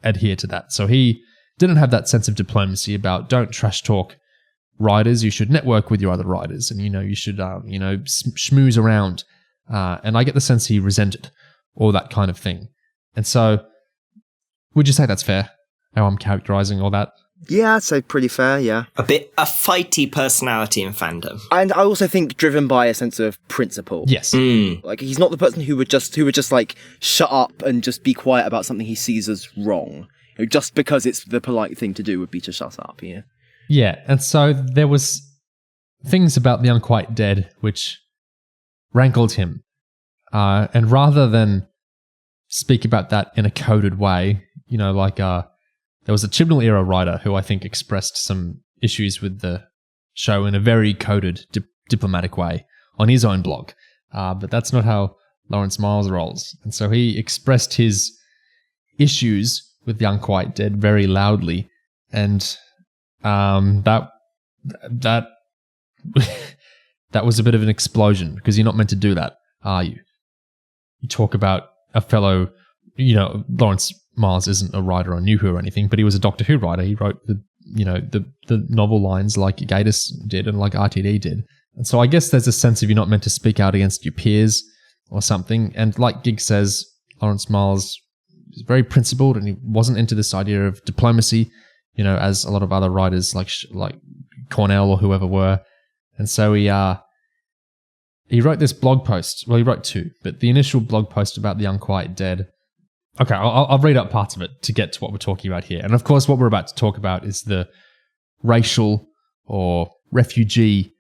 adhere to that. So he didn't have that sense of diplomacy about don't trash talk writers. You should network with your other writers, and you should schmooze around. And I get the sense he resented all that kind of thing. And so, would you say that's fair? How I'm characterizing all that? Yeah, I'd say pretty fair, yeah. A fighty personality in fandom. And I also think driven by a sense of principle. Yes. Like, he's not the person who would just like shut up and just be quiet about something he sees as wrong. Just because it's the polite thing to do would be to shut up, yeah. Yeah, and so there was things about the Unquiet Dead which rankled him. And rather than speak about that in a coded way, there was a Chibnall-era writer who I think expressed some issues with the show in a very coded, diplomatic way on his own blog. But that's not how Lawrence Miles rolls. And so he expressed his issues with the Unquiet Dead very loudly. And that was a bit of an explosion, because you're not meant to do that, are you? You talk about a fellow, Lawrence Miles isn't a writer on New Who or anything, but he was a Doctor Who writer. He wrote the novel lines like Gatiss did and like RTD did. And so I guess there's a sense of you're not meant to speak out against your peers or something. And like Gig says, Lawrence Miles is very principled, and he wasn't into this idea of diplomacy, as a lot of other writers like Cornell or whoever were. And so he wrote this blog post. Well, he wrote two, but the initial blog post about the Unquiet Dead. Okay, I'll read up parts of it to get to what we're talking about here. And of course, what we're about to talk about is the racial or refugee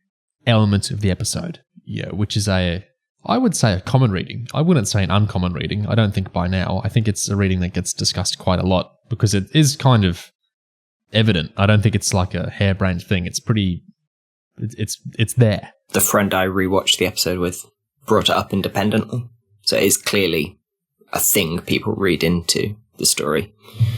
element of the episode, which is I would say a common reading. I wouldn't say an uncommon reading. I don't think by now. I think it's a reading that gets discussed quite a lot because it is kind of evident. I don't think it's like a harebrained thing. It's it's there. The friend I rewatched the episode with brought it up independently. So it is clearly a thing people read into the story.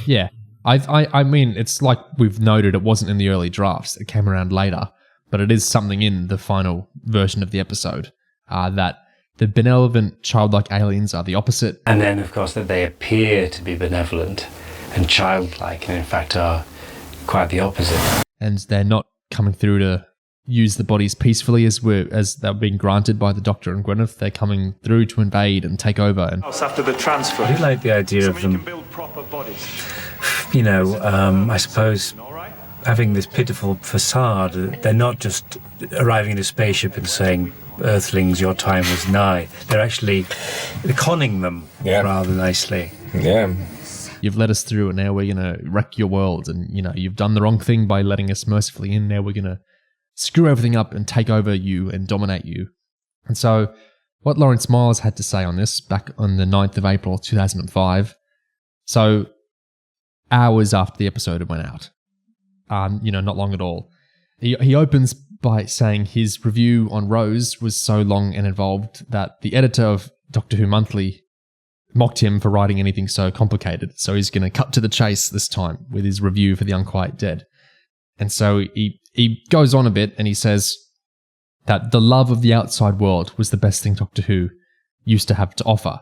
Yeah. I mean, it's like we've noted, it wasn't in the early drafts. It came around later, but it is something in the final version of the episode that the benevolent, childlike aliens are the opposite. And then, of course, that they appear to be benevolent and childlike, and in fact are quite the opposite. And they're not coming through to use the bodies peacefully as they're being granted by the Doctor and Gwyneth. They're coming through to invade and take over. And after the transfer, I do like the idea of them. I suppose having this pitiful facade. They're not just arriving in a spaceship and saying, "Earthlings, your time is nigh." They're actually conning them rather nicely. Yeah. You've let us through, and now we're going to wreck your world. And, you've done the wrong thing by letting us mercifully in. Now we're going to screw everything up and take over you and dominate you. And so what Lawrence Miles had to say on this back on the 9th of April 2005, so hours after the episode had went out, not long at all, he opens by saying his review on Rose was so long and involved that the editor of Doctor Who Monthly mocked him for writing anything so complicated. So he's going to cut to the chase this time with his review for the Unquiet Dead. And so he goes on a bit and he says that the love of the outside world was the best thing Doctor Who used to have to offer.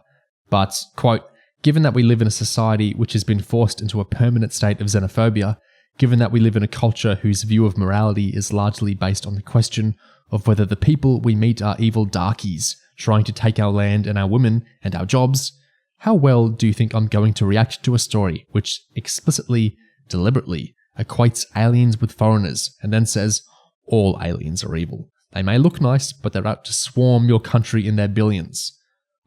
But, quote, given that we live in a society which has been forced into a permanent state of xenophobia, given that we live in a culture whose view of morality is largely based on the question of whether the people we meet are evil darkies trying to take our land and our women and our jobs, how well do you think I'm going to react to a story which explicitly, deliberately, equates aliens with foreigners and then says, all aliens are evil. They may look nice, but they're out to swarm your country in their billions.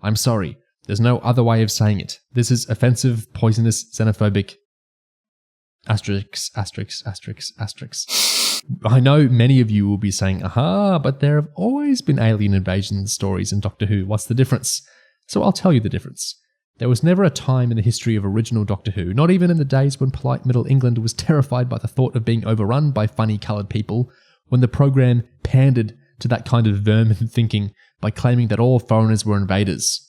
I'm sorry, there's no other way of saying it. This is offensive, poisonous, xenophobic... I know many of you will be saying, aha, but there have always been alien invasion stories in Doctor Who. What's the difference? So I'll tell you the difference. There was never a time in the history of original Doctor Who, not even in the days when polite Middle England was terrified by the thought of being overrun by funny coloured people, when the program pandered to that kind of vermin thinking by claiming that all foreigners were invaders.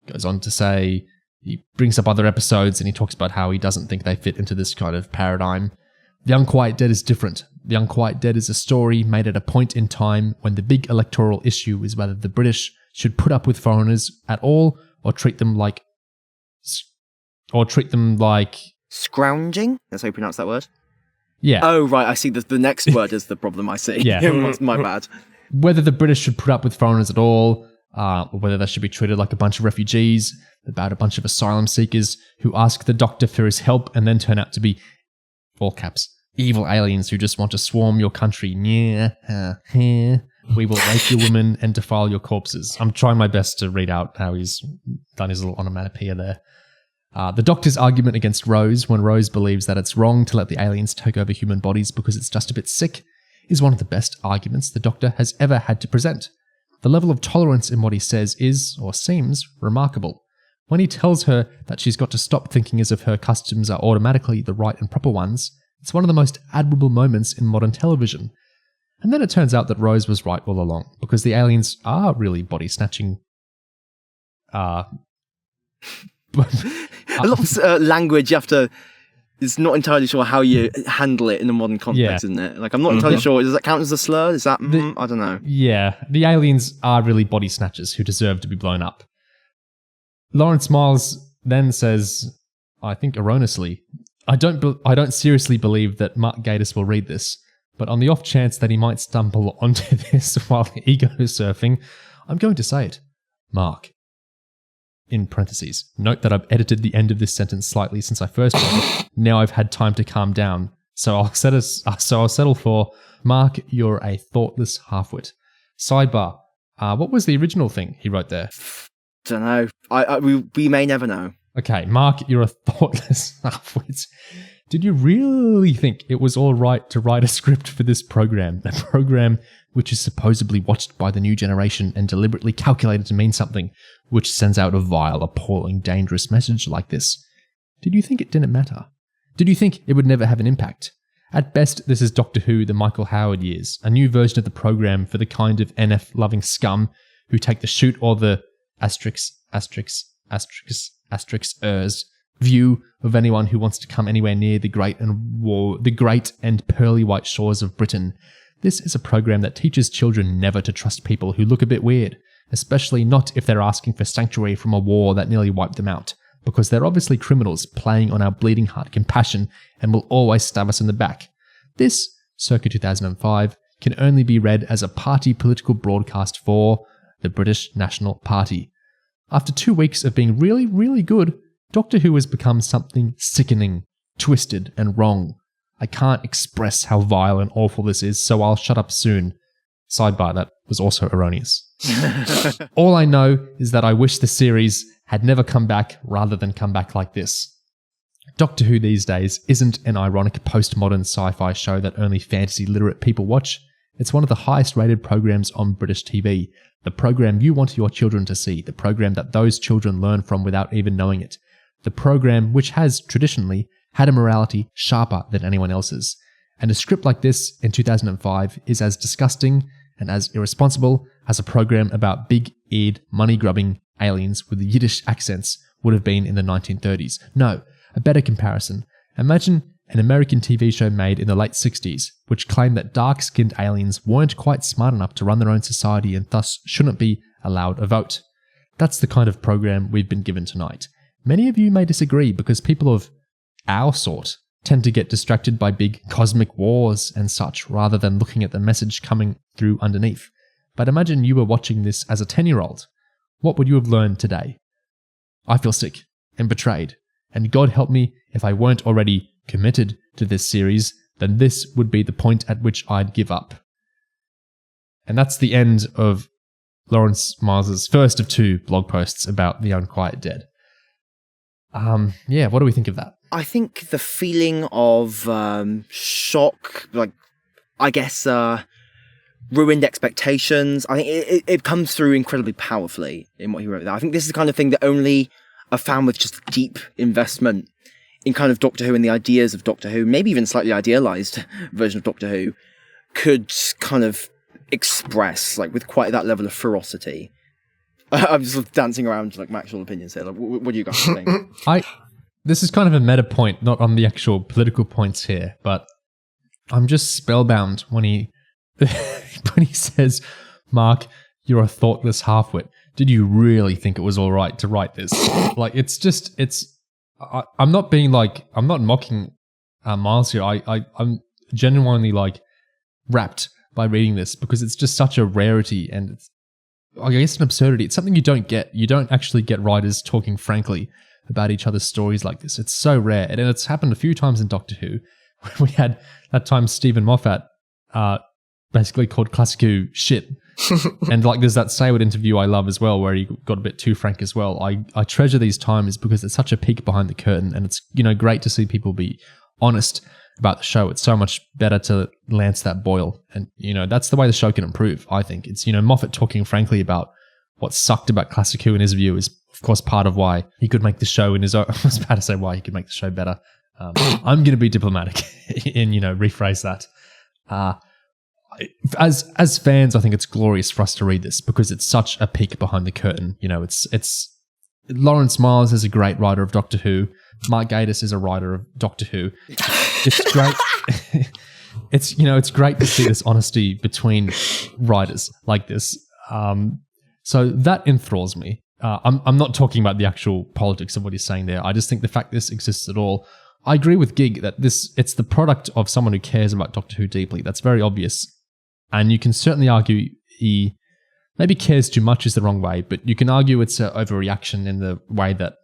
Goes on to say, he brings up other episodes and he talks about how he doesn't think they fit into this kind of paradigm. The Unquiet Dead is different. The Unquiet Dead is a story made at a point in time when the big electoral issue is whether the British should put up with foreigners at all or treat them like scrounging? That's how you pronounce that word? Yeah. Oh, right. I see the next word is the problem I see. Yeah. My bad. Whether the British should put up with foreigners at all, or whether they should be treated like a bunch of refugees, about a bunch of asylum seekers who ask the Doctor for his help and then turn out to be, all caps, evil aliens who just want to swarm your country. We will rape your women and defile your corpses. I'm trying my best to read out how he's done his little onomatopoeia there. The Doctor's argument against Rose, when Rose believes that it's wrong to let the aliens take over human bodies because it's just a bit sick, is one of the best arguments the Doctor has ever had to present. The level of tolerance in what he says is, or seems, remarkable. When he tells her that she's got to stop thinking as if her customs are automatically the right and proper ones, it's one of the most admirable moments in modern television. And then it turns out that Rose was right all along, because the aliens are really body-snatching. A lot of language you have to... It's not entirely sure how you handle it in a modern context, isn't it? Like, I'm not entirely sure. Does that count as a slur? Is that... I don't know. Yeah, the aliens are really body snatchers who deserve to be blown up. Lawrence Miles then says, I think erroneously, I don't seriously believe that Mark Gatiss will read this, but on the off chance that he might stumble onto this while ego surfing, I'm going to say it. Mark. In parentheses. Note that I've edited the end of this sentence slightly since I first read it. Now I've had time to calm down. So I'll settle for, Mark, you're a thoughtless halfwit. Sidebar. What was the original thing he wrote there? Don't know. We may never know. Okay, Mark, you're a thoughtless halfwit. Did you really think it was all right to write a script for this program? A program which is supposedly watched by the new generation and deliberately calculated to mean something, which sends out a vile, appalling, dangerous message like this. Did you think it didn't matter? Did you think it would never have an impact? At best, this is Doctor Who, the Michael Howard years, a new version of the program for the kind of NF-loving scum who take the shoot or the view of anyone who wants to come anywhere near the great and pearly white shores of Britain. This is a program that teaches children never to trust people who look a bit weird, especially not if they're asking for sanctuary from a war that nearly wiped them out, because they're obviously criminals playing on our bleeding heart compassion and will always stab us in the back. This, circa 2005, can only be read as a party political broadcast for the British National Party. After 2 weeks of being really, really good, Doctor Who has become something sickening, twisted, and wrong. I can't express how vile and awful this is, so I'll shut up soon. Sidebar, that was also erroneous. All I know is that I wish the series had never come back rather than come back like this. Doctor Who these days isn't an ironic postmodern sci-fi show that only fantasy-literate people watch. It's one of the highest-rated programs on British TV. The program you want your children to see. The program that those children learn from without even knowing it. The program which has, traditionally, had a morality sharper than anyone else's. And a script like this in 2005 is as disgusting and as irresponsible as a program about big-eared, money-grubbing aliens with Yiddish accents would have been in the 1930s. No, a better comparison. Imagine an American TV show made in the late 60s, which claimed that dark-skinned aliens weren't quite smart enough to run their own society and thus shouldn't be allowed a vote. That's the kind of program we've been given tonight. Many of you may disagree because people of our sort tend to get distracted by big cosmic wars and such rather than looking at the message coming through underneath. But imagine you were watching this as a 10-year-old. What would you have learned today? I feel sick and betrayed, and God help me if I weren't already committed to this series, then this would be the point at which I'd give up. And that's the end of Lawrence Miles's first of 2 blog posts about the Unquiet Dead. What do we think of that? I think the feeling of shock, like I guess, ruined expectations. I think it comes through incredibly powerfully in what he wrote there. I think this is the kind of thing that only a fan with just deep investment in kind of Doctor Who and the ideas of Doctor Who, maybe even slightly idealized version of Doctor Who, could kind of express, like, with quite that level of ferocity. I'm just sort of dancing around like my actual opinions here. Like, what do you guys think? This is kind of a meta point, not on the actual political points here, but I'm just spellbound when he says, "Mark, you're a thoughtless halfwit. Did you really think it was all right to write this?" Like, I'm not mocking Miles here. I'm genuinely like rapt by reading this because it's just such a rarity and it's, I guess, an absurdity. It's something you don't get. You don't actually get writers talking frankly about each other's stories like this. It's so rare. And it's happened a few times in Doctor Who. We had that time Stephen Moffat basically called Classic Who shit. And like there's that Sayward interview I love as well where he got a bit too frank as well. I treasure these times because it's such a peek behind the curtain and it's, great to see people be honest about the show. It's so much better to lance that boil. And, that's the way the show can improve, I think. It's, Moffat talking frankly about what sucked about Classic Who in his view is, of course, part of why he could make the show in his own... I was about to say why he could make the show better. I'm going to be diplomatic and, rephrase that. As fans, I think it's glorious for us to read this because it's such a peek behind the curtain. It's Lawrence Miles is a great writer of Doctor Who. Mark Gatiss is a writer of Doctor Who. It's great. It's great to see this honesty between writers like this. So that enthralls me. I'm not talking about the actual politics of what he's saying there. I just think the fact this exists at all. I agree with Gig that it's the product of someone who cares about Doctor Who deeply. That's very obvious. And you can certainly argue he maybe cares too much is the wrong way, but you can argue it's an overreaction in the way that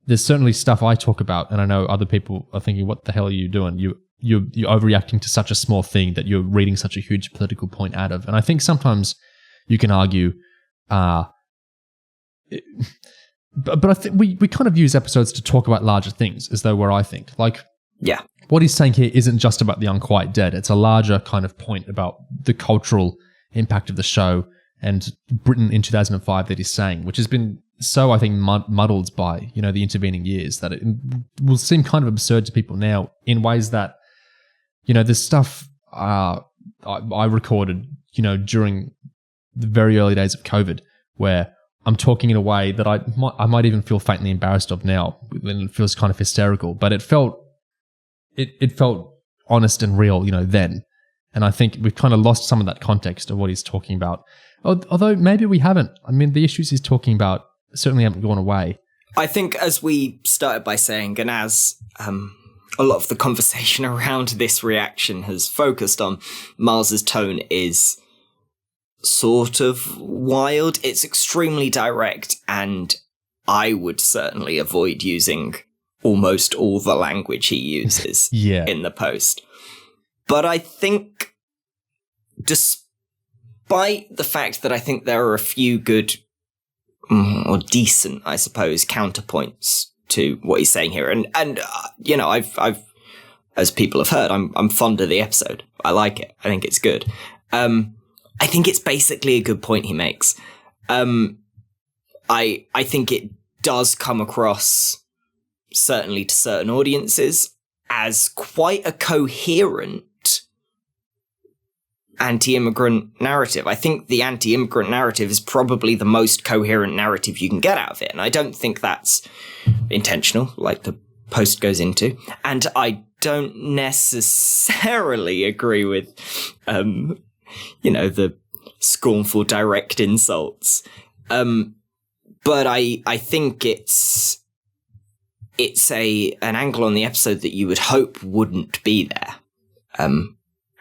there's certainly stuff I talk about, and I know other people are thinking, what the hell are you doing? You're overreacting to such a small thing that you're reading such a huge political point out of. And I think sometimes you can argue, but I think we kind of use episodes to talk about larger things, as though where I think. Like, yeah, what he's saying here isn't just about the Unquiet Dead. It's a larger kind of point about the cultural impact of the show and Britain in 2005 that he's saying, which has been so, I think, muddled by, the intervening years that it will seem kind of absurd to people now in ways that, this stuff I recorded, during the very early days of COVID, where I'm talking in a way that I might even feel faintly embarrassed of now, and it feels kind of hysterical, but it felt honest and real, then. And I think we've kind of lost some of that context of what he's talking about. Although maybe we haven't. I mean, the issues he's talking about certainly haven't gone away. I think, as we started by saying, and as a lot of the conversation around this reaction has focused on, Miles's tone is sort of wild. It's extremely direct, and I would certainly avoid using almost all the language he uses in the post. But I think, despite the fact that I think there are a few good or decent, I suppose, counterpoints to what he's saying here, and I've as people have heard, I'm fond of the episode. I like it. I think it's good. I think it's basically a good point he makes. I think it does come across, certainly to certain audiences, as quite a coherent anti-immigrant narrative. I think the anti-immigrant narrative is probably the most coherent narrative you can get out of it. And I don't think that's intentional, like the post goes into. And I don't necessarily agree with, the scornful direct insults. But I think it's an angle on the episode that you would hope wouldn't be there.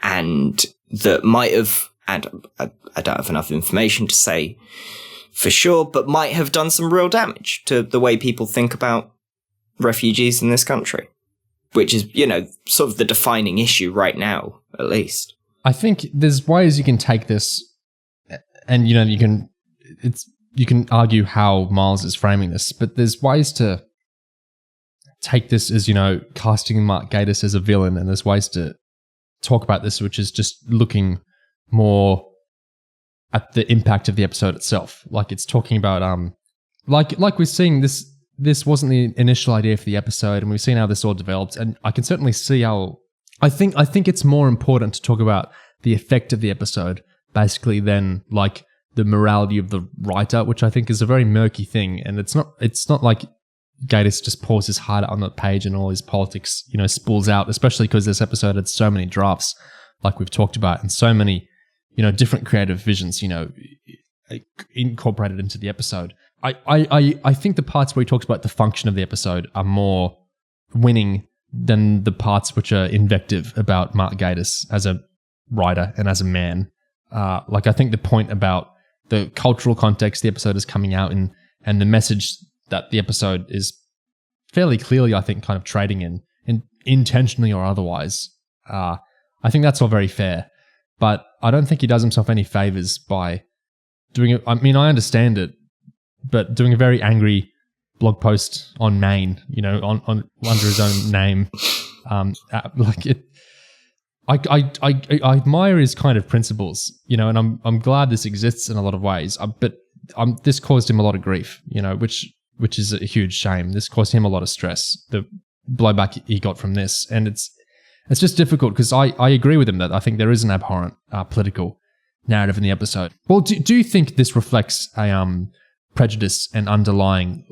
And that might have, and I don't have enough information to say for sure, but might have done some real damage to the way people think about refugees in this country, which is, sort of the defining issue right now, at least. I think there's ways you can take this, and you can argue how Miles is framing this, but there's ways to take this as casting Mark Gatiss as a villain, and there's ways to talk about this, which is just looking more at the impact of the episode itself. Like it's talking about like we're seeing this wasn't the initial idea for the episode, and we've seen how this all developed, and I can certainly see how I think it's more important to talk about the effect of the episode basically than like the morality of the writer, which I think is a very murky thing. And it's not like Gatiss just pours his heart out on the page and all his politics, spools out, especially because this episode had so many drafts, like we've talked about, and so many, different creative visions, incorporated into the episode. I think the parts where he talks about the function of the episode are more winning than the parts which are invective about Mark Gatiss as a writer and as a man. I think the point about the cultural context the episode is coming out in, and the message that the episode is fairly clearly, I think, kind of trading in intentionally or otherwise. I think that's all very fair, but I don't think he does himself any favors by doing it. I mean, I understand it, but doing a very angry blog post on Maine, on under his own name, I admire his kind of principles, and I'm glad this exists in a lot of ways. But this caused him a lot of grief, which is a huge shame. This caused him a lot of stress. The blowback he got from this, and it's just difficult because I agree with him that I think there is an abhorrent political narrative in the episode. Well, do you think this reflects a prejudice and underlying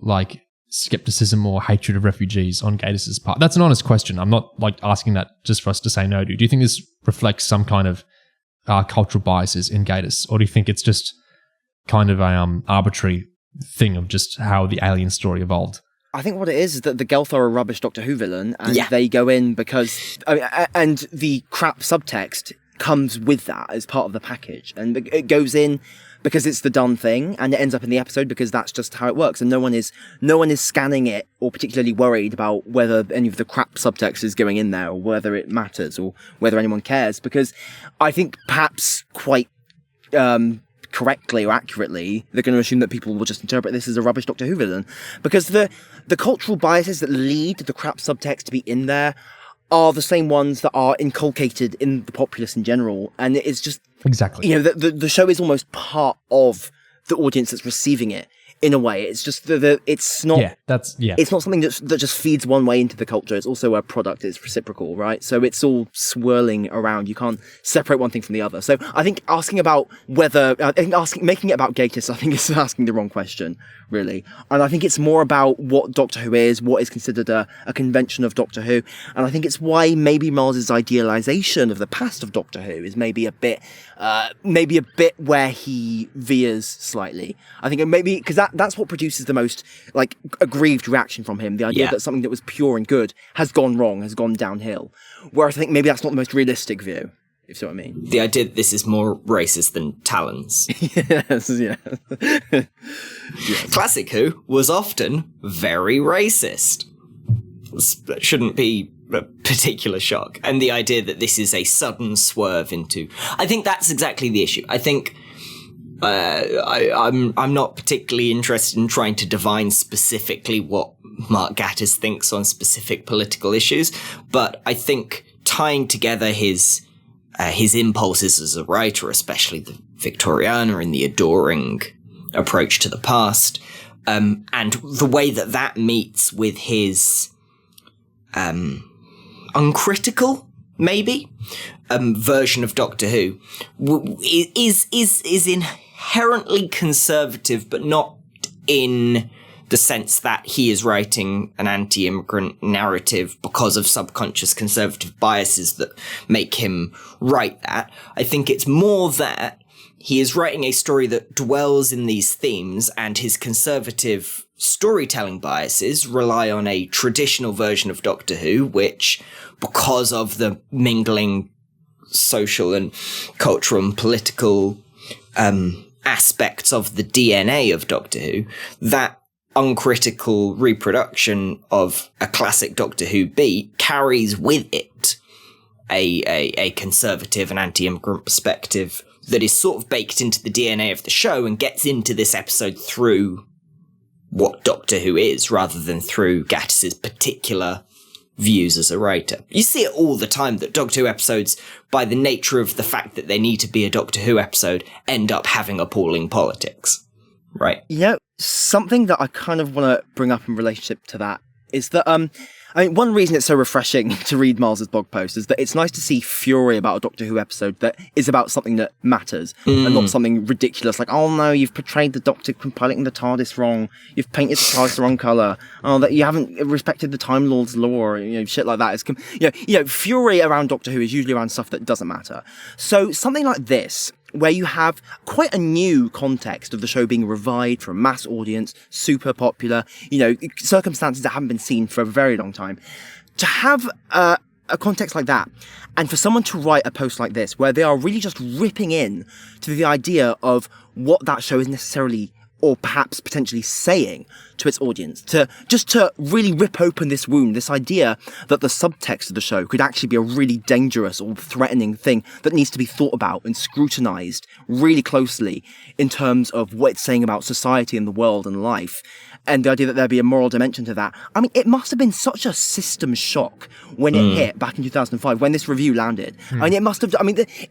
skepticism or hatred of refugees on Gatiss's part? That's an honest question. I'm not asking that just for us to say no to. Do you think this reflects some kind of cultural biases in Gatiss, or do you think it's just kind of a arbitrary thing of just how the alien story evolved? I think what it is that the Gelth are a rubbish Doctor Who villain, and they go in because and the crap subtext comes with that as part of the package, and it goes in because it's the done thing, and it ends up in the episode because that's just how it works, and no one is scanning it or particularly worried about whether any of the crap subtext is going in there or whether it matters or whether anyone cares, because I think perhaps quite correctly or accurately they're going to assume that people will just interpret this as a rubbish Doctor Who villain, because the cultural biases that lead the crap subtext to be in there are the same ones that are inculcated in the populace in general, and it's just exactly the show is almost part of the audience that's receiving it in a way. It's just it's not it's not something that just feeds one way into the culture. It's also a product. It's reciprocal, right? So it's all swirling around. You can't separate one thing from the other. So I think making it about Gatiss, I think is asking the wrong question, really. And I think it's more about what Doctor Who is, what is considered a convention of Doctor Who. And I think it's why maybe Miles's idealization of the past of Doctor Who is maybe a bit where he veers slightly. I think maybe because that's what produces the most aggrieved reaction from him. The idea that something that was pure and good has gone wrong, has gone downhill. Whereas I think maybe that's not the most realistic view, if you see what I mean. The idea that this is more racist than Talons. Yes. Classic Who was often very racist. That shouldn't be a particular shock. And the idea that this is a sudden swerve into... I think that's exactly the issue. I think I'm not particularly interested in trying to divine specifically what Mark Gatiss thinks on specific political issues, but I think tying together his impulses as a writer, especially the Victoriana and the adoring approach to the past, and the way that meets with his uncritical, maybe, version of Doctor Who, is inherently conservative, but not in the sense that he is writing an anti-immigrant narrative because of subconscious conservative biases that make him write that. I think it's more that he is writing a story that dwells in these themes, and his conservative storytelling biases rely on a traditional version of Doctor Who, which, because of the mingling social and cultural and political aspects of the DNA of Doctor Who, that uncritical reproduction of a classic Doctor Who beat carries with it a conservative and anti-immigrant perspective that is sort of baked into the DNA of the show and gets into this episode through what Doctor Who is, rather than through Gattis's particular views as a writer. You see it all the time that Doctor Who episodes, by the nature of the fact that they need to be a Doctor Who episode, end up having appalling politics. Right. Something that I kind of want to bring up in relationship to that is that, one reason it's so refreshing to read Miles's blog post is that it's nice to see fury about a Doctor Who episode that is about something that matters and not something ridiculous like, oh no, you've portrayed the Doctor piloting the TARDIS wrong, you've painted the TARDIS the wrong colour, oh, that you haven't respected the Time Lord's lore, shit like that. It's, fury around Doctor Who is usually around stuff that doesn't matter. So something like this, where you have quite a new context of the show being revived for a mass audience, super popular, circumstances that haven't been seen for a very long time. To have a context like that, and for someone to write a post like this, where they are really just ripping in to the idea of what that show is necessarily or perhaps potentially saying to its audience, to really rip open this wound, this idea that the subtext of the show could actually be a really dangerous or threatening thing that needs to be thought about and scrutinized really closely in terms of what it's saying about society and the world and life. And the idea that there'd be a moral dimension to that. I mean, it must have been such a system shock when it hit back in 2005, when this review landed. I mean, it must have,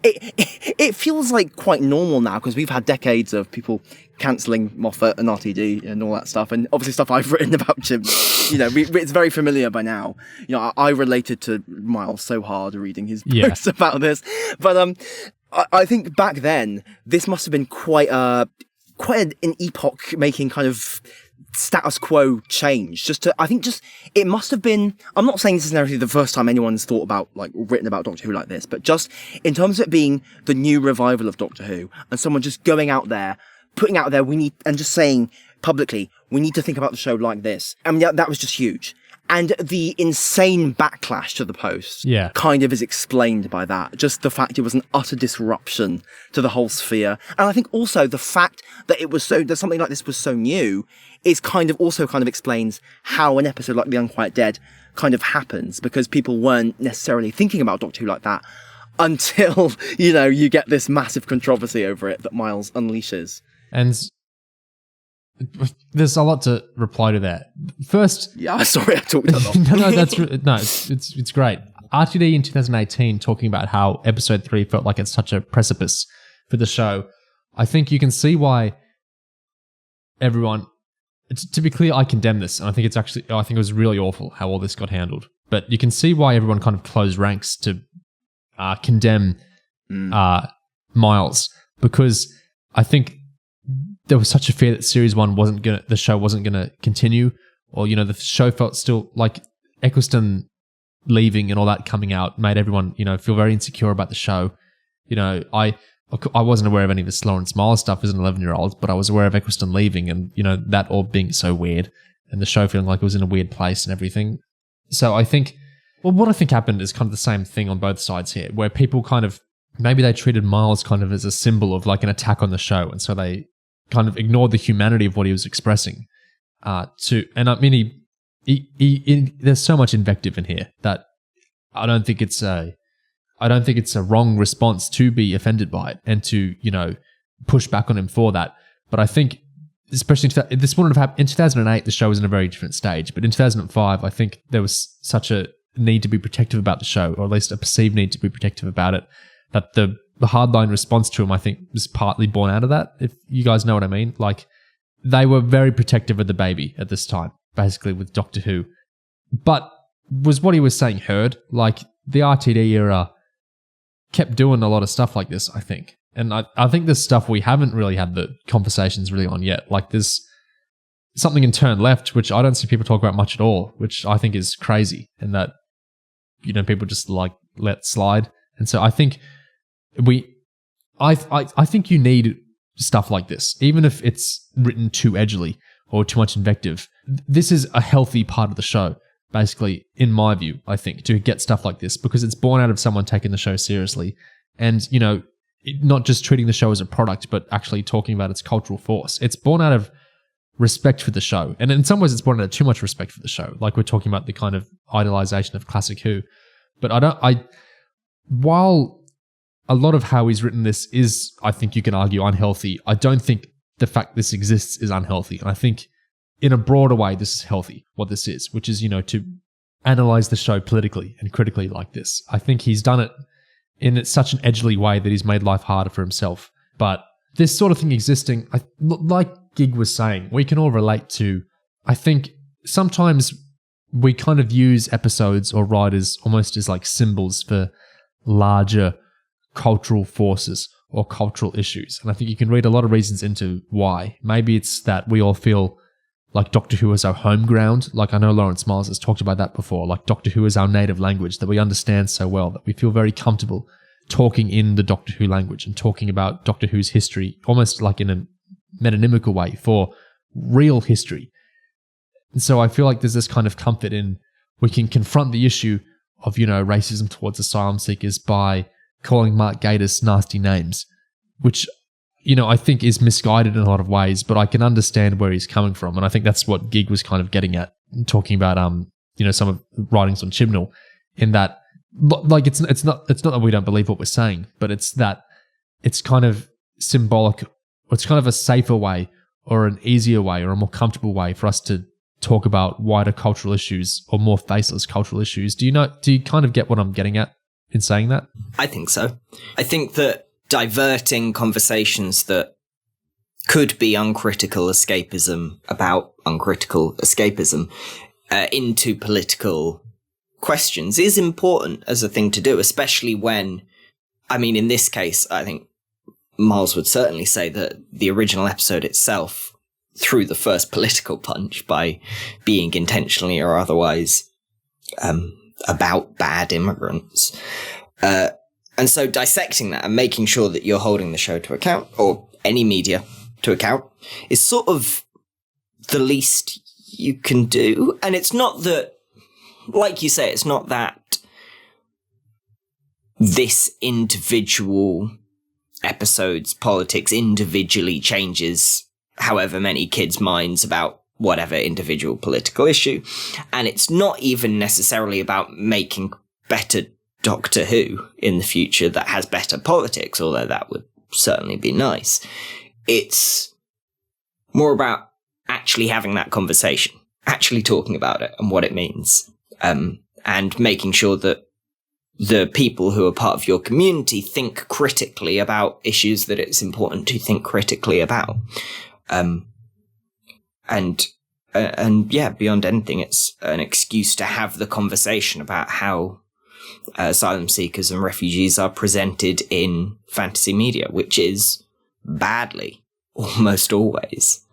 it feels like quite normal now, because we've had decades of people cancelling Moffat and RTD and all that stuff, and obviously stuff I've written about Jim. It's very familiar by now. I related to Miles so hard reading his posts about this. But I think back then, this must have been quite an epoch-making kind of status quo change. It must have been, I'm not saying this is necessarily the first time anyone's thought about, written about Doctor Who like this, but just in terms of it being the new revival of Doctor Who, and someone just going out there, putting out there, and just saying publicly, we need to think about the show like this. I mean, that was just huge. And the insane backlash to the post kind of is explained by that. Just the fact it was an utter disruption to the whole sphere. And I think also the fact that that something like this was so new is kind of explains how an episode like The Unquiet Dead kind of happens, because people weren't necessarily thinking about Doctor Who like that until, you get this massive controversy over it that Miles unleashes. And there's a lot to reply to that. First, sorry I talked a lot. It's great. RTD in 2018 talking about how episode 3 felt like it's such a precipice for the show. I think you can see why everyone. To be clear, I condemn this, and I think it was really awful how all this got handled. But you can see why everyone kind of closed ranks to condemn Miles, because I think there was such a fear that series 1 the show wasn't gonna continue, or the show felt still like Eccleston leaving and all that coming out made everyone feel very insecure about the show. I wasn't aware of any of this Lawrence Miles stuff as an 11-year-old, but I was aware of Eccleston leaving and that all being so weird, and the show feeling like it was in a weird place and everything. So I think, what I think happened is kind of the same thing on both sides here, where people kind of maybe they treated Miles kind of as a symbol of like an attack on the show, and so they kind of ignored the humanity of what he was expressing. And I mean, there's so much invective in here that I don't think it's a wrong response to be offended by it and to push back on him for that. But I think, especially this wouldn't have happened in 2008. The show was in a very different stage, but in 2005, I think there was such a need to be protective about the show, or at least a perceived need to be protective about it, that the hardline response to him, I think, was partly born out of that, if you guys know what I mean. Like, they were very protective of the baby at this time, basically, with Doctor Who. But was what he was saying heard? Like, the RTD era kept doing a lot of stuff like this, I think. And I think there's stuff we haven't really had the conversations really on yet. Like, there's something in Turn Left, which I don't see people talk about much at all, which I think is crazy, and that, people just let slide. And so I think I think you need stuff like this, even if it's written too edgily or too much invective. This is a healthy part of the show, basically, in my view, I think, to get stuff like this, because it's born out of someone taking the show seriously and, not just treating the show as a product, but actually talking about its cultural force. It's born out of respect for the show. And in some ways, it's born out of too much respect for the show. Like, we're talking about the kind of idolization of classic Who. But while a lot of how he's written this is, I think you can argue, unhealthy, I don't think the fact this exists is unhealthy. And I think in a broader way, this is healthy, what this is, which is, to analyze the show politically and critically like this. I think he's done it in such an edgily way that he's made life harder for himself. But this sort of thing existing, like Gig was saying, we can all relate to. I think sometimes we kind of use episodes or writers almost as like symbols for larger cultural forces or cultural issues. And I think you can read a lot of reasons into why. Maybe it's that we all feel like Doctor Who is our home ground. Like I know Lawrence Miles has talked about that before. Like Doctor Who is our native language that we understand so well, that we feel very comfortable talking in the Doctor Who language and talking about Doctor Who's history almost like in a metonymical way for real history. And so I feel like there's this kind of comfort in we can confront the issue of, racism towards asylum seekers by calling Mark Gatiss nasty names, which, I think is misguided in a lot of ways, but I can understand where he's coming from. And I think that's what Gig was kind of getting at, talking about, some of the writings on Chibnall, in that, like, it's not that we don't believe what we're saying, but it's that it's kind of symbolic, or it's kind of a safer way or an easier way or a more comfortable way for us to talk about wider cultural issues or more faceless cultural issues. Do you kind of get what I'm getting at in saying that? I think so. I think that diverting conversations that could be uncritical escapism about uncritical escapism into political questions is important as a thing to do, especially when, in this case, I think Miles would certainly say that the original episode itself threw the first political punch by being intentionally or otherwise about bad immigrants. And so dissecting that and making sure that you're holding the show to account, or any media to account, is sort of the least you can do. And it's not that, like you say, it's not that this individual episode's politics individually changes however many kids' minds about whatever individual political issue. And it's not even necessarily about making better Doctor Who in the future that has better politics, although that would certainly be nice. It's more about actually having that conversation, actually talking about it and what it means, and making sure that the people who are part of your community think critically about issues that it's important to think critically about. And beyond anything, it's an excuse to have the conversation about how asylum seekers and refugees are presented in fantasy media, which is badly, almost always.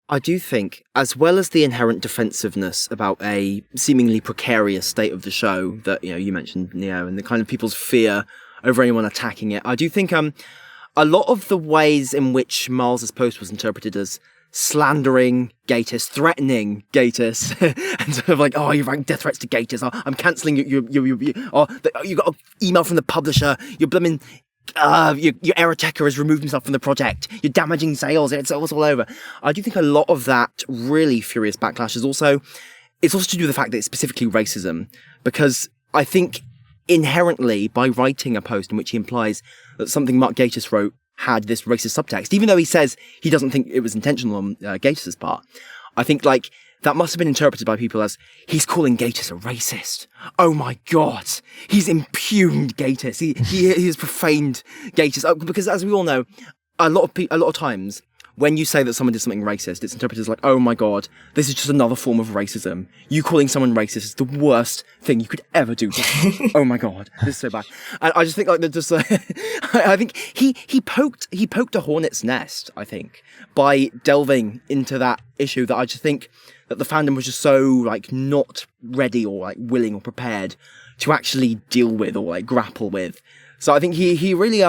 I do think, as well as the inherent defensiveness about a seemingly precarious state of the show that, you mentioned, Neo, and the kind of people's fear over anyone attacking it, I do think a lot of the ways in which Miles's post was interpreted as slandering Gatiss, threatening Gatiss, and sort of like, oh, you rank death threats to Gatiss, oh, I'm cancelling you got an email from the publisher, you're blooming, your error checker has removed himself from the project, you're damaging sales, it's all over. I do think a lot of that really furious backlash is also to do with the fact that it's specifically racism, because I think inherently, by writing a post in which he implies that something Mark Gatiss wrote had this racist subtext, even though he says he doesn't think it was intentional on Gatiss's part, I think that must have been interpreted by people as he's calling Gatiss a racist. Oh my God, he's impugned Gatiss. He has profaned Gatiss, because as we all know, a lot of times when you say that someone did something racist, it's interpreted as like, oh my God, this is just another form of racism. You calling someone racist is the worst thing you could ever do. Oh my God, this is so bad. And I just think I think he poked a hornet's nest, I think, by delving into that issue that I just think that the fandom was just so not ready or willing or prepared to actually deal with or grapple with. So I think he really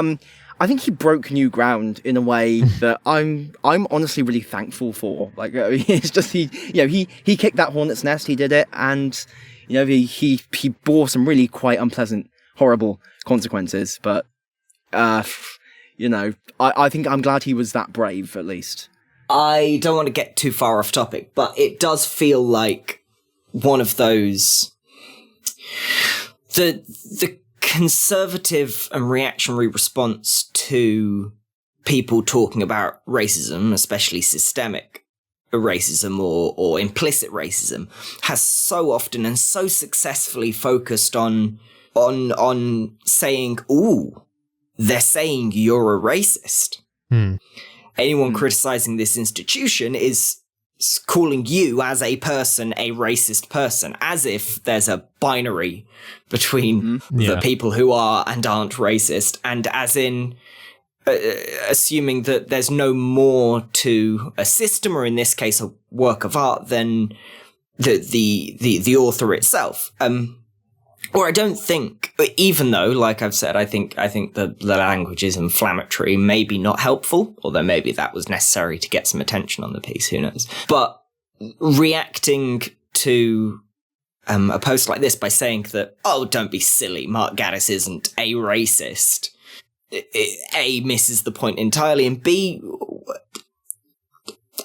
I think he broke new ground in a way that I'm honestly really thankful for. It's just he kicked that hornet's nest, he did it, and he bore some really quite unpleasant, horrible consequences. But I think I'm glad he was that brave, at least. I don't want to get too far off topic, but it does feel like one of those the conservative and reactionary response to people talking about racism, especially systemic racism or implicit racism has so often and so successfully focused on saying, ooh, they're saying you're a racist. Anyone criticizing this institution is calling you as a person a racist person, as if there's a binary between the people who are and aren't racist, and as in assuming that there's no more to a system, or in this case a work of art, than the author itself. Or I don't think, even though, like I've said, I think the language is inflammatory, maybe not helpful, although maybe that was necessary to get some attention on the piece, who knows. But reacting to a post like this by saying that, oh, don't be silly, Mark Gatiss isn't a racist, A, misses the point entirely, and B,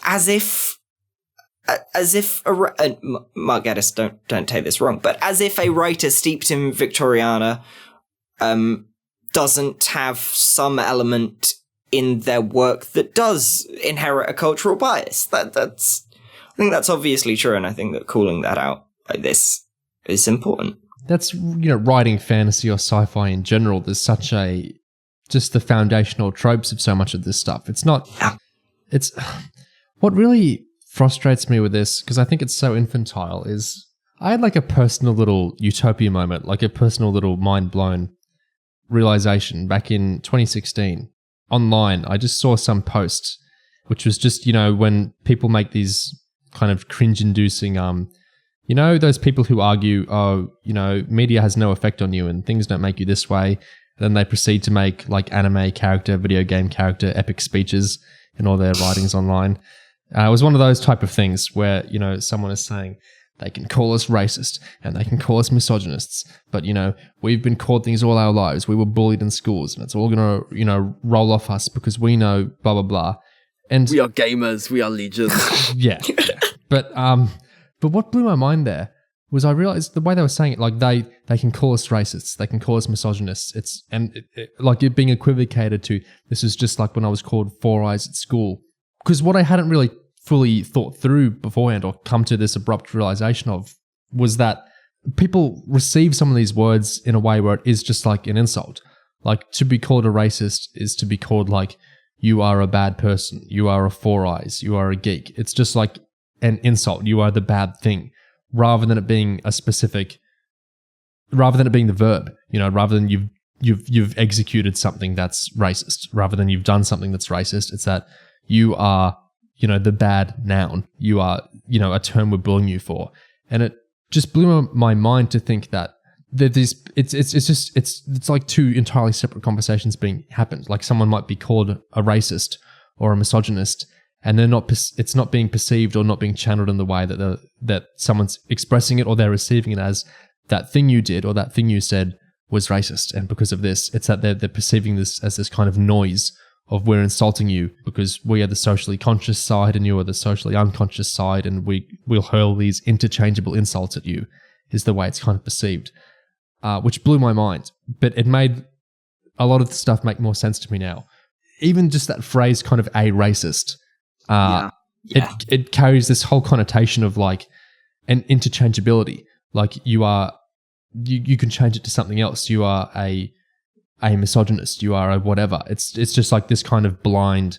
as if Mark Gatiss, don't take this wrong, but as if a writer steeped in Victoriana doesn't have some element in their work that does inherit a cultural bias. I think that's obviously true, and I think that calling that out like this is important. That's, writing fantasy or sci-fi in general, there's such just the foundational tropes of so much of this stuff. It's not, it's, what really frustrates me with this, because I think it's so infantile, is I had like a personal little utopia moment, like a personal little mind-blown realization back in 2016. Online, I just saw some post, which was just, when people make these kind of cringe-inducing, those people who argue, media has no effect on you and things don't make you this way. And then they proceed to make like anime character, video game character, epic speeches in all their writings online. It was one of those type of things where, someone is saying they can call us racist and they can call us misogynists, but, we've been called things all our lives. We were bullied in schools and it's all going to, roll off us because we know blah, blah, blah. And we are gamers. We are legions. Yeah. But what blew my mind there was I realized the way they were saying it, like they can call us racists, they can call us misogynists. Like it being equivocated to, this is just like when I was called Four Eyes at school. Because what I hadn't really fully thought through beforehand or come to this abrupt realization of was that people receive some of these words in a way where it is just like an insult. Like to be called a racist is to be called like, you are a bad person, you are a Four Eyes, you are a geek. It's just like an insult, you are the bad thing, rather than it being a specific, rather than it being the verb, rather than you've executed something that's racist, rather than you've done something that's racist. It's that you are, the bad noun. You are, a term we're bullying you for. And it just blew my mind to think that it's like two entirely separate conversations being happened. Like someone might be called a racist or a misogynist, and it's not being perceived or not being channeled in the way that someone's expressing it or they're receiving it as that thing you did or that thing you said was racist. And because of this, it's that they're perceiving this as this kind of noise of we're insulting you because we are the socially conscious side and you are the socially unconscious side, and we'll hurl these interchangeable insults at you, is the way it's kind of perceived, which blew my mind. But it made a lot of the stuff make more sense to me now. Even just that phrase, kind of a racist, it carries this whole connotation of like an interchangeability. Like you can change it to something else. You are a misogynist, you are a whatever. It's just like this kind of blind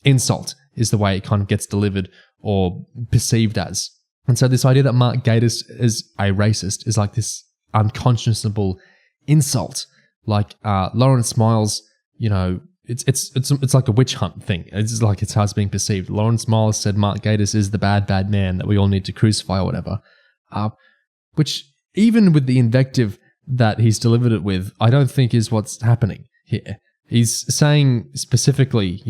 insult is the way it kind of gets delivered or perceived as. And so this idea that Mark Gatiss is a racist is like this unconscionable insult. Like Lawrence Miles, it's like a witch hunt thing. It's like it's how it's being perceived. Lawrence Miles said Mark Gatiss is the bad man that we all need to crucify or whatever. Which even with the invective that he's delivered it with, I don't think is what's happening here. He's saying specifically,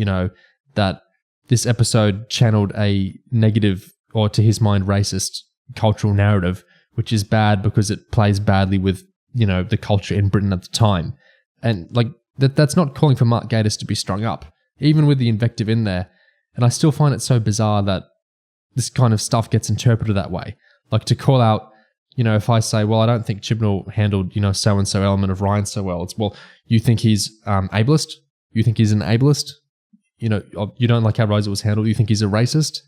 that this episode channeled a negative, or to his mind, racist cultural narrative, which is bad because it plays badly with, the culture in Britain at the time. And like that's not calling for Mark Gatiss to be strung up, even with the invective in there. And I still find it so bizarre that this kind of stuff gets interpreted that way. Like to call out, if I say, well, I don't think Chibnall handled, so-and-so element of Ryan so well, it's, well, you think he's ableist? You think he's an ableist? You don't like how Rosa was handled? You think he's a racist?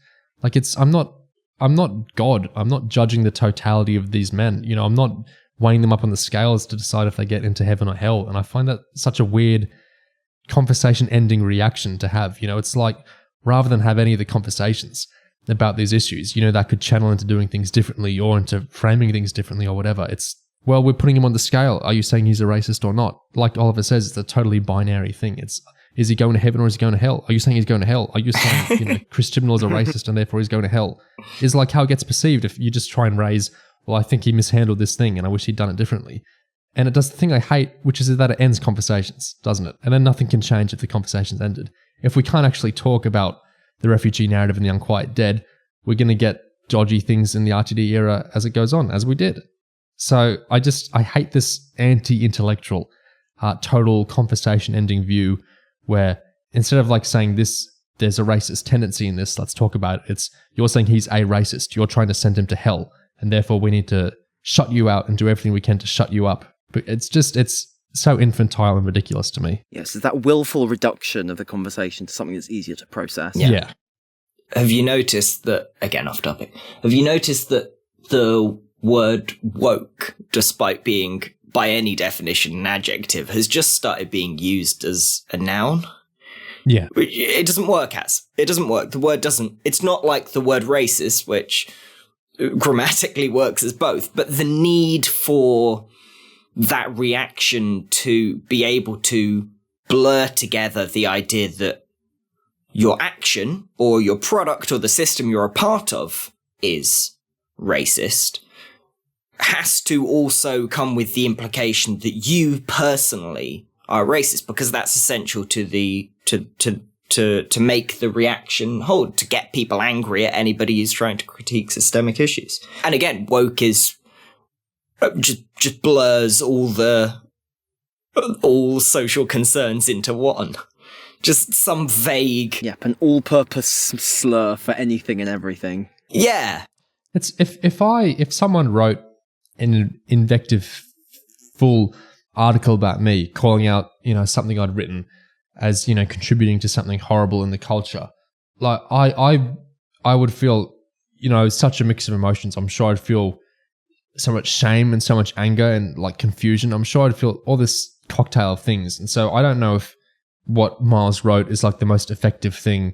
Like I'm not God. I'm not judging the totality of these men. You know, I'm not weighing them up on the scales to decide if they get into heaven or hell. And I find that such a weird conversation ending reaction to have. You know, it's like, rather than have any of the conversations about these issues, you know, that could channel into doing things differently or into framing things differently or whatever. It's, well, we're putting him on the scale. Are you saying he's a racist or not? Like Oliver says, it's a totally binary thing. It's, is he going to heaven or is he going to hell? Are you saying he's going to hell? Are you saying, you know, Chris Chibnall's a racist and therefore he's going to hell? Is like how it gets perceived if you just try and raise, well, I think he mishandled this thing and I wish he'd done it differently. And it does the thing I hate, which is that it ends conversations, doesn't it? And then nothing can change if the conversation's ended. If we can't actually talk about the refugee narrative in the Unquiet Dead, we're going to get dodgy things in the RTD era as it goes on, as we did. So I hate this anti-intellectual, total conversation-ending view where instead of like saying this, there's a racist tendency in this, let's talk about it. It's, you're saying he's a racist, you're trying to send him to hell, and therefore we need to shut you out and do everything we can to shut you up. But it's so infantile and ridiculous to me. Yes, it's that willful reduction of the conversation to something that's easier to process. Yeah. Have you noticed that, again off topic, have you noticed that the word woke, despite being by any definition an adjective, has just started being used as a noun? Yeah. It doesn't work as. It doesn't work. The word doesn't, it's not like the word racist, which grammatically works as both, but the need for that reaction to be able to blur together the idea that your action or your product or the system you're a part of is racist has to also come with the implication that you personally are racist, because that's essential to the to make the reaction hold, to get people angry at anybody who's trying to critique systemic issues. And again, woke is just blurs all social concerns into one. Just some vague... Yep, an all-purpose slur for anything and everything. Yeah. It's if someone wrote an invective full article about me, calling out, you know, something I'd written as, you know, contributing to something horrible in the culture, like I would feel, you know, such a mix of emotions. I'm sure I'd feel so much shame and so much anger and like confusion. I'm sure I'd feel all this cocktail of things. And so I don't know if what Miles wrote is like the most effective thing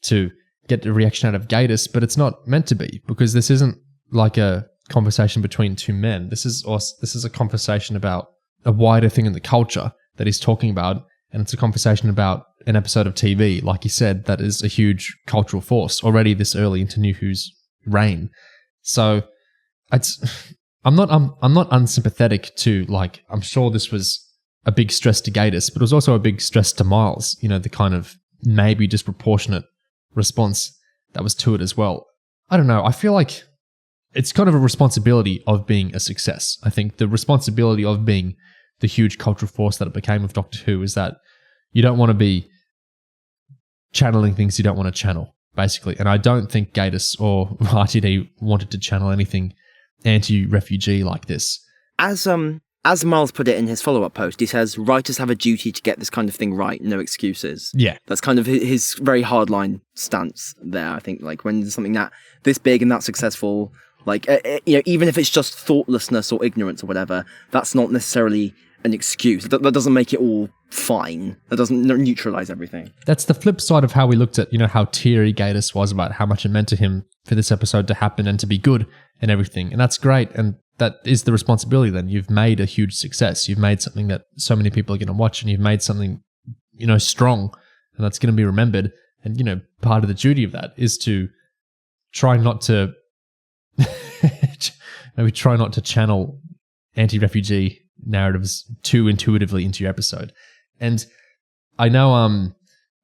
to get the reaction out of Gatiss, but it's not meant to be, because this isn't like a conversation between two men. This is a conversation about a wider thing in the culture that he's talking about, and it's a conversation about an episode of TV, like he said, that is a huge cultural force already this early into New Who's reign. So I'm not unsympathetic to, like, I'm sure this was a big stress to Gatiss, but it was also a big stress to Miles, you know, the kind of maybe disproportionate response that was to it as well. I don't know. I feel like it's kind of a responsibility of being a success. I think the responsibility of being the huge cultural force that it became with Doctor Who is that you don't want to be channeling things you don't want to channel, basically. And I don't think Gatiss or RTD wanted to channel anything anti-refugee like this. As Miles put it in his follow-up post, he says, writers have a duty to get this kind of thing right, no excuses. Yeah. That's kind of his very hardline stance there, I think. Like, when there's something that this big and that successful, like, you know, even if it's just thoughtlessness or ignorance or whatever, that's not necessarily an excuse. That doesn't make it all fine. That doesn't neutralize everything. That's the flip side of how we looked at, you know, how teary Gatiss was about how much it meant to him for this episode to happen and to be good and everything. And that's great. And that is the responsibility then. You've made a huge success. You've made something that so many people are going to watch, and you've made something, you know, strong, and that's going to be remembered. And, you know, part of the duty of that is to try not to maybe try not to channel anti-refugee narratives too intuitively into your episode. And I know,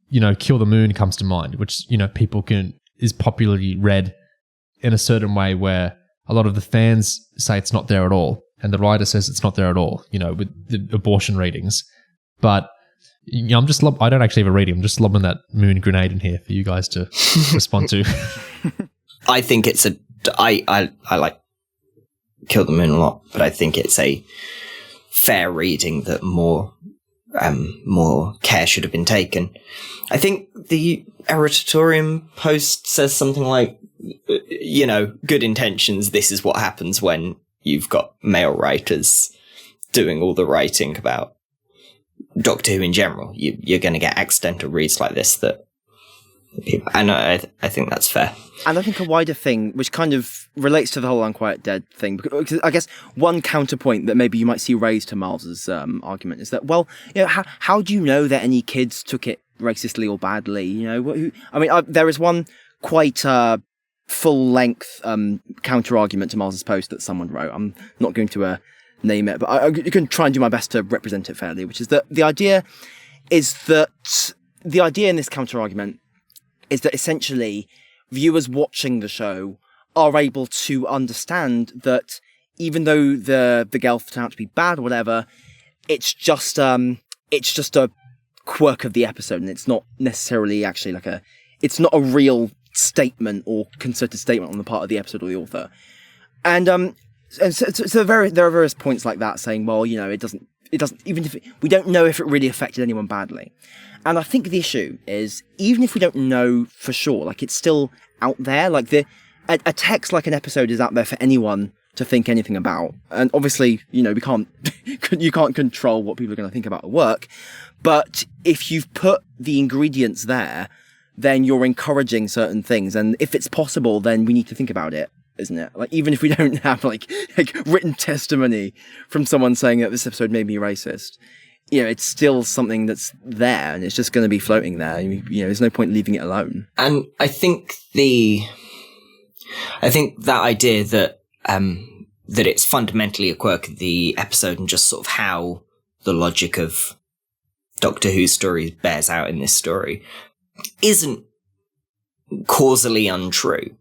you know, Kill the Moon comes to mind, which, you know, is popularly read in a certain way where a lot of the fans say it's not there at all, and the writer says it's not there at all, you know, with the abortion readings. But, you know, I don't actually have a reading. I'm just lobbing that moon grenade in here for you guys to respond to. I think it's I like Kill the Moon a lot, but I think it's a fair reading that more more care should have been taken. I think the Erratatorium post says something like, good intentions, this is what happens when you've got male writers doing all the writing about Doctor Who in general. You're going to get accidental reads like this and I think that's fair. And I think a wider thing, which kind of relates to the whole Unquiet Dead thing, because I guess one counterpoint that maybe you might see raised to Miles's argument is that, how do you know that any kids took it racistly or badly? There is one quite full-length counter-argument to Miles's post that someone wrote. I'm not going to name it, but I can try and do my best to represent it fairly, which is that the idea in this counter-argument is that essentially viewers watching the show are able to understand that even though the girl turned out to be bad or whatever, it's just a quirk of the episode, and it's not necessarily actually it's not a real statement or concerted statement on the part of the episode or the author. And so there are various points like that saying, it doesn't, even if we don't know if it really affected anyone badly. And I think the issue is, even if we don't know for sure, it's still out there. A text like an episode is out there for anyone to think anything about. And obviously, you can't control what people are going to think about the work. But if you've put the ingredients there, then you're encouraging certain things. And if it's possible, then we need to think about it, isn't it? Even if we don't have written testimony from someone saying that this episode made me racist, it's still something that's there, and it's just going to be floating there. There's no point leaving it alone. And I think that idea that it's fundamentally a quirk of the episode and just sort of how the logic of Doctor Who stories bears out in this story isn't causally untrue.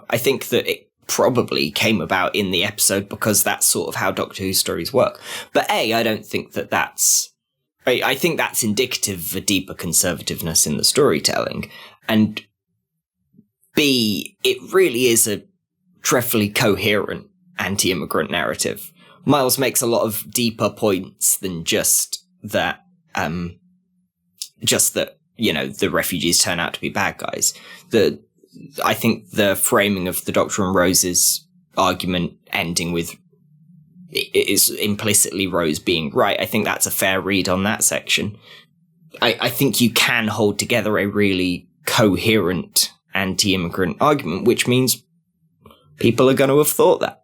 I think that it probably came about in the episode because that's sort of how Doctor Who stories work. But I don't think that's... I think that's indicative of a deeper conservativeness in the storytelling. And B, it really is a dreadfully coherent anti-immigrant narrative. Miles makes a lot of deeper points than just that, the refugees turn out to be bad guys. I think the framing of the Doctor and Rose's argument ending with it is implicitly Rose being right. I think that's a fair read on that section. I think you can hold together a really coherent anti-immigrant argument, which means people are going to have thought that.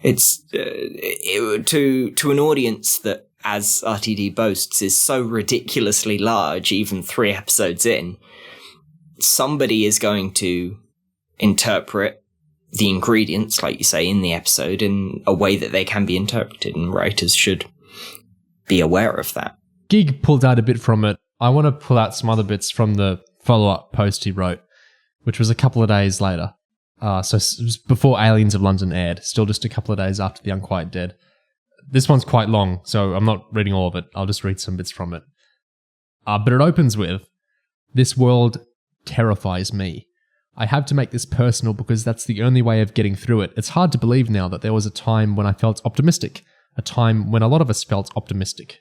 It's to an audience that, as RTD boasts, is so ridiculously large, even 3 episodes in, somebody is going to interpret the ingredients, like you say, in the episode in a way that they can be interpreted, and writers should be aware of that. Gig pulled out a bit from it. I want to pull out some other bits from the follow-up post he wrote, which was a couple of days later. So it was before Aliens of London aired, still just a couple of days after The Unquiet Dead. This one's quite long, so I'm not reading all of it. I'll just read some bits from it. But it opens with, "This world terrifies me. I have to make this personal because that's the only way of getting through it. It's hard to believe now that there was a time when I felt optimistic, a time when a lot of us felt optimistic.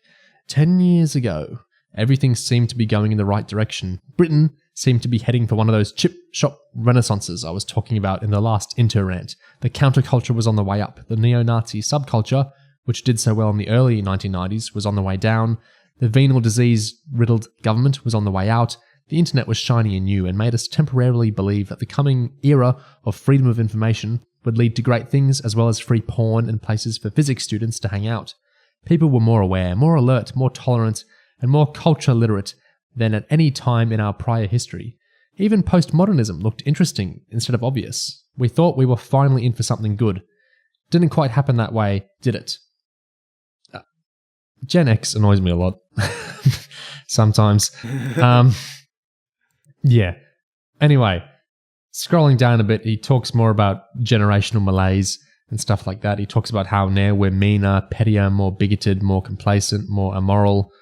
10 years ago, everything seemed to be going in the right direction. Britain seemed to be heading for one of those chip shop renaissances I was talking about in the last Inter-rant. The counterculture was on the way up. The neo-Nazi subculture, which did so well in the early 1990s, was on the way down. The venal disease-riddled government was on the way out. The internet was shiny and new and made us temporarily believe that the coming era of freedom of information would lead to great things, as well as free porn and places for physics students to hang out. People were more aware, more alert, more tolerant, and more culture literate than at any time in our prior history. Even postmodernism looked interesting instead of obvious. We thought we were finally in for something good. Didn't quite happen that way, did it?" Gen X annoys me a lot. Sometimes. Yeah. Anyway, scrolling down a bit, he talks more about generational malaise and stuff like that. He talks about how now we're meaner, pettier, more bigoted, more complacent, more immoral,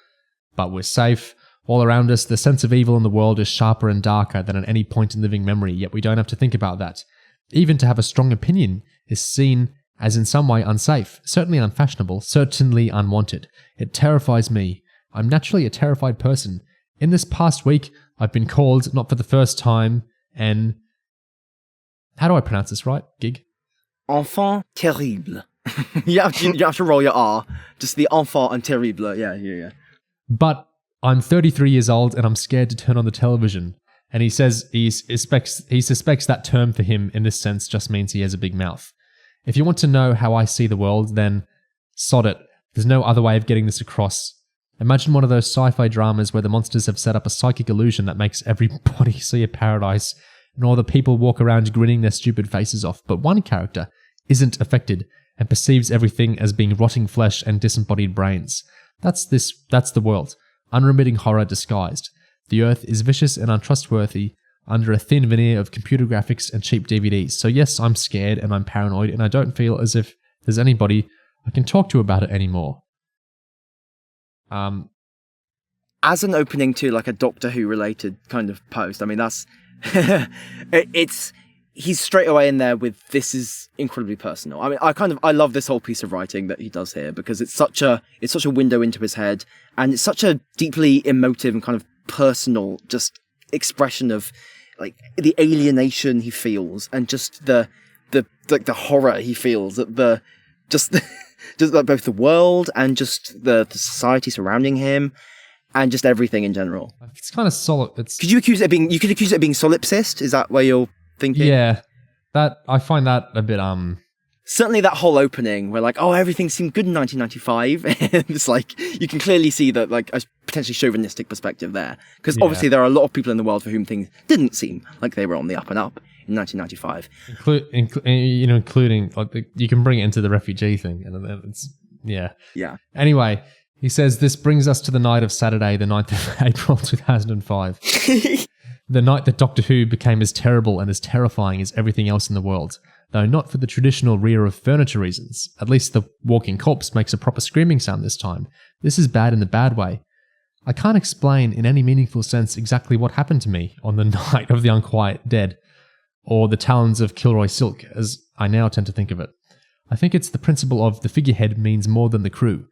but we're safe. All around us, the sense of evil in the world is sharper and darker than at any point in living memory, yet we don't have to think about that. Even to have a strong opinion is seen as in some way unsafe, certainly unfashionable, certainly unwanted. It terrifies me. I'm naturally a terrified person. In this past week, I've been called, not for the first time, an... How do I pronounce this right, Gig? Enfant terrible. you have to roll your R. Just the enfant and terrible. Yeah. But I'm 33 years old and I'm scared to turn on the television. And he says he suspects that term for him in this sense just means he has a big mouth. If you want to know how I see the world, then sod it. There's no other way of getting this across. Imagine one of those sci-fi dramas where the monsters have set up a psychic illusion that makes everybody see a paradise and all the people walk around grinning their stupid faces off, but one character isn't affected and perceives everything as being rotting flesh and disembodied brains. That's the world. Unremitting horror disguised. The earth is vicious and untrustworthy under a thin veneer of computer graphics and cheap DVDs. So yes, I'm scared and I'm paranoid and I don't feel as if there's anybody I can talk to about it anymore. As an opening to like a Doctor Who related kind of post, I mean that's he's straight away in there with this is incredibly personal. I mean, I love this whole piece of writing that he does here because it's such a window into his head and it's such a deeply emotive and kind of personal just expression of like the alienation he feels and just the horror he feels at just like both the world and just the society surrounding him and just everything in general. It's kind of solid. Could you accuse it of being solipsist? Is that where you're thinking? Yeah, that I find that a bit Certainly that whole opening where like, oh, everything seemed good in 1995. And it's like, you can clearly see that like a potentially chauvinistic perspective there. Because obviously there are a lot of people in the world for whom things didn't seem like they were on the up and up in 1995. Including, like, you can bring it into the refugee thing. And it's, yeah. Yeah. Anyway, he says, this brings us to the night of Saturday, the 9th of April, 2005. The night that Doctor Who became as terrible and as terrifying as everything else in the world. Though not for the traditional rear of furniture reasons. At least the walking corpse makes a proper screaming sound this time. This is bad in the bad way. I can't explain in any meaningful sense exactly what happened to me on the night of the Unquiet Dead, or the talons of Kilroy Silk, as I now tend to think of it. I think it's the principle of the figurehead means more than the crew.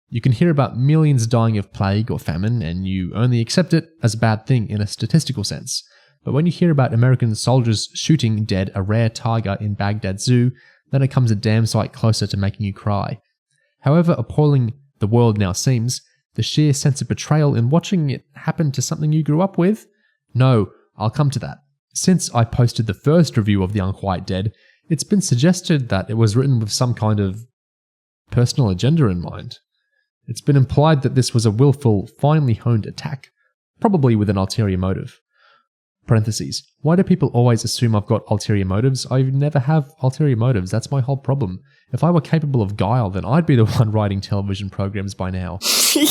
You can hear about millions dying of plague or famine, and you only accept it as a bad thing in a statistical sense. But when you hear about American soldiers shooting dead a rare tiger in Baghdad Zoo, then it comes a damn sight closer to making you cry. However appalling the world now seems, the sheer sense of betrayal in watching it happen to something you grew up with? No, I'll come to that. Since I posted the first review of The Unquiet Dead, it's been suggested that it was written with some kind of personal agenda in mind. It's been implied that this was a willful, finely honed attack, probably with an ulterior motive. Parentheses. Why do people always assume I've got ulterior motives? I never have ulterior motives. That's my whole problem. If I were capable of guile, then I'd be the one writing television programs by now.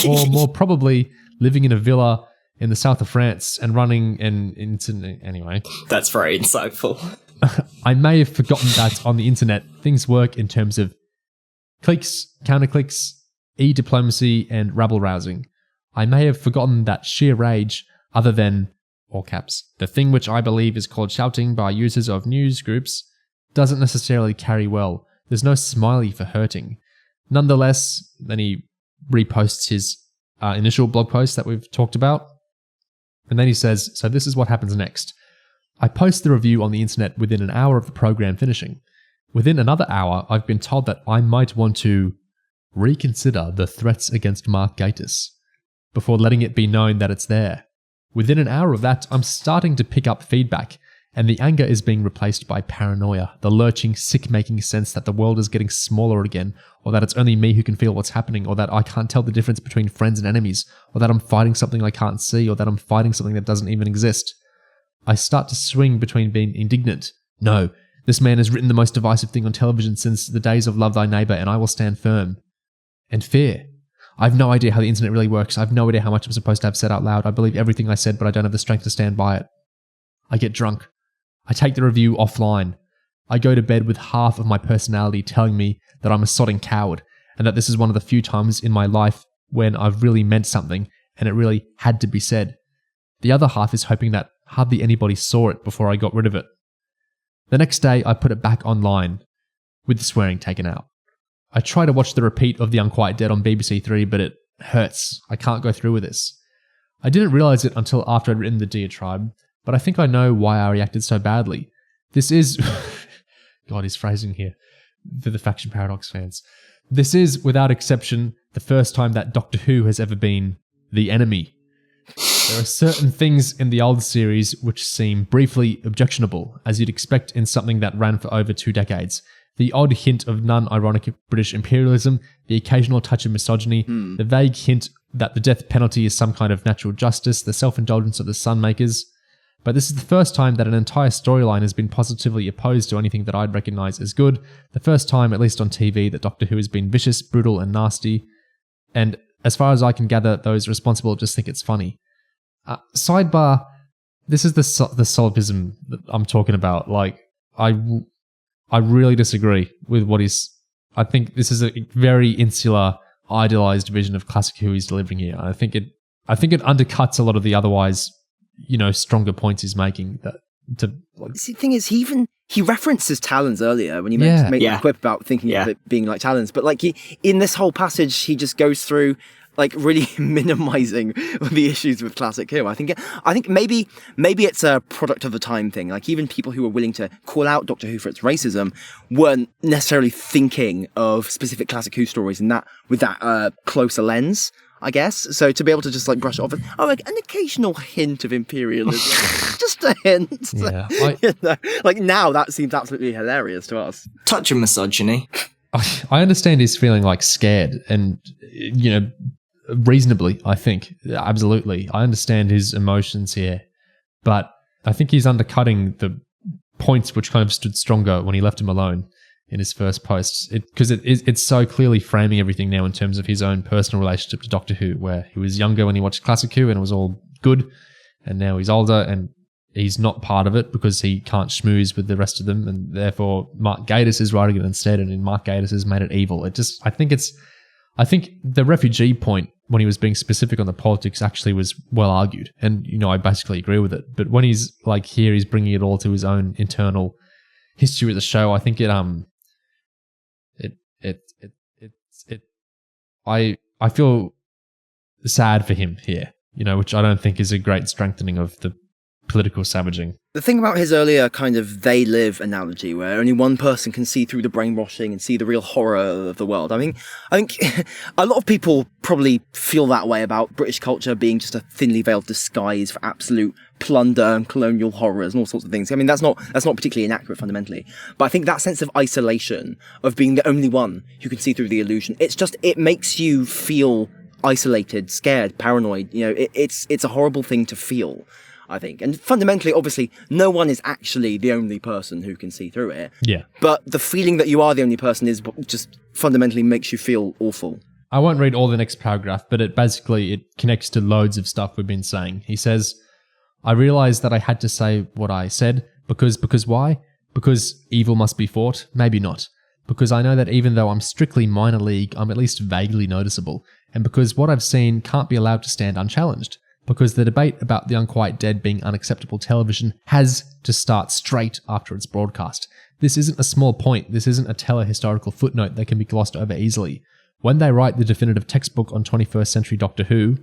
Or more probably, living in a villa in the south of France and running an internet. Anyway. That's very insightful. I may have forgotten that on the internet, things work in terms of clicks, counter-clicks, e-diplomacy, and rabble-rousing. I may have forgotten that sheer rage, other than, all caps, the thing which I believe is called shouting by users of news groups, doesn't necessarily carry well. There's no smiley for hurting. Nonetheless, then he reposts his initial blog post that we've talked about. And then he says, so this is what happens next. I post the review on the internet within an hour of the program finishing. Within another hour, I've been told that I might want to reconsider the threats against Mark Gatiss before letting it be known that it's there. Within an hour of that, I'm starting to pick up feedback, and the anger is being replaced by paranoia, the lurching, sick-making sense that the world is getting smaller again, or that it's only me who can feel what's happening, or that I can't tell the difference between friends and enemies, or that I'm fighting something I can't see, or that I'm fighting something that doesn't even exist. I start to swing between being indignant. No, this man has written the most divisive thing on television since the days of Love Thy Neighbour, and I will stand firm. And fear. I have no idea how the internet really works. I have no idea how much I'm supposed to have said out loud. I believe everything I said, but I don't have the strength to stand by it. I get drunk. I take the review offline. I go to bed with half of my personality telling me that I'm a sodding coward, and that this is one of the few times in my life when I've really meant something, and it really had to be said. The other half is hoping that hardly anybody saw it before I got rid of it. The next day, I put it back online. with the swearing taken out. I try to watch the repeat of The Unquiet Dead on BBC Three, but it hurts. I can't go through with this. I didn't realise it until after I'd written the diatribe, but I think I know why I reacted so badly. This is... God, he's phrasing here. For the Faction Paradox fans. This is, without exception, the first time that Doctor Who has ever been the enemy. There are certain things in the old series which seem briefly objectionable, as you'd expect in something that ran for over 2 decades. The odd hint of non-ironic British imperialism, the occasional touch of misogyny, the vague hint that the death penalty is some kind of natural justice, the self-indulgence of the Sunmakers. But this is the first time that an entire storyline has been positively opposed to anything that I'd recognise as good, the first time, at least on TV, that Doctor Who has been vicious, brutal and nasty, and as far as I can gather, those responsible just think it's funny. Sidebar, this is the solipsism that I'm talking about. Like, I really disagree with what he's... I think this is a very insular, idealised vision of classic Who he's delivering here. I think it undercuts a lot of the otherwise, stronger points he's making. See, the thing is, he references Talons earlier when he made a quip about thinking of it being like Talons, but like in this whole passage, he just goes through like really minimizing the issues with classic Who. I think maybe it's a product of the time thing. Like even people who were willing to call out Doctor Who for its racism weren't necessarily thinking of specific classic Who stories with that closer lens, I guess. So to be able to just like brush it off, like an occasional hint of imperialism, just a hint. Yeah, like now that seems absolutely hilarious to us. Touch of misogyny. I understand he's feeling like scared and, reasonably, I think. Absolutely. I understand his emotions here, but I think he's undercutting the points which kind of stood stronger when he left him alone in his first post, because it's so clearly framing everything now in terms of his own personal relationship to Doctor Who, where he was younger when he watched classic Who and it was all good, and now he's older and he's not part of it because he can't schmooze with the rest of them, and therefore Mark Gatiss is writing it instead, and Mark Gatiss has made it evil. I think the refugee point, when he was being specific on the politics, actually was well argued, and I basically agree with it. But when he's like here, he's bringing it all to his own internal history of the show. I think I feel sad for him here, which I don't think is a great strengthening of the political savaging. The thing about his earlier kind of they live analogy, where only one person can see through the brainwashing and see the real horror of the world. I think a lot of people probably feel that way about British culture being just a thinly veiled disguise for absolute plunder and colonial horrors and all sorts of things. I mean, that's not particularly inaccurate fundamentally. But I think that sense of isolation, of being the only one who can see through the illusion, it makes you feel isolated, scared, paranoid. It's a horrible thing to feel, I think. And fundamentally, obviously, no one is actually the only person who can see through it. Yeah. But the feeling that you are the only person is just fundamentally makes you feel awful. I won't read all the next paragraph, but it connects to loads of stuff we've been saying. He says, I realised that I had to say what I said, because why? Because evil must be fought? Maybe not. Because I know that even though I'm strictly minor league, I'm at least vaguely noticeable. And because what I've seen can't be allowed to stand unchallenged. Because the debate about The Unquiet Dead being unacceptable television has to start straight after its broadcast. This isn't a small point. This isn't a telehistorical footnote that can be glossed over easily. When they write the definitive textbook on 21st century Doctor Who,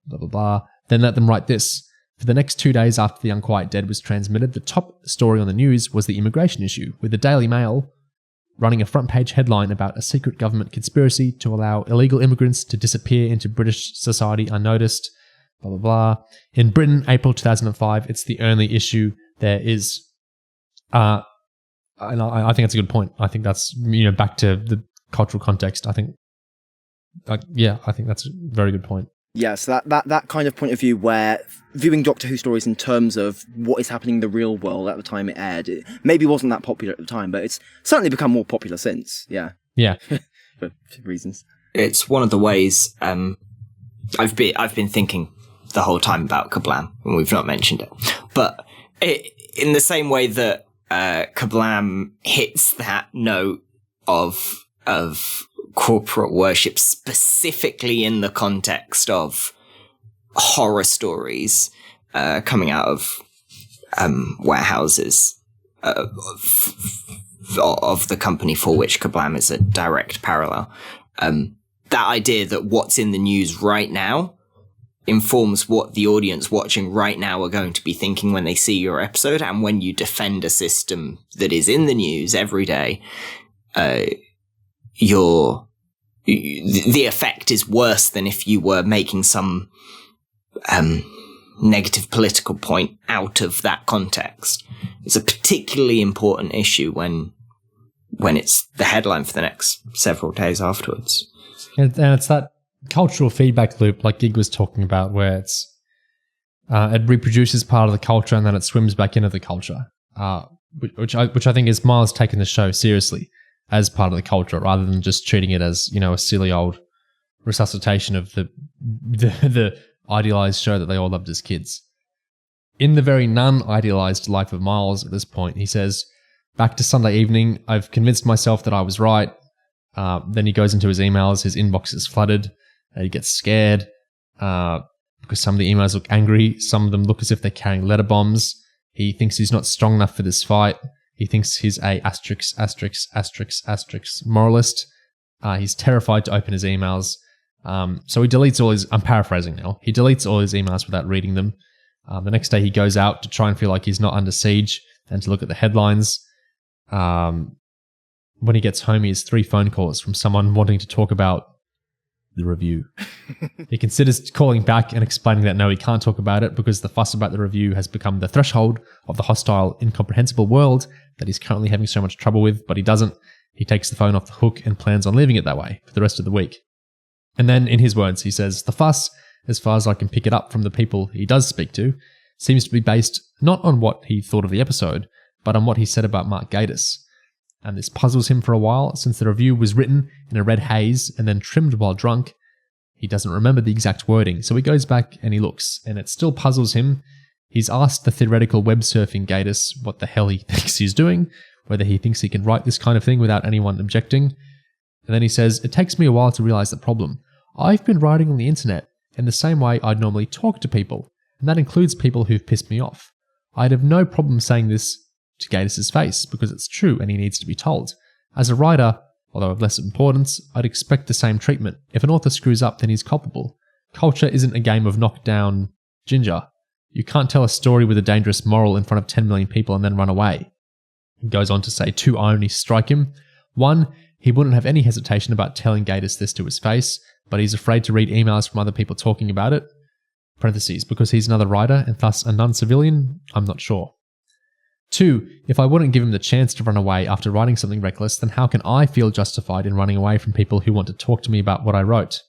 blah, blah, blah, then let them write this. For the next 2 days after The Unquiet Dead was transmitted, the top story on the news was the immigration issue, with the Daily Mail running a front-page headline about a secret government conspiracy to allow illegal immigrants to disappear into British society unnoticed. Blah, blah, blah. In Britain, April 2005, it's the only issue there is. And I think that's a good point. I think that's, back to the cultural context. I think that's a very good point. Yeah, so that kind of point of view where viewing Doctor Who stories in terms of what is happening in the real world at the time it aired, it maybe wasn't that popular at the time, but it's certainly become more popular since. Yeah. Yeah. For reasons. It's one of the ways I've been thinking the whole time about Kablam, and we've not mentioned it. But in the same way that Kablam hits that note of corporate worship, specifically in the context of horror stories coming out of warehouses, of the company for which Kablam is a direct parallel. That idea that what's in the news right now informs what the audience watching right now are going to be thinking when they see your episode, and when you defend a system that is in the news every day, the effect is worse than if you were making some negative political point out of that context. It's a particularly important issue when it's the headline for the next several days afterwards. And it's that cultural feedback loop like Gig was talking about, where it reproduces part of the culture and then it swims back into the culture, which I think is Miles taking the show seriously as part of the culture rather than just treating it as, a silly old resuscitation of the idealized show that they all loved as kids. In the very non-idealized life of Miles at this point, he says, "Back to Sunday evening, I've convinced myself that I was right." Then he goes into his emails, his inbox is flooded, he gets scared because some of the emails look angry, some of them look as if they're carrying letter bombs. He thinks he's not strong enough for this fight. He thinks he's a * moralist. He's terrified to open his emails. So he deletes all his, I'm paraphrasing now, he deletes all his emails without reading them. The next day he goes out to try and feel like he's not under siege and to look at the headlines. When he gets home, he has 3 phone calls from someone wanting to talk about the review. He considers calling back and explaining that no, he can't talk about it because the fuss about the review has become the threshold of the hostile, incomprehensible world that he's currently having so much trouble with, but he doesn't. He takes the phone off the hook and plans on leaving it that way for the rest of the week. And then, in his words, he says, "The fuss, as far as I can pick it up from the people he does speak to, seems to be based not on what he thought of the episode, but on what he said about Mark Gatiss. And this puzzles him for a while, since the review was written in a red haze and then trimmed while drunk. He doesn't remember the exact wording, so he goes back and he looks, and it still puzzles him. He's asked the theoretical web-surfing Gatiss what the hell he thinks he's doing, whether he thinks he can write this kind of thing without anyone objecting. And then he says, "It takes me a while to realize the problem. I've been writing on the internet in the same way I'd normally talk to people, and that includes people who've pissed me off. I'd have no problem saying this to Gatiss's face because it's true and he needs to be told. As a writer, although of less importance, I'd expect the same treatment. If an author screws up, then he's culpable. Culture isn't a game of knockdown ginger. You can't tell a story with a dangerous moral in front of 10 million people and then run away." He goes on to say 2 ironies strike him. 1, he wouldn't have any hesitation about telling Gatiss this to his face, but he's afraid to read emails from other people talking about it. Parentheses, because he's another writer and thus a non-civilian? I'm not sure. 2, if I wouldn't give him the chance to run away after writing something reckless, then how can I feel justified in running away from people who want to talk to me about what I wrote?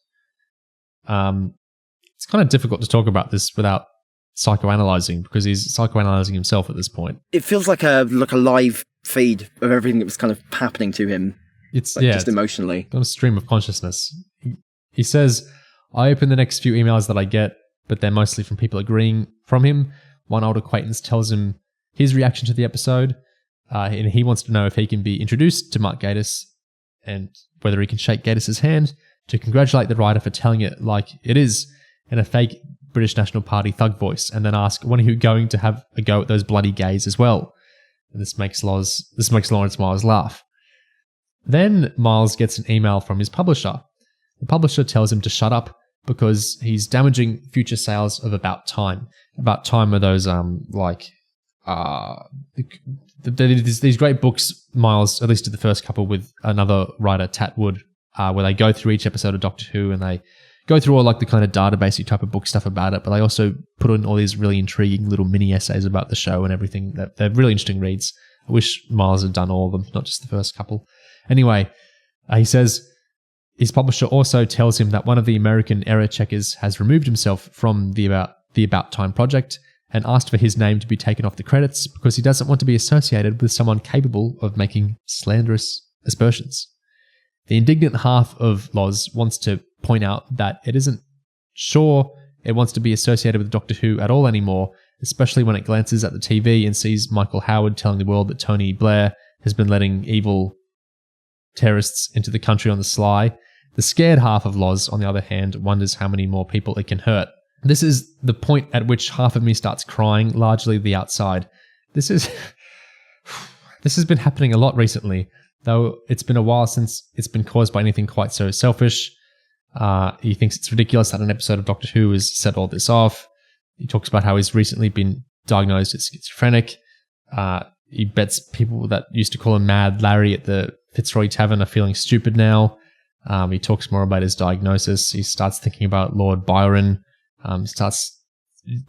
It's kind of difficult to talk about this without psychoanalyzing, because he's psychoanalyzing himself at this point. It feels like a live feed of everything that was kind of happening to him. It's just emotionally. On a stream of consciousness. He says, "I open the next few emails that I get, but they're mostly from people agreeing from him. One old acquaintance tells him his reaction to the episode, and he wants to know if he can be introduced to Mark Gatiss and whether he can shake Gatiss's hand to congratulate the writer for telling it like it is in a fake British National Party thug voice, and then ask, when are you going to have a go at those bloody gays as well?" And this makes Lawrence Miles laugh. Then Miles gets an email from his publisher. The publisher tells him to shut up because he's damaging future sales of About Time. About Time are those these great books Miles at least did the first couple with another writer, Tat Wood, where they go through each episode of Doctor Who and they go through all like the kind of databasey type of book stuff about it, but they also put in all these really intriguing little mini essays about the show and everything. They're really interesting reads. I wish Miles had done all of them, not just the first couple. Anyway, he says his publisher also tells him that one of the American error checkers has removed himself from the About Time project and asked for his name to be taken off the credits because he doesn't want to be associated with someone capable of making slanderous aspersions. The indignant half of Loz wants to point out that it isn't sure it wants to be associated with Doctor Who at all anymore, especially when it glances at the TV and sees Michael Howard telling the world that Tony Blair has been letting evil terrorists into the country on the sly. The scared half of Loz, on the other hand, wonders how many more people it can hurt. This is the point at which half of me starts crying, largely the outside. This is This has been happening a lot recently, though it's been a while since it's been caused by anything quite so selfish. He thinks it's ridiculous that an episode of Doctor Who has set all this off. He talks about how he's recently been diagnosed as schizophrenic. He bets people that used to call him Mad Larry at the Fitzroy Tavern are feeling stupid now. He talks more about his diagnosis. He starts thinking about Lord Byron. Starts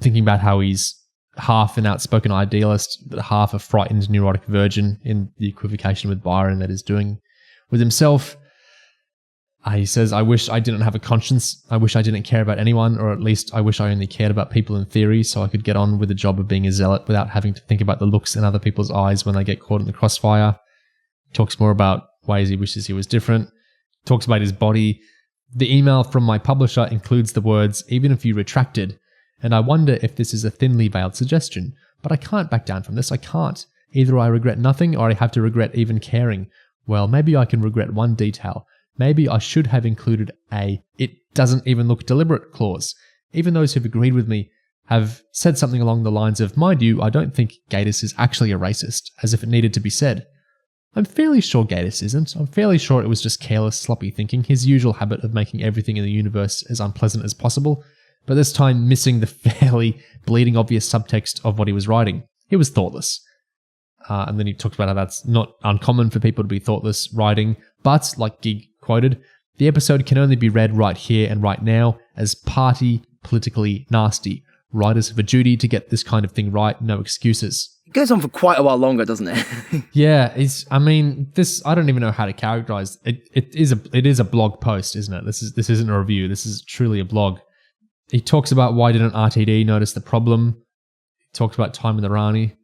thinking about how he's half an outspoken idealist, but half a frightened neurotic virgin in the equivocation with Byron that he's doing with himself. He says, I wish I didn't have a conscience. I wish I didn't care about anyone, or at least I wish I only cared about people in theory so I could get on with the job of being a zealot without having to think about the looks in other people's eyes when they get caught in the crossfire. Talks more about ways he wishes he was different. Talks about his body. The email from my publisher includes the words, even if you retracted, and I wonder if this is a thinly veiled suggestion, but I can't back down from this, I can't. Either I regret nothing or I have to regret even caring. Well, maybe I can regret one detail. Maybe I should have included a "it doesn't even look deliberate" clause. Even those who've agreed with me have said something along the lines of, mind you, I don't think Gatiss is actually a racist, as if it needed to be said. I'm fairly sure Gatiss isn't. I'm fairly sure it was just careless, sloppy thinking, his usual habit of making everything in the universe as unpleasant as possible, but this time missing the fairly bleeding obvious subtext of what he was writing. He was thoughtless. And then he talks about how that's not uncommon for people to be thoughtless writing, but, like Gig quoted, the episode can only be read right here and right now as party, politically nasty. Writers have a duty to get this kind of thing right, no excuses. It goes on for quite a while longer, doesn't it? Yeah, I don't even know how to characterize it. It is a blog post, isn't it? This isn't a review. This is truly a blog. He talks about why didn't RTD notice the problem. He talks about time in the Rani.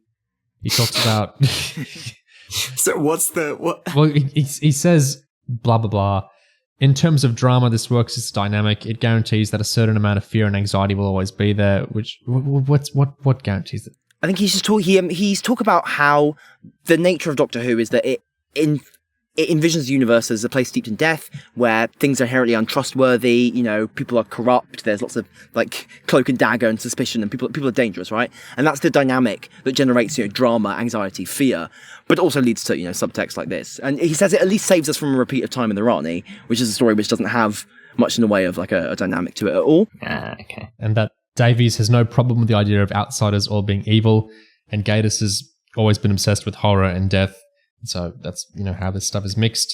He talks about... So what's the... what? Well, he says, blah, blah, blah. In terms of drama, this works as dynamic. It guarantees that a certain amount of fear and anxiety will always be there, which... What guarantees it? I think he's talk about how the nature of Doctor Who is that it envisions the universe as a place steeped in death, where things are inherently untrustworthy, people are corrupt, there's lots of, cloak and dagger and suspicion, and people are dangerous, right? And that's the dynamic that generates, drama, anxiety, fear, but also leads to, subtext like this. And he says it at least saves us from a repeat of Time in the Rani, which is a story which doesn't have much in the way of, a dynamic to it at all. Okay. And that Davies has no problem with the idea of outsiders all being evil, and Gatiss has always been obsessed with horror and death. So that's, how this stuff is mixed.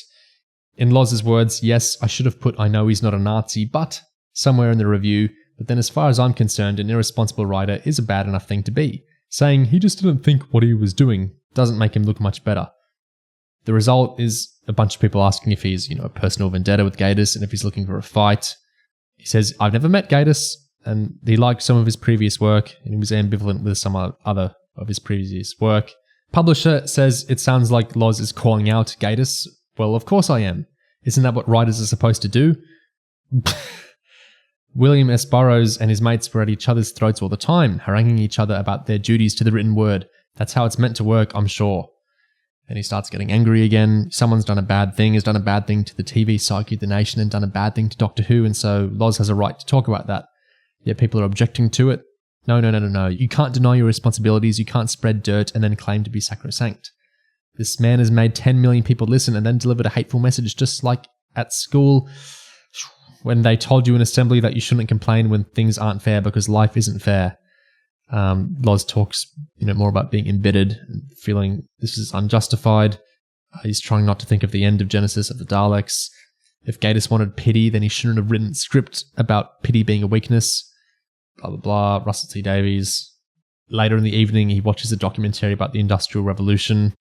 In Loz's words, yes, I should have put I know he's not a Nazi, but somewhere in the review, but then as far as I'm concerned, an irresponsible writer is a bad enough thing to be. Saying he just didn't think what he was doing doesn't make him look much better. The result is a bunch of people asking if he's, a personal vendetta with Gatiss and if he's looking for a fight. He says, I've never met Gatiss, and he liked some of his previous work, and he was ambivalent with some other of his previous work. Publisher says it sounds like Loz is calling out Gatiss. Well, of course I am. Isn't that what writers are supposed to do? William S. Burroughs and his mates were at each other's throats all the time, haranguing each other about their duties to the written word. That's how it's meant to work, I'm sure. And he starts getting angry again. Someone's done a bad thing, has done a bad thing to the TV psyche of the nation and done a bad thing to Doctor Who, and so Loz has a right to talk about that. Yet people are objecting to it. No. You can't deny your responsibilities. You can't spread dirt and then claim to be sacrosanct. This man has made 10 million people listen and then delivered a hateful message, just like at school when they told you in assembly that you shouldn't complain when things aren't fair because life isn't fair. Loz talks, more about being embittered and feeling this is unjustified. He's trying not to think of the end of Genesis of the Daleks. If Gatiss wanted pity, then he shouldn't have written script about pity being a weakness. Blah, blah, blah. Russell T Davies. Later in the evening, he watches a documentary about the Industrial Revolution.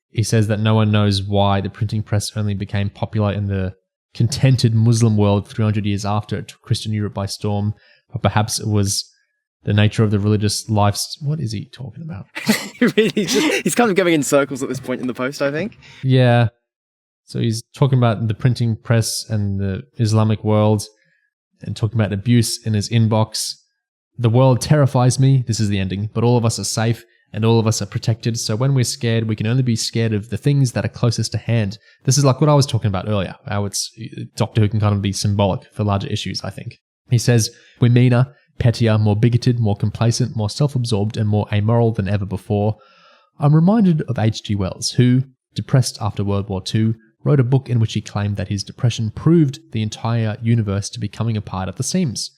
He says that no one knows why the printing press only became popular in the contented Muslim world 300 years after it took Christian Europe by storm. But perhaps it was the nature of the religious life. What is he talking about? He's kind of going in circles at this point in the post, I think. Yeah. So he's talking about the printing press and the Islamic world and talking about abuse in his inbox. The world terrifies me. This is the ending. But all of us are safe and all of us are protected. So when we're scared, we can only be scared of the things that are closest to hand. This is like what I was talking about earlier. How Doctor Who can kind of be symbolic for larger issues, I think. He says, we're meaner, pettier, more bigoted, more complacent, more self-absorbed and more amoral than ever before. I'm reminded of H.G. Wells, who, depressed after World War II, wrote a book in which he claimed that his depression proved the entire universe to be coming apart at the seams.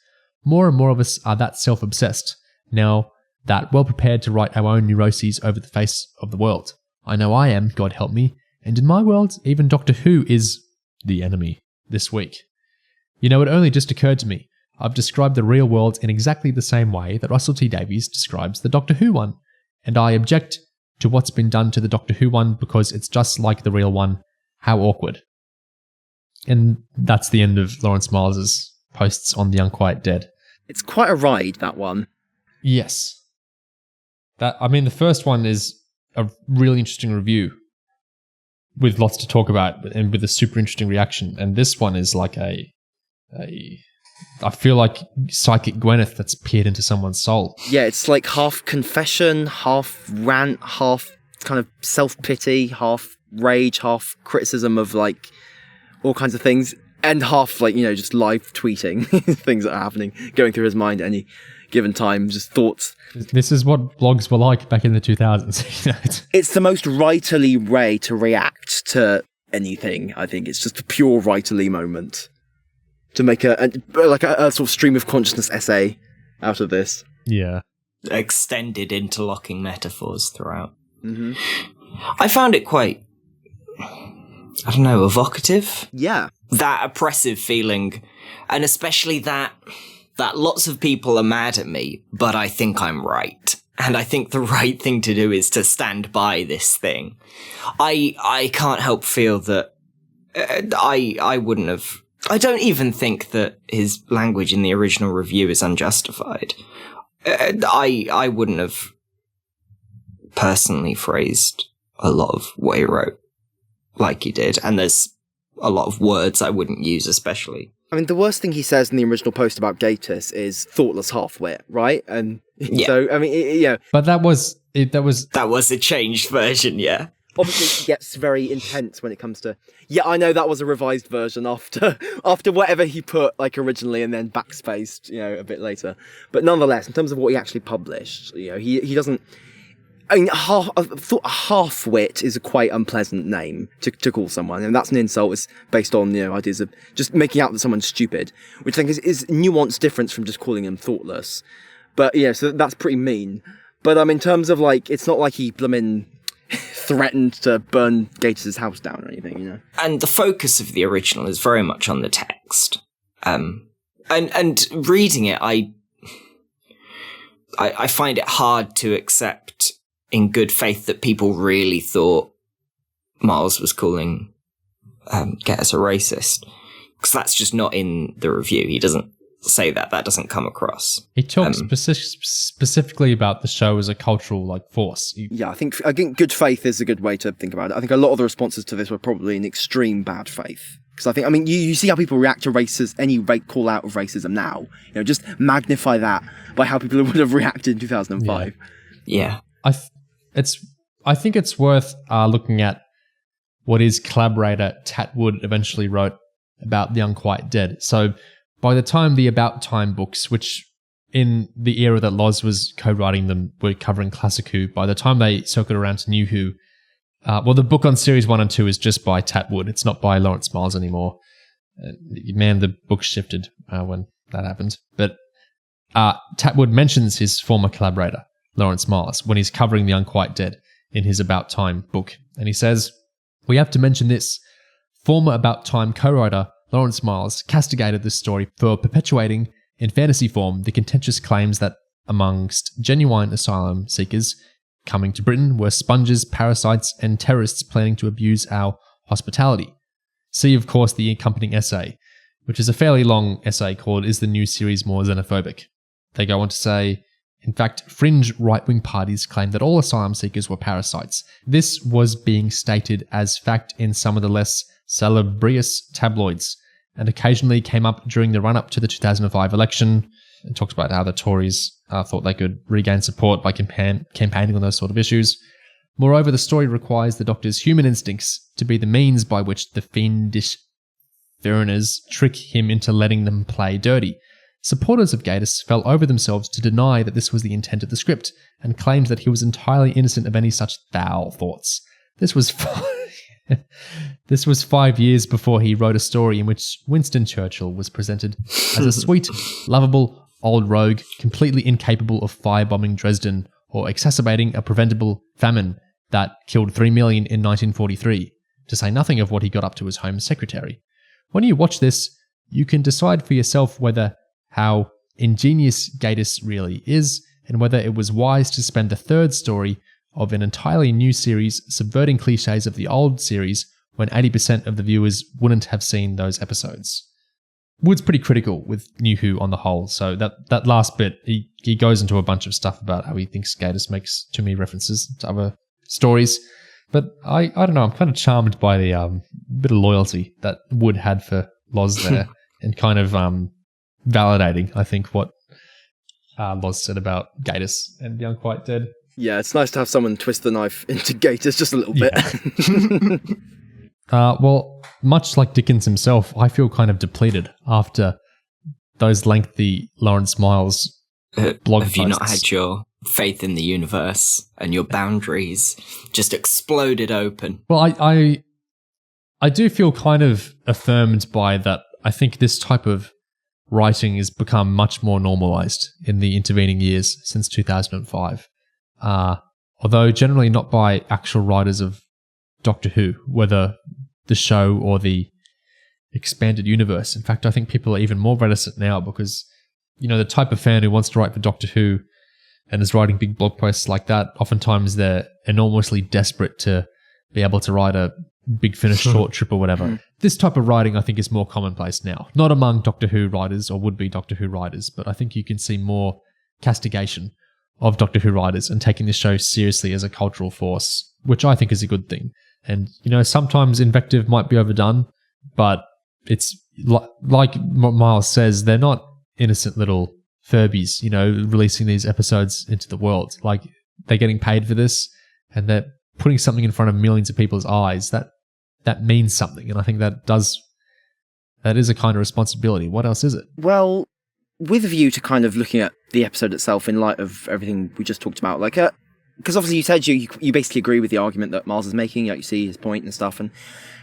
More and more of us are that self-obsessed, now that well prepared to write our own neuroses over the face of the world. I know I am, God help me, and in my world, even Doctor Who is the enemy this week. You know, it only just occurred to me, I've described the real world in exactly the same way that Russell T Davies describes the Doctor Who one, and I object to what's been done to the Doctor Who one because it's just like the real one. How awkward. And that's the end of Lawrence Miles's posts on the Unquiet Dead. It's quite a ride, that one. Yes. The first one is a really interesting review with lots to talk about and with a super interesting reaction. And this one is like I feel like psychic Gwyneth that's peered into someone's soul. Yeah, it's like half confession, half rant, half kind of self-pity, half rage, half criticism of like all kinds of things, and half like, just live tweeting things that are happening, going through his mind at any given time, just thoughts. This is what blogs were like back in the 2000s. It's the most writerly way to react to anything, I think. It's just a pure writerly moment to make a sort of stream of consciousness essay out of this. Yeah. Extended interlocking metaphors throughout. Mm-hmm. I found it quite, evocative. Yeah. That oppressive feeling, and especially that lots of people are mad at me, but I think I'm right. And I think the right thing to do is to stand by this thing. I can't help feel that I wouldn't have... I don't even think that his language in the original review is unjustified. I wouldn't have personally phrased a lot of what he wrote like he did, and there's a lot of words I wouldn't use especially. I mean, the worst thing he says in the original post about Gatiss is thoughtless half-wit, right? And so, I mean, But that was a changed version, yeah. Obviously, it gets very intense when it comes to... Yeah, I know that was a revised version after whatever he put like originally and then backspaced, a bit later. But nonetheless, in terms of what he actually published, he doesn't... I mean, half-wit is a quite unpleasant name to call someone, and that's an insult. It's based on, ideas of just making out that someone's stupid, which I think is nuanced difference from just calling him thoughtless. But, so that's pretty mean. But, in terms of, it's not like he threatened to burn Gatiss's house down or anything, And the focus of the original is very much on the text. And reading it, I find it hard to accept in good faith that people really thought Miles was calling Gatiss a racist. Because that's just not in the review. He doesn't say that. That doesn't come across. He talks specifically about the show as a cultural force. I think good faith is a good way to think about it. I think a lot of the responses to this were probably in extreme bad faith. Because I think, you see how people react to any call out of racism now. Just magnify that by how people would have reacted in 2005. Yeah. I think it's worth looking at what his collaborator Tat Wood eventually wrote about the Unquiet Dead. So by the time the About Time books, which in the era that Loz was co-writing them, were covering Classic Who, by the time they circled around to New Who, the book on Series 1 and 2 is just by Tat Wood. It's not by Lawrence Miles anymore. The book shifted when that happened. But Tat Wood mentions his former collaborator, Lawrence Miles, when he's covering the Unquiet Dead in his About Time book. And he says, "We have to mention this. Former About Time co-writer Lawrence Miles castigated this story for perpetuating, in fantasy form, the contentious claims that amongst genuine asylum seekers coming to Britain were sponges, parasites, and terrorists planning to abuse our hospitality. See, of course, the accompanying essay, which is a fairly long essay called Is the New Series More Xenophobic? They go on to say, in fact, fringe right-wing parties claim that all asylum seekers were parasites. This was being stated as fact in some of the less salubrious tabloids, and occasionally came up during the run-up to the 2005 election. It talks about how the Tories thought they could regain support by campaigning on those sort of issues. Moreover, the story requires the Doctor's human instincts to be the means by which the fiendish foreigners trick him into letting them play dirty. supporters of Gatiss fell over themselves to deny that this was the intent of the script, and claimed that he was entirely innocent of any such foul thoughts. This was 5 years before he wrote a story in which Winston Churchill was presented as a sweet, lovable old rogue, completely incapable of firebombing Dresden or exacerbating a preventable famine that killed 3 million in 1943, to say nothing of what he got up to as Home Secretary. When you watch this, you can decide for yourself whether how ingenious Gatiss really is, and whether it was wise to spend the third story of an entirely new series subverting cliches of the old series when 80% of the viewers wouldn't have seen those episodes. Wood's pretty critical with New Who on the whole, so that last bit, he goes into a bunch of stuff about how he thinks Gatiss makes too many references to other stories. But I don't know, I'm kind of charmed by the bit of loyalty that Wood had for Loz there, and kind of validating, I think, what Loz said about Gatiss and the Unquiet Dead. Yeah, it's nice to have someone twist the knife into Gatiss just a little bit. Well, much like Dickens himself, I feel kind of depleted after those lengthy Lawrence Miles blog posts. Have you not had your faith in the universe and your boundaries just exploded open? Well, I do feel kind of affirmed by that. I think this type of writing has become much more normalized in the intervening years since 2005. Although generally not by actual writers of Doctor Who, whether the show or the expanded universe. In fact, I think people are even more reticent now because, the type of fan who wants to write for Doctor Who and is writing big blog posts like that, oftentimes they're enormously desperate to be able to write a big Finish short trip or whatever. This type of writing, I think, is more commonplace now. Not among Doctor Who writers or would-be Doctor Who writers, but I think you can see more castigation of Doctor Who writers and taking the show seriously as a cultural force, which I think is a good thing. And, sometimes invective might be overdone, but it's like Miles says, they're not innocent little Furbies, releasing these episodes into the world. Like, they're getting paid for this, and they're putting something in front of millions of people's eyes. That means something, and I think that is a kind of responsibility. What else is it? Well, with a view to kind of looking at the episode itself in light of everything we just talked about, because obviously you said you basically agree with the argument that Miles is making, you see his point and stuff, and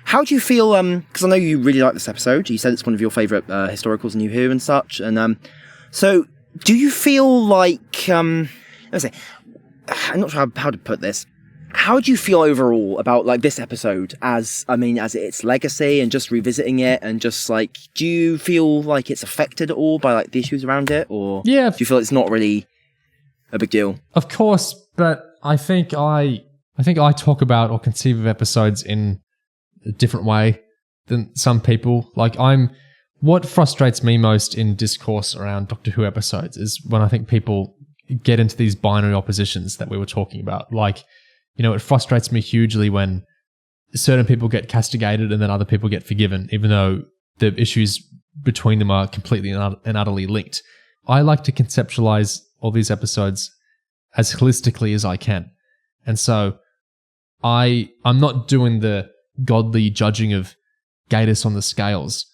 how do you feel, because I know you really like this episode, you said it's one of your favourite historicals in New Who and such, and so do you feel like, I'm not sure how to put this, how do you feel overall about this episode as its legacy and just revisiting it, and just do you feel like it's affected at all by the issues around it, or do you feel it's not really a big deal? Of course, but I think I talk about or conceive of episodes in a different way than some people. What frustrates me most in discourse around Doctor Who episodes is when I think people get into these binary oppositions that we were talking about. It frustrates me hugely when certain people get castigated and then other people get forgiven, even though the issues between them are completely and utterly linked. I like to conceptualize all these episodes as holistically as I can. And so I'm not doing the godly judging of Gatiss on the scales,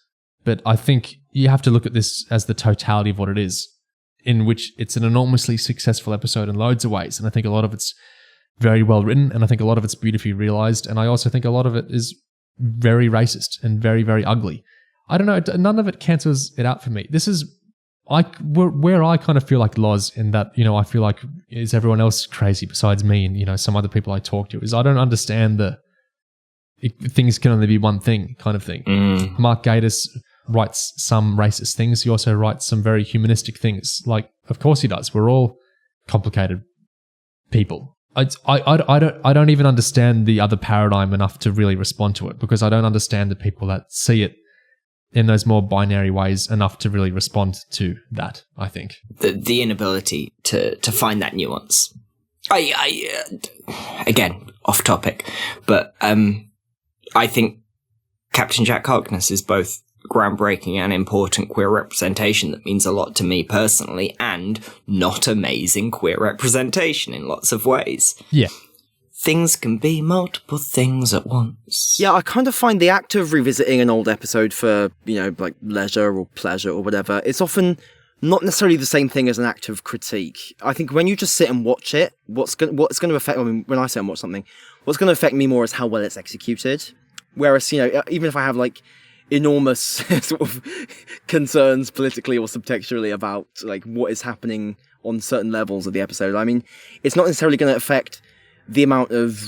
but I think you have to look at this as the totality of what it is, in which it's an enormously successful episode in loads of ways. And I think a lot of it's very well written, and I think a lot of it's beautifully realized, and I also think a lot of it is very racist and very, very ugly. I don't know, none of it cancels it out for me. This is where I kind of feel like Loz, in that, I feel like, is everyone else crazy besides me and, some other people I talk to, is I don't understand things can only be one thing kind of thing. Mark Gatiss writes some racist things. He also writes some very humanistic things. Of course he does. We're all complicated people. I don't even understand the other paradigm enough to really respond to it, because I don't understand the people that see it in those more binary ways enough to really respond to that, I think. The inability to find that nuance. Again, off topic, but I think Captain Jack Harkness is both groundbreaking and important queer representation that means a lot to me personally, and not amazing queer representation in lots of ways. Yeah. Things can be multiple things at once. Yeah, I kind of find the act of revisiting an old episode for, leisure or pleasure or whatever, it's often not necessarily the same thing as an active critique. I think when you just sit and watch it, what's going to affect, I mean, when I sit and watch something, what's going to affect me more is how well it's executed. Whereas, even if I have like enormous sort of concerns politically or subtextually about like what is happening on certain levels of the episode, I mean, it's not necessarily going to affect the amount of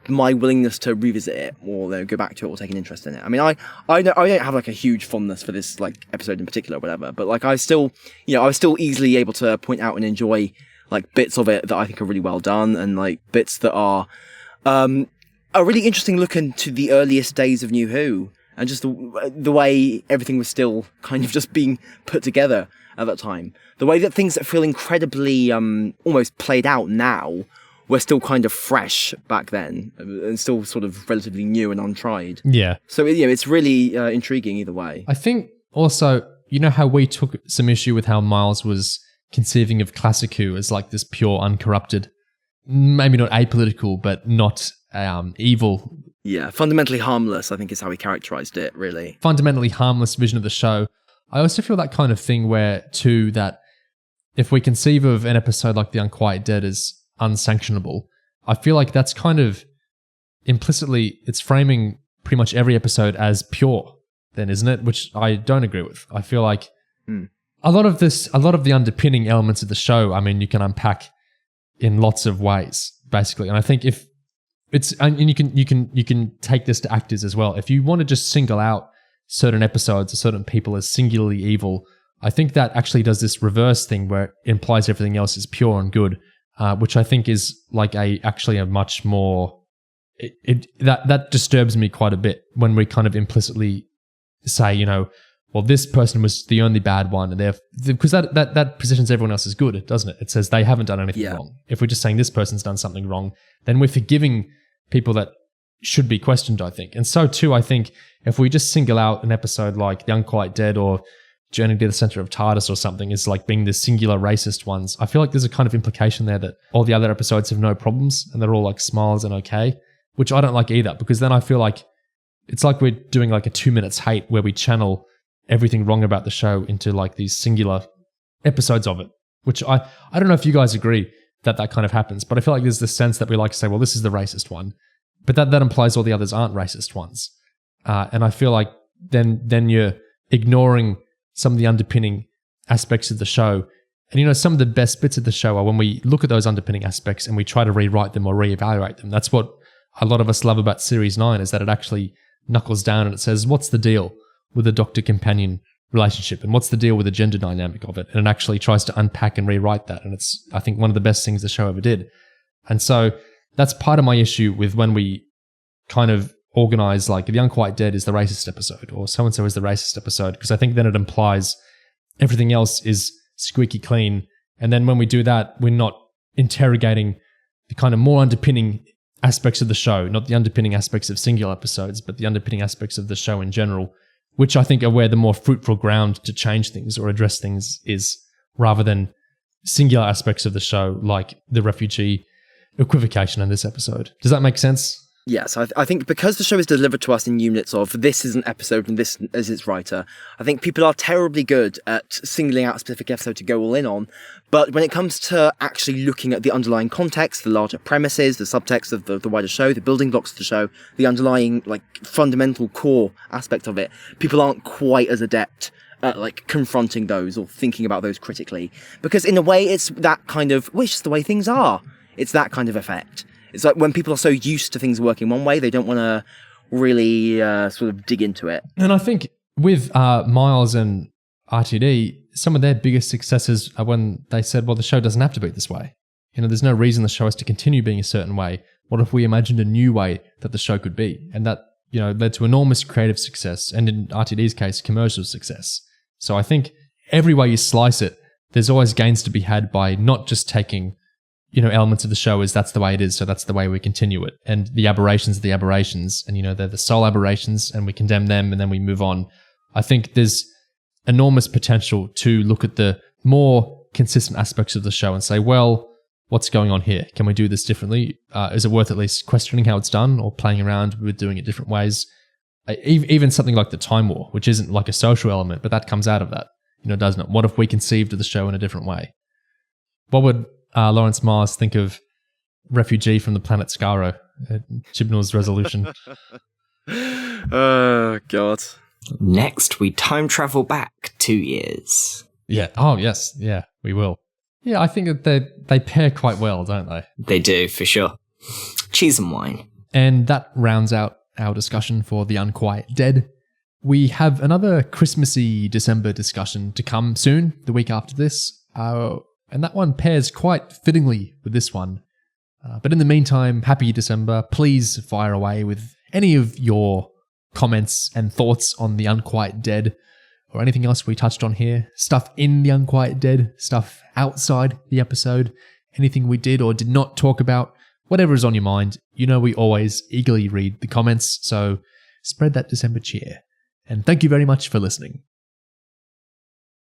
my willingness to revisit it or go back to it or take an interest in it. I mean, I don't have like a huge fondness for this like episode in particular or whatever, but like I was still easily able to point out and enjoy like bits of it that I think are really well done, and like bits that are a really interesting look into the earliest days of New Who, and just the way everything was still kind of just being put together at that time. The way that things that feel incredibly almost played out now were still kind of fresh back then, and still sort of relatively new and untried. Yeah. So it's really intriguing either way. I think also, how we took some issue with how Miles was conceiving of Classic Who as like this pure, uncorrupted, maybe not apolitical, but not evil. Yeah, fundamentally harmless, I think is how he characterized it, really. Fundamentally harmless vision of the show. I also feel that kind of thing where, too, that if we conceive of an episode like The Unquiet Dead as unsanctionable, I feel like that's kind of implicitly, it's framing pretty much every episode as pure then, isn't it? Which I don't agree with. I feel like a lot of the underpinning elements of the show, I mean, you can unpack in lots of ways, basically. And I think if it's, and you can take this to actors as well. If you want to just single out certain episodes or certain people as singularly evil, I think that actually does this reverse thing where it implies everything else is pure and good. Which I think is like actually a much more, that disturbs me quite a bit when we kind of implicitly say, well, this person was the only bad one, and because that positions everyone else as good, doesn't it? It says they haven't done anything wrong. If we're just saying this person's done something wrong, then we're forgiving people that should be questioned, I think. And so too, I think if we just single out an episode like The Unquiet Dead or Journey to the Center of TARDIS or something is like being the singular racist ones, I feel like there's a kind of implication there that all the other episodes have no problems and they're all like smiles and okay, which I don't like either, because then I feel like it's like we're doing like a 2 minutes hate where we channel everything wrong about the show into like these singular episodes of it, which I don't know if you guys agree that kind of happens, but I feel like there's this sense that we like to say, well, this is the racist one, but that implies all the others aren't racist ones. And I feel like then you're ignoring some of the underpinning aspects of the show. And some of the best bits of the show are when we look at those underpinning aspects and we try to rewrite them or reevaluate them. That's what a lot of us love about Series 9, is that it actually knuckles down and it says, what's the deal with the doctor-companion relationship? And what's the deal with the gender dynamic of it? And it actually tries to unpack and rewrite that. And it's, I think, one of the best things the show ever did. And so that's part of my issue with when we kind of organize like The Unquiet Dead is the racist episode or so-and-so is the racist episode, because I think then it implies everything else is squeaky clean. And then when we do that, we're not interrogating the kind of more underpinning aspects of the show, not the underpinning aspects of singular episodes, but the underpinning aspects of the show in general, which I think are where the more fruitful ground to change things or address things is, rather than singular aspects of the show like the refugee equivocation in this episode. Does that make sense? Yes, I think because the show is delivered to us in units of this is an episode and this is its writer, I think people are terribly good at singling out a specific episode to go all in on. But when it comes to actually looking at the underlying context, the larger premises, the subtext of the wider show, the building blocks of the show, the underlying like fundamental core aspect of it, people aren't quite as adept at like confronting those or thinking about those critically. Because in a way, it's that kind of, which is the way things are. It's that kind of effect. It's like when people are so used to things working one way, they don't want to really sort of dig into it. And I think with Miles and RTD, some of their biggest successes are when they said, well, the show doesn't have to be this way. There's no reason the show has to continue being a certain way. What if we imagined a new way that the show could be? And that, led to enormous creative success, and in RTD's case, commercial success. So I think every way you slice it, there's always gains to be had by not just taking elements of the show as that's the way it is, so that's the way we continue it. And the aberrations are the aberrations, and they're the sole aberrations, and we condemn them, and then we move on. I think there's enormous potential to look at the more consistent aspects of the show and say, well, what's going on here? Can we do this differently? Is it worth at least questioning how it's done or playing around with doing it different ways? Even something like the Time War, which isn't like a social element, but that comes out of that. doesn't it? What if we conceived of the show in a different way? What would Lawrence Mars think of Refugee from the Planet Skaro? Chibnall's resolution. Oh, God. Next, we time travel back 2 years. Yeah. Oh, yes. Yeah, we will. Yeah, I think that they pair quite well, don't they? They do, for sure. Cheese and wine. And that rounds out our discussion for The Unquiet Dead. We have another Christmassy December discussion to come soon, the week after this. And that one pairs quite fittingly with this one. But in the meantime, happy December. Please fire away with any of your comments and thoughts on The Unquiet Dead or anything else we touched on here. Stuff in The Unquiet Dead, stuff outside the episode, anything we did or did not talk about, whatever is on your mind. We always eagerly read the comments, so spread that December cheer. And thank you very much for listening.